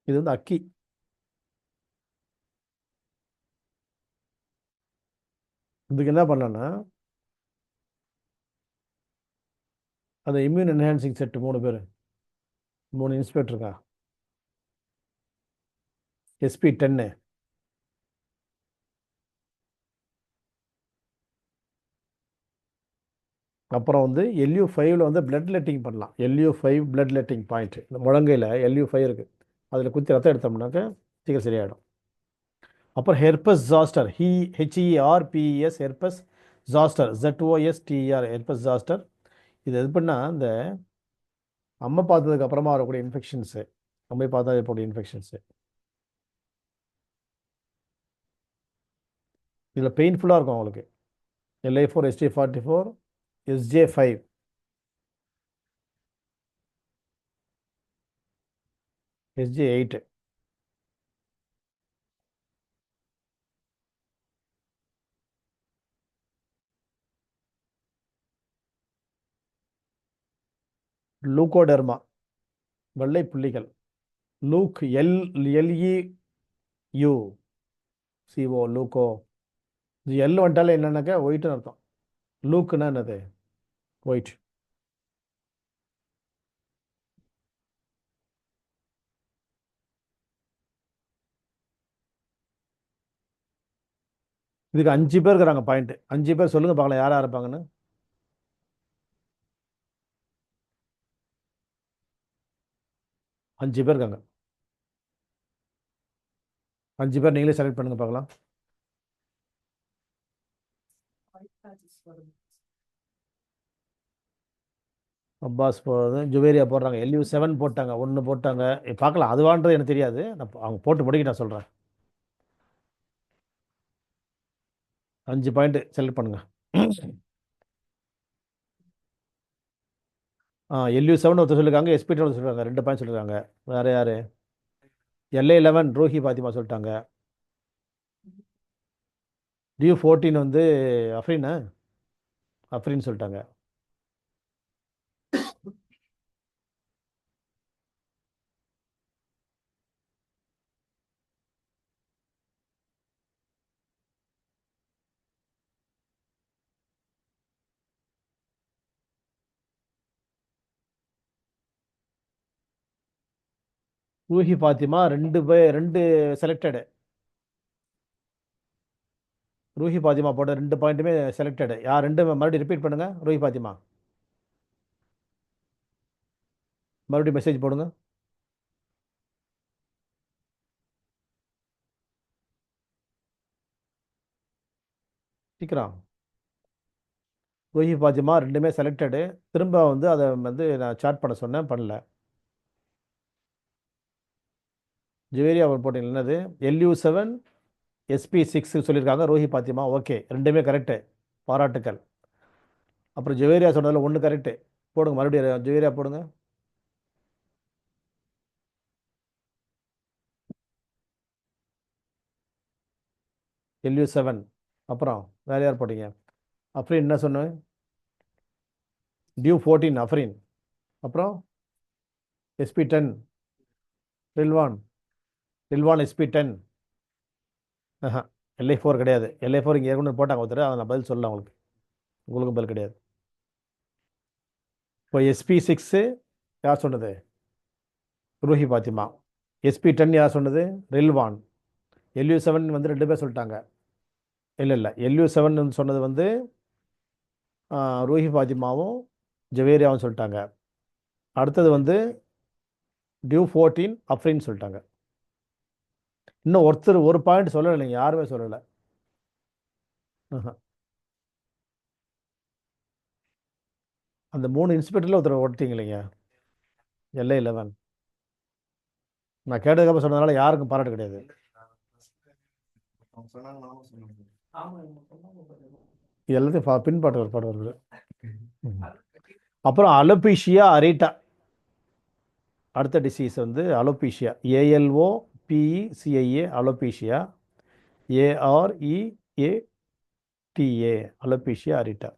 இது வந்து அக்கி. இதுக்கு என்ன பண்ணலான்னா, அந்த இம்யூன் என்ஹான்சிங் செட்டு 3 பேர், 3 இன்ஸ்பெக்டர் இருக்கா, SP10, அப்புறம் வந்து LU5ல வந்து பிளட் லெட்டிங் பண்ணலாம். LU5 பிளட் லெட்டிங் பாயிண்ட், இந்த முழங்கையில் LU5 இருக்குது, அதில் குத்தி ரத்தம் எடுத்தோம்னாக்க சீக்கிரம் சரியாயிடும். அப்புறம் herpes zoster, HERPES, herpes zoster, ZOSTER, herpes zoster. இது எது பண்ணால் இந்த அம்மை பார்த்ததுக்கு அப்புறமா வரக்கூடிய இன்ஃபெக்ஷன்ஸு, அம்மை பார்த்தா இருக்கக்கூடிய இன்ஃபெக்ஷன்ஸு, இதில் பெயின்ஃபுல்லாக இருக்கும் அவங்களுக்கு. LI4, ST44, SJ5, SJ8. Leucoderma, வெள்ளை புள்ளிகள். Leuc, LEU CO, leuco. இது எல் வந்துட்டாலே என்னன்னாக்கா ஒயிட்னு அர்த்தம். லூக்குன்னா என்னது? ஒயிட். இதுக்கு 5 பேர் இருக்கிறாங்க பாயிண்ட். 5 பேர் சொல்லுங்க பார்க்கலாம் யாரா இருப்பாங்கன்னு. 5 பேர் இருக்காங்க. 5 பேர் நீங்களே செலக்ட் பண்ணுங்க பார்க்கலாம். அப்பாஸ் போடுறது, ஜுவேரியா போடுறாங்க, LU7 போட்டாங்க, 1 போட்டாங்க. பார்க்கலாம், அதுவான்றது எனக்கு தெரியாது, நான் அவங்க போட்டு முடிக்க நான் சொல்கிறேன். 5 பாயிண்ட் செலக்ட் பண்ணுங்க. LU7 ஒருத்தர் சொல்லியிருக்காங்க, SP10 ஒருத்தர் சொல்லியிருக்காங்க, 2 பாயிண்ட் சொல்லியிருக்காங்க. வேற யாரு? LA11 ரூஹி பாத்திமா சொல்லிட்டாங்க. DU14 வந்து அஃப்ரீனா, அஃப்ரீன் சொல்லிட்டாங்க. ரூஹி பாத்திமா 2 செலக்டடு. ரூஹி பாத்திமா போட்ட 2 பாயிண்ட்டுமே செலக்டடு. யார் 2 மறுபடியும் ரிப்பீட் பண்ணுங்க. ரூஹி பாத்திமா மறுபடியும் மெசேஜ் போடுங்க. சீக்கிரம். ரூஹி பாத்திமா 2மே செலக்டடு. திரும்ப வந்து அதை வந்து நான் சாட் பண்ண சொன்னேன், பண்ணல. ஜுவேரியா போட்டீங்க என்னது? LU7 SP6 சொல்லியிருக்காங்க. ரூஹி பாத்திமா ஓகே, 2மே கரெக்டு, பாராட்டுக்கள். அப்புறம் ஜுவேரியா சொன்னதில் 1 கரெக்டு. போடுங்க மறுபடியும் ஜுவேரியா போடுங்க. LU7. அப்புறம் வேற யார் போட்டீங்க? அஃப்ரீன் என்ன சொன்னேன்? DU14 அஃப்ரீன். அப்புறம் SP10 Rilwan. Rilwan SP10. LI4 கிடையாது. LI4 இங்கே ஏற்கனவே போட்டாங்க ஒருத்தர், அதை நான் பதில் சொல்லலாம் உங்களுக்கு. உங்களுக்கும் பதில் கிடையாது. இப்போ SP6 யார் சொன்னது? ரூஹி பாத்திமா. SP10 யார் சொன்னது? ரில்வான். LU7 வந்து 2 பேர் சொல்லிட்டாங்க. இல்லை LU7 சொன்னது வந்து ரூஹி பாத்திமாவும் ஜவேரியாவும் சொல்லிட்டாங்க. அடுத்தது வந்து DU14 அஃப்ரீன் சொல்லிட்டாங்க. இன்னும் ஒருத்தர் ஒரு பாயிண்ட் சொல்லலை, இல்லைங்க, யாருமே சொல்லலை. ஆஹா. அந்த 3 இன்ஸ்பெக்டரில் ஒருத்தர் ஓட்டிங்க இல்லைங்க, LA 11. நான் கேட்டதுக்கப்புறம் சொன்னதுனால யாருக்கும் பாராட்டு கிடையாது. இது எல்லாத்தையும் பின்பாட்டு ஒரு பாடம் வருது. அப்புறம் அலோபீஷியா அரேட்டா. அடுத்த டிசீஸ் வந்து alopecia, ALOPECIA, alopecia, AREATA, alopecia areata.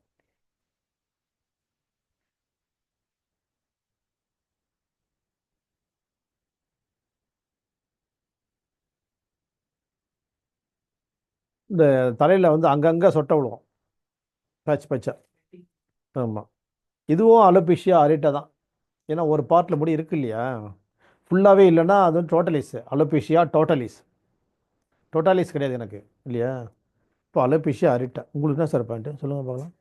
இந்த தலையில் வந்து அங்கங்கே சொட்டை விழுவும், பேட்ச் பேட்சா. ஆமாம், இதுவும் அலோபீஷியா அரேட்டா தான். ஏன்னா ஒரு பார்ட்டில் முடி இருக்கு இல்லையா, ஃபுல்லாகவே இல்லைன்னா அது வந்து டோட்டலிஸ், அலோபீஷியா டோட்டலிஸ். டோட்டாலிஸ் கிடையாது எனக்கு இல்லையா. இப்போ அலோபீஷியா அரேட்டா. உங்களுக்கு என்ன சார் பாயிண்ட்டு சொல்லுங்கள் பார்க்கலாம்.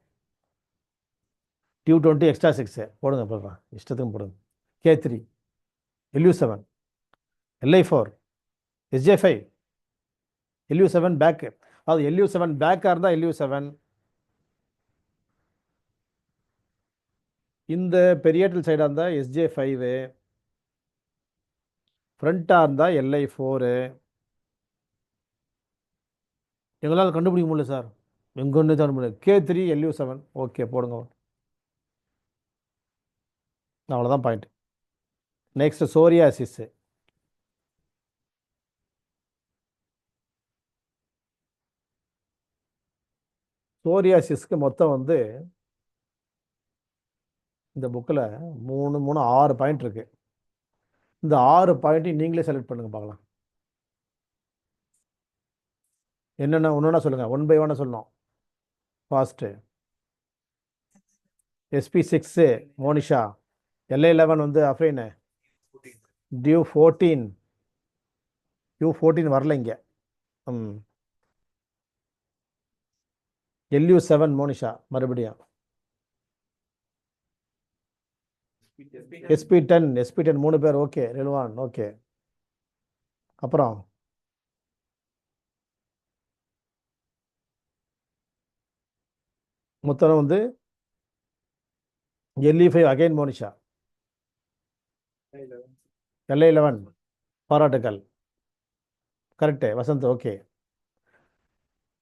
Q20 எக்ஸ்ட்ரா 6 போடுங்க பார்க்கலாம், இஷ்டத்துக்கும் போடுங்க. K3, LU7, LI4, SJ5, LU7 bag. அது LU7 பேக்காக இருந்தால் LU7, இந்த பெரியட்டல் சைடாக இருந்தால் SJ5, ஃப்ரண்ட்டாக இருந்தால் LI4. எங்களால் கண்டுபிடிக்க முடியல சார், எங்கே ஒன்று தான் முடியல. K3 LU7, ஓகே போடுங்க. அவ்வளோதான் பாயிண்ட். Next psoriasis. சோரியாசிஸ்க்கு மொத்தம் வந்து இந்த புக்கில் 3 3 6 பாயிண்ட் இருக்குது. இந்த 6 பாயிண்ட்டையும் நீங்களே செலக்ட் பண்ணுங்க பார்க்கலாம். என்னென்ன ஒன்றுனா சொல்லுங்கள், 1 by 1 சொல்லணும். ஃபாஸ்ட்டு. SP6 மோனிஷா, LA11 வந்து அஃப்ரீனு, Q14 வரல இங்கே. LU7 மோனிஷா மறுபடியும். SP10 3 பேர், ஓகே. ரெலுவான், ஓகே. அப்புறம் மொத்தம் வந்து LE5 அகைன் மோனிஷா. LA11 பாராட்டுக்கள், கரெக்டு. வசந்த், ஓகே.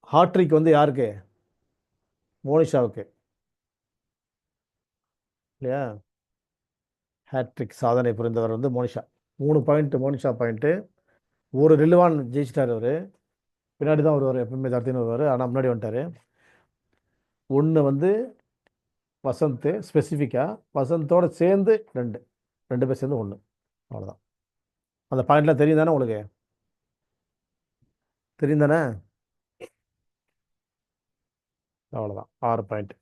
ஹாட்ரிக் வந்து யாருக்கு? மோனிஷாவுக்கு இல்லையா. ஹேட்ரிக் சாதனை புரிந்தவர் வந்து மோனிஷா. 3 point Monisha point. ஒரு ரிலுவான் ஜெயிச்சிட்டார் அவர், பின்னாடி தான் வருவார், எப்பவுமே தடுத்துன்னு வருவார், ஆனால் முன்னாடி வந்துட்டார். 1 வந்து வசந்த் ஸ்பெசிஃபிக்காக, வசந்தோடு சேர்ந்து 2 பேர் சேர்ந்து 1. அவ்வளோதான். அந்த பாயிண்ட்லாம் தெரியும் தானே உங்களுக்கு? தெரியும் தானே? அவ்வளோதான், 6 பாயிண்ட்.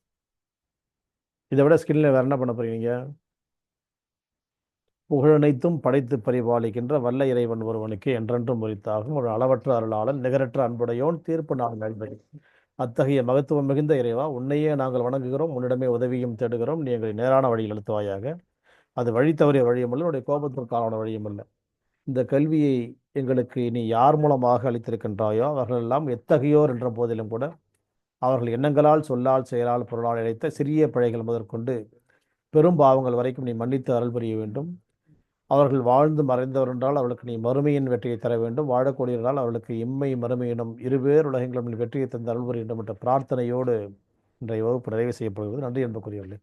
இதை விட ஸ்கில்ல வேறு என்ன பண்ண போறீங்க? புகழனைத்தும் படைத்து பரிபாலிக்கின்ற வல்ல இறைவன் ஒருவனுக்கு என்றென்றும் உரித்தாகும் ஒரு அளவற்ற அருளாளன் நிகரற்ற அன்புடையோன் தீர்ப்பு நாள் நல்வழி. அத்தகைய மகத்துவம் மிகுந்த இறைவா, உன்னையே நாங்கள் வணங்குகிறோம், உன்னிடமே உதவியும் தேடுகிறோம். நீ எங்களை நேரான வழியில் அழுத்துவாயாக. அது வழி தவறிய வழியும் அல்ல, உன்னுடைய கோபத்திற்கான வழியும் அல்ல. இந்த கல்வியை எங்களுக்கு நீ யார் மூலமாக அளித்திருக்கின்றாயோ அவர்களெல்லாம் எத்தகையோர் என்ற போதிலும் கூட அவர்கள் எண்ணங்களால், சொல்லால், செயலால், பொருளால் இழைத்த சிறிய பிழைகள் முதற்கொண்டு பெரும் பாவங்கள் வரைக்கும் நீ மன்னித்து அருள் புரிய வேண்டும். அவர்கள் வாழ்ந்து மறைந்தவர் என்றால் அவர்களுக்கு நீ மறுமையின் வெற்றியை தர வேண்டும். வாழக்கூடியவர்களால் அவர்களுக்கு இம்மை மறுமையினும் இருவேறு உலகங்களும் வெற்றியை தந்து அருள் புரிய வேண்டும் என்ற பிரார்த்தனையோடு இன்றைய வகுப்பு நிறைவு செய்யப்படுவது. நன்றி என்பதற்குரியவர்களே.